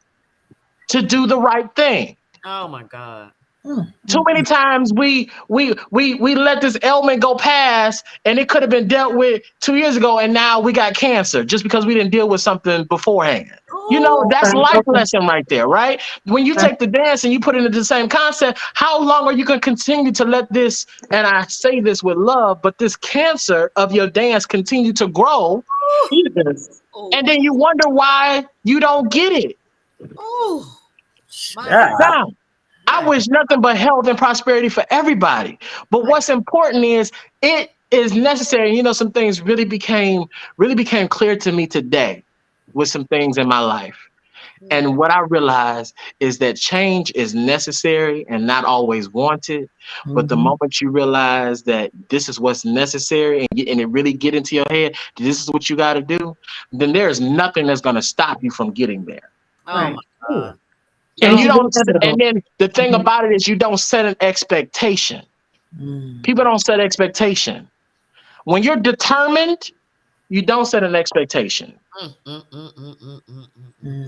to do the right thing. Oh my God. Too many times we let this ailment go past, and it could have been dealt with 2 years ago, and now we got cancer just because we didn't deal with something beforehand. That's life lesson right there, right? When you take the dance and you put it into the same concept, how long are you going to continue to let this, and I say this with love, but this cancer of your dance continue to grow? And then you wonder why you don't get it. Now, I wish nothing but health and prosperity for everybody. But what's important is it is necessary. Some things really became clear to me today with some things in my life. And what I realized is that change is necessary and not always wanted. But the moment you realize that this is what's necessary and it really get into your head, this is what you got to do, then there's nothing that's going to stop you from getting there. Oh my God. And then the thing about it is you don't set an expectation. People don't set expectation. When you're determined, you don't set an expectation.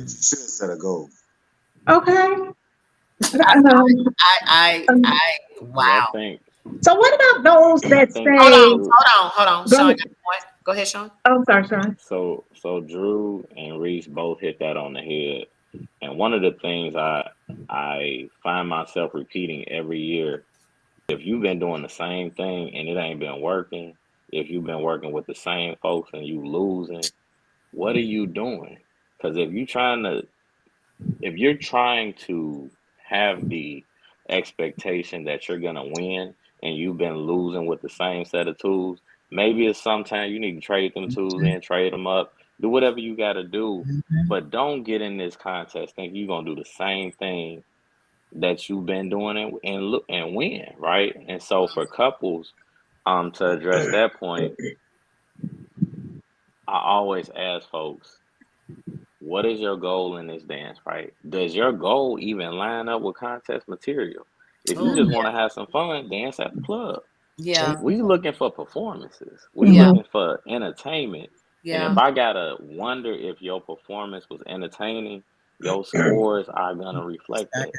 Set a goal. Okay. Wow. So what about those that say? Hold on. Sean, go ahead, Sean. Oh, sorry, Sean. So Drew and Reese both hit that on the head. And one of the things I find myself repeating every year, if you've been doing the same thing and it ain't been working, if you've been working with the same folks and you losing, what are you doing? Because if you're trying to have the expectation that you're gonna win and you've been losing with the same set of tools, maybe it's sometime you need to trade them tools in, trade them up, do whatever you got to do, but don't get in this contest thinking you're gonna do the same thing that you've been doing and win, right? And so for couples, to address that point, I always ask folks, what is your goal in this dance, right? Does your goal even line up with contest material? If you just want to have some fun, dance at the club. Yeah. We looking for performances. We looking for entertainment. Yeah. And if I gotta wonder if your performance was entertaining, your scores are gonna reflect that.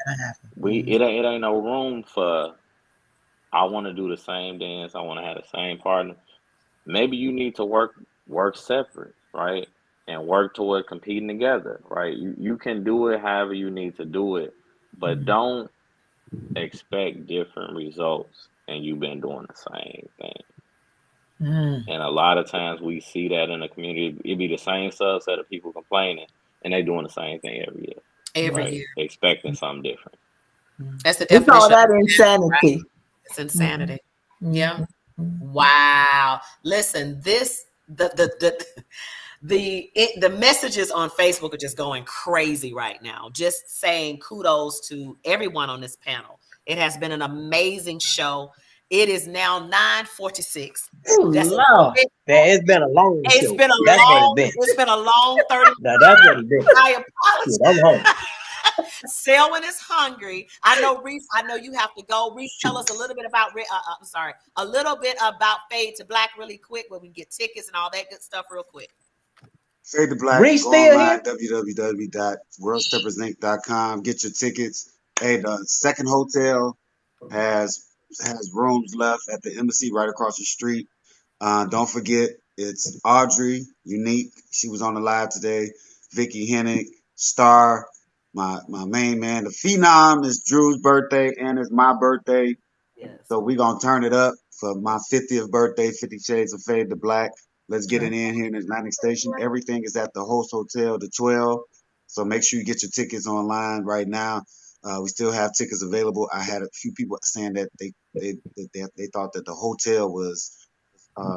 It ain't no room for I want to do the same dance, I want to have the same partner. Maybe you need to work separate, right? And work toward competing together, right? You can do it however you need to do it, but don't expect different results and you've been doing the same thing. And a lot of times we see that in the community, it be the same subset of people complaining and they doing the same thing every year. Every year. Expecting something different. That's the We call definition. that insanity. Right? It's insanity. Yeah. Wow. Listen, this the messages on Facebook are just going crazy right now. Just saying kudos to everyone on this panel. It has been an amazing show. It is now 9:46. It's been a long show. It's been a long 30 minutes. That's what it been. I apologize. I'm home. Selwyn is hungry. I know, Reese. I know you have to go. Reese, tell us a little bit about. A little bit about Fade to Black, really quick, where we can get tickets and all that good stuff, real quick. Fade to Black. Reese go still online, here? www.worldsteppersinc.com. Get your tickets. Hey, the second hotel has rooms left at the embassy right across the street. Don't forget, it's Audrey, Unique. She was on the live today. Vicky Hennick, Star, my main man. The Phenom is Drew's birthday and it's my birthday. Yes. So we're going to turn it up for my 50th birthday, 50 Shades of Fade to Black. Let's get it in here in the Atlantic Station. Everything is at the host hotel, the 12. So make sure you get your tickets online right now. We still have tickets available. I had a few people saying that they thought that the hotel was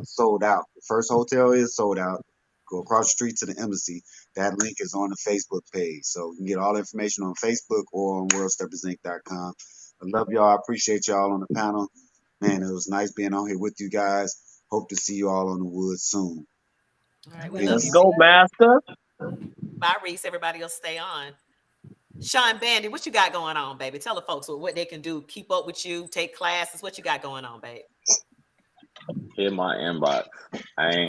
sold out. The first hotel is sold out. Go across the street to the embassy. That link is on the Facebook page. So you can get all the information on Facebook or on worldsteppersinc.com. I love y'all. I appreciate y'all on the panel. Man, it was nice being on here with you guys. Hope to see you all on the woods soon. All right, let's go, Master. Bye, Reese. Everybody else stay on. Sean Bandy, what you got going on, baby? Tell the folks what they can do. Keep up with you. Take classes. What you got going on, babe? Hit my inbox. You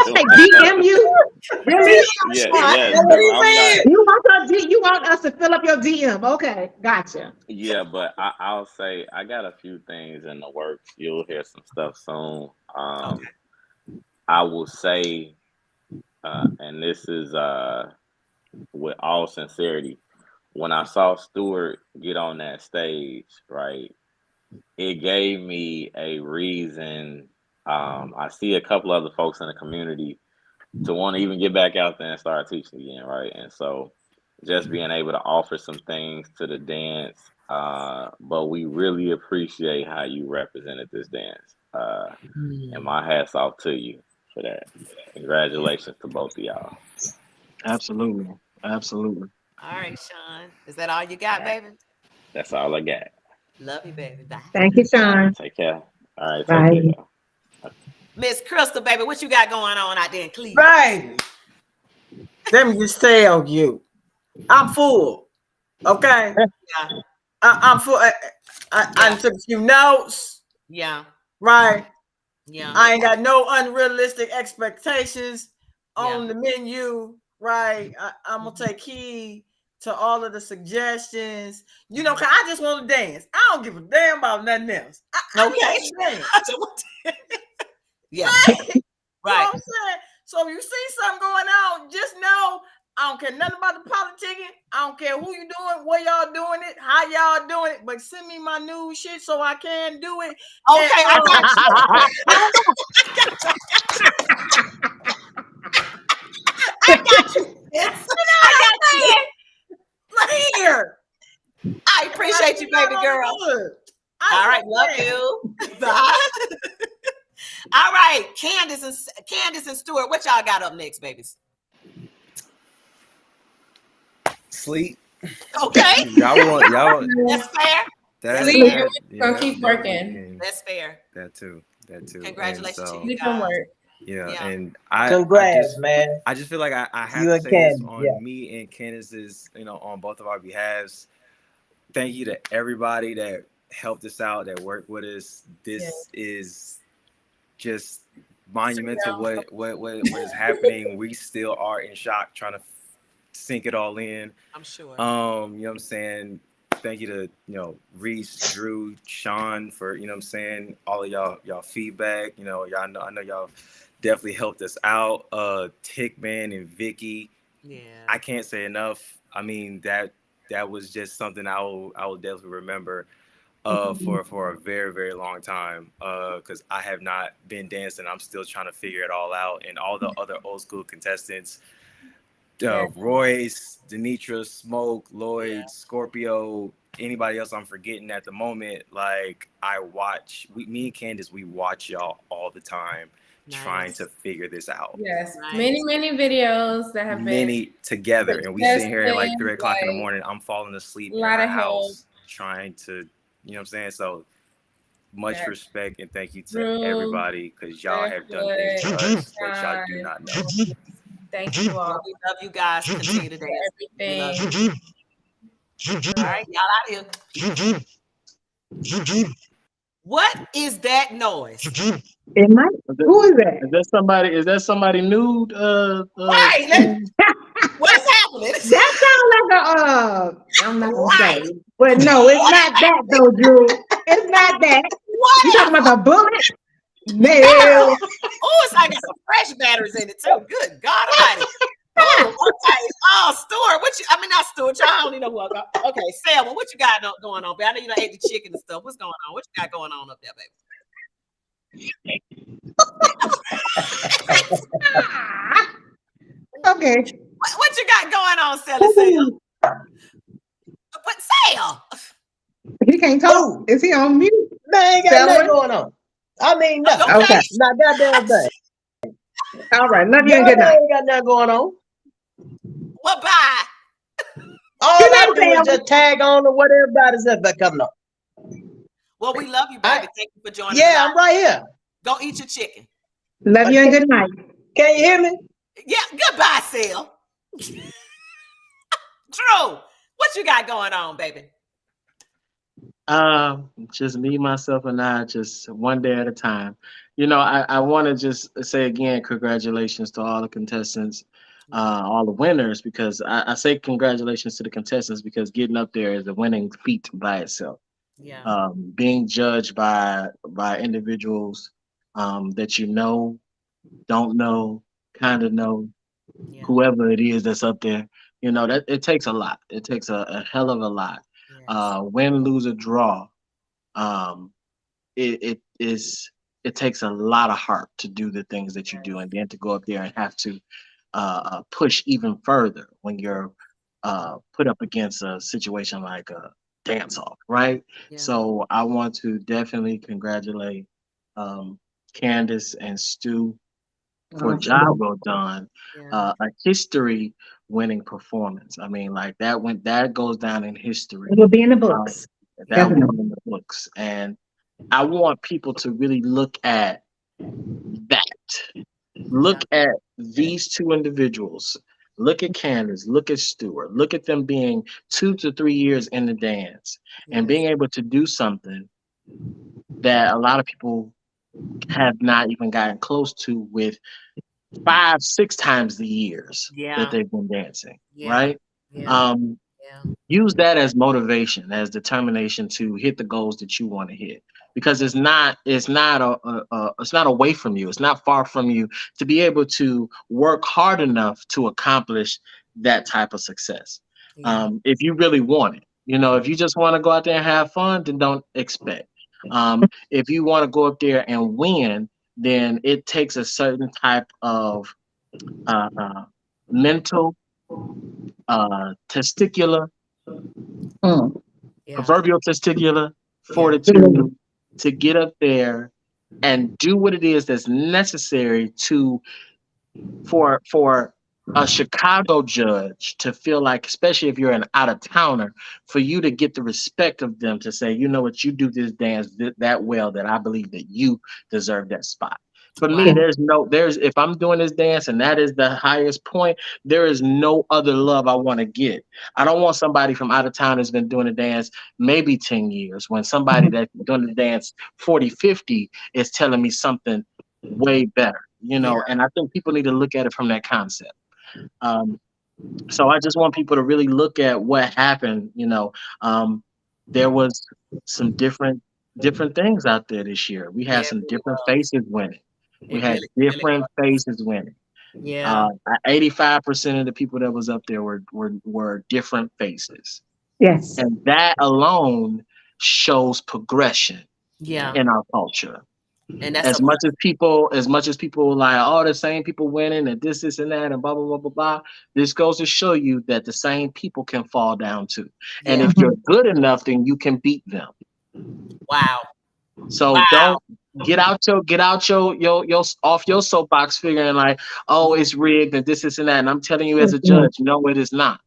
say DM you? Really? Yeah. You want us to fill up your DM? Okay, gotcha. Yeah, but I'll say I got a few things in the works. You'll hear some stuff soon. I will say, and this is with all sincerity, when I saw Stuart get on that stage, right, it gave me a reason. I see a couple other folks in the community to want to even get back out there and start teaching again, right? And so just being able to offer some things to the dance, but we really appreciate how you represented this dance. And my hat's off to you for that. Congratulations to both of y'all. Absolutely. Absolutely. All right, Sean. Is that all you got, baby? That's all I got. Love you, baby. Bye. Thank you, Sean. Take care. All right, Bye. take care. Miss Crystal, baby, what you got going on out there in Cleveland? Baby, let me just tell you, I'm full. Okay? Yeah. I'm full. I took a few notes. Yeah. Right? Yeah. I ain't got no unrealistic expectations on the menu. Right? I'm going to take heed to all of the suggestions. You know, cause I just want to dance. I don't give a damn about nothing else. Okay. Yeah. Right. You know what I'm saying? So if you see something going on, just know I don't care nothing about the politicking. I don't care who you doing, where y'all doing it, how y'all doing it, but send me my new shit so I can do it. Okay, I got you. I got you. Here. I appreciate you, baby girl. All right, love you. Bye. All right, Candace and Stuart, what y'all got up next, babies? Sleep. Okay. Y'all. That's fair. That's fair. Gonna keep working. That's fair. That too. Congratulations to you Keep on work. Yeah, and Congrats, man. I just feel like I have to say this on me and Candace's, on both of our behalves. Thank you to everybody that helped us out, that worked with us. This is just monumental what is happening. We still are in shock trying to sink it all in. I'm sure. You know what I'm saying? Thank you to, Reese, Drew, Sean for, what I'm saying, all of y'all feedback. I know y'all definitely helped us out. Tickman and Vicky. Yeah. I can't say enough. I mean, that was just something I will definitely remember for a very, very long time. Because I have not been dancing. I'm still trying to figure it all out. And all the other old school contestants, Royce, Denitra, Smoke, Lloyd, Scorpio, anybody else I'm forgetting at the moment, like me and Candace, we watch y'all all the time trying to figure this out. Yes, many videos that have been together, and we sitting here at like 3 o'clock in the morning. I'm falling asleep in my house trying to, you know what I'm saying? So much respect and thank you to everybody, because y'all have done things for us that y'all do not know. Thank you all. We love you guys. Continue to dance. Everything. All right, y'all out here. What is that noise? Who is that? Is that somebody nude? Right. What's happening? That sounds like I'm not gonna say, but no, it's not that though, Drew. It's not that. What? You talking about the bullet? Nail. Oh, it's like some fresh batteries in it too. Good God Almighty. Oh, okay. Oh, Stuart, not Stuart. Y'all don't even know what. Okay, Selma, what you got going on, baby? I know you done ate the chicken and stuff. What's going on? What you got going on up there, baby? Okay. What you got going on, Sally? But Sal. He can't talk. Is he on mute? Man, ain't got nothing going on. I mean, nothing. Okay. Not goddamn thing. All right. Love you and good night. Ain't got nothing going on. Well, bye. All I do is just tag on to what everybody's up coming up. Well, we love you, baby. Thank you for joining us. Yeah, I'm right here. Go eat your chicken. Love you and good night. Can you hear me? Yeah, goodbye, Sil. Drew, what you got going on, baby? Just me, myself, and I, just one day at a time. I want to just say again, congratulations to all the contestants, all the winners, because I say congratulations to the contestants because getting up there is a winning feat by itself. Yeah. Being judged by individuals that don't know, kind of know, whoever it is that's up there, that it takes a lot. It takes a hell of a lot. Win, lose, or draw. It takes a lot of heart to do the things that you do, and then to go up there and have to push even further when you're put up against a situation like a dance off, right? Yeah. So I want to definitely congratulate Candace and Stu for a job well done. A history-winning performance. I mean, like that goes down in history. It will be in the books. That will be in the books, and I want people to really look at that. Look at these two individuals. Look at Candace. Look at Stuart. Look at them being 2 to 3 years in the dance and being able to do something that a lot of people have not even gotten close to with 5, 6 times the years that they've been dancing, right? Use that as motivation, as determination to hit the goals that you want to hit, because it's not away from you. It's not far from you to be able to work hard enough to accomplish that type of success. If you really want it, if you just want to go out there and have fun, then don't expect. If you want to go up there and win, then it takes a certain type of mental, testicular, proverbial testicular fortitude to get up there and do what it is that's necessary for a Chicago judge to feel like, especially if you're an out-of-towner, for you to get the respect of them to say, you know what, you do this dance that well that I believe that you deserve that spot. For me, if I'm doing this dance and that is the highest point, there is no other love I want to get. I don't want somebody from out of town that's been doing the dance maybe 10 years when somebody that's doing the dance 40, 50 is telling me something way better, and I think people need to look at it from that concept. So I just want people to really look at what happened. There was some different things out there this year. We had Yeah, it some really different was. faces winning. We It had really different was. faces winning. Yeah. 85% of the people that was up there were different faces, Yes. and that alone shows progression Yeah. in our culture. And that's a As much as people were like, oh, the same people winning and this and that and blah blah blah blah blah. This goes to show you that the same people can fall down too. And yeah. if you're good enough, then you can beat them. Wow. So Wow. don't get out your off your soapbox figuring like, oh, it's rigged and this and that. And I'm telling you as a Mhm. judge, no, it is not.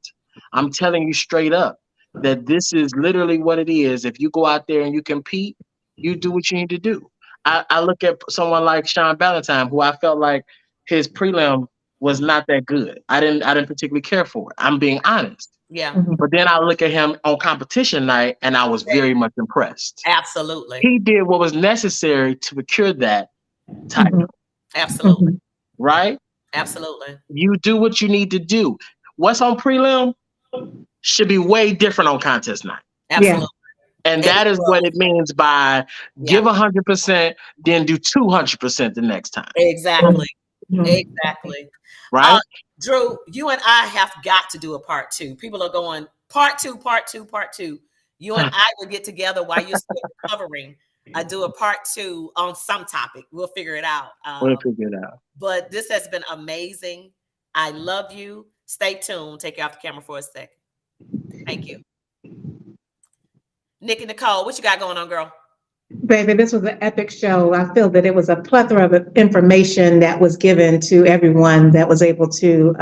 I'm telling you straight up that this is literally what it is. If you go out there and you compete, you do what you need to do. I look at someone like Sean Valentine, who I felt like his prelim was not that good. I didn't particularly care for it. I'm being honest. Yeah. Mhm. But then I look at him on competition night and I was very much impressed. Absolutely. He did what was necessary to procure that Mhm. title, Absolutely. Mhm. right? Absolutely. You do what you need to do. What's on prelim should be way different on contest night. Yeah. Absolutely. And And it that is what was. it means by Yeah. give 100%, then do 200% the next time, Exactly. Mhm. Exactly. right? Drew, you and I have got to do a part two. People are going part two, part two, part two. You and I will get together while you're still recovering. I do a part two on some topic. We'll figure it out. We'll figure it out. But this has been amazing. I love you. Stay tuned. Take you off the camera for a second. Thank you. Nikki Nicole, what you got going on, girl? Baby, this was an epic show. I feel that it was a plethora of information that was given to everyone that was able to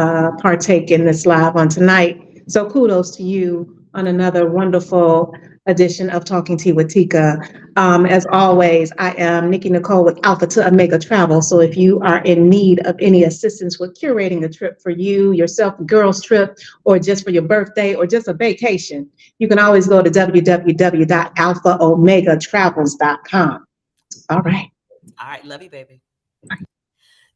partake in this live on tonight. So kudos to you on another wonderful edition of Talking Tea with Tika. As always, I am Nikki Nicole with Alpha to Omega Travel. So if you are in need of any assistance with curating a trip for you, yourself, a girls trip, or just for your birthday, or just a vacation, you can always go to www.alphaomegatravels.com. All right. All right. Love you, baby.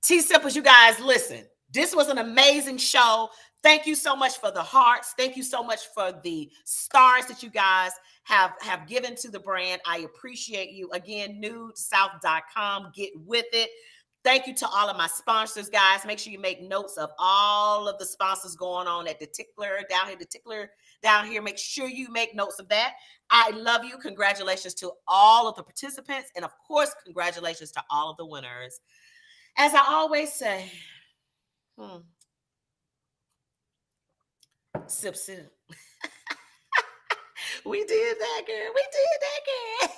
T-Sippers, you guys, listen. This was an amazing show. Thank you so much for the hearts. Thank you so much for the stars that you guys have given to the brand. I appreciate you. Again, nudesouth.com. Get with it. Thank you to all of my sponsors, guys. Make sure you make notes of all of the sponsors going on at the tickler down here. Make sure you make notes of that. I love you. Congratulations to all of the participants. And of course, congratulations to all of the winners. As I always say, sip, sip. We did that, girl. We did that, girl.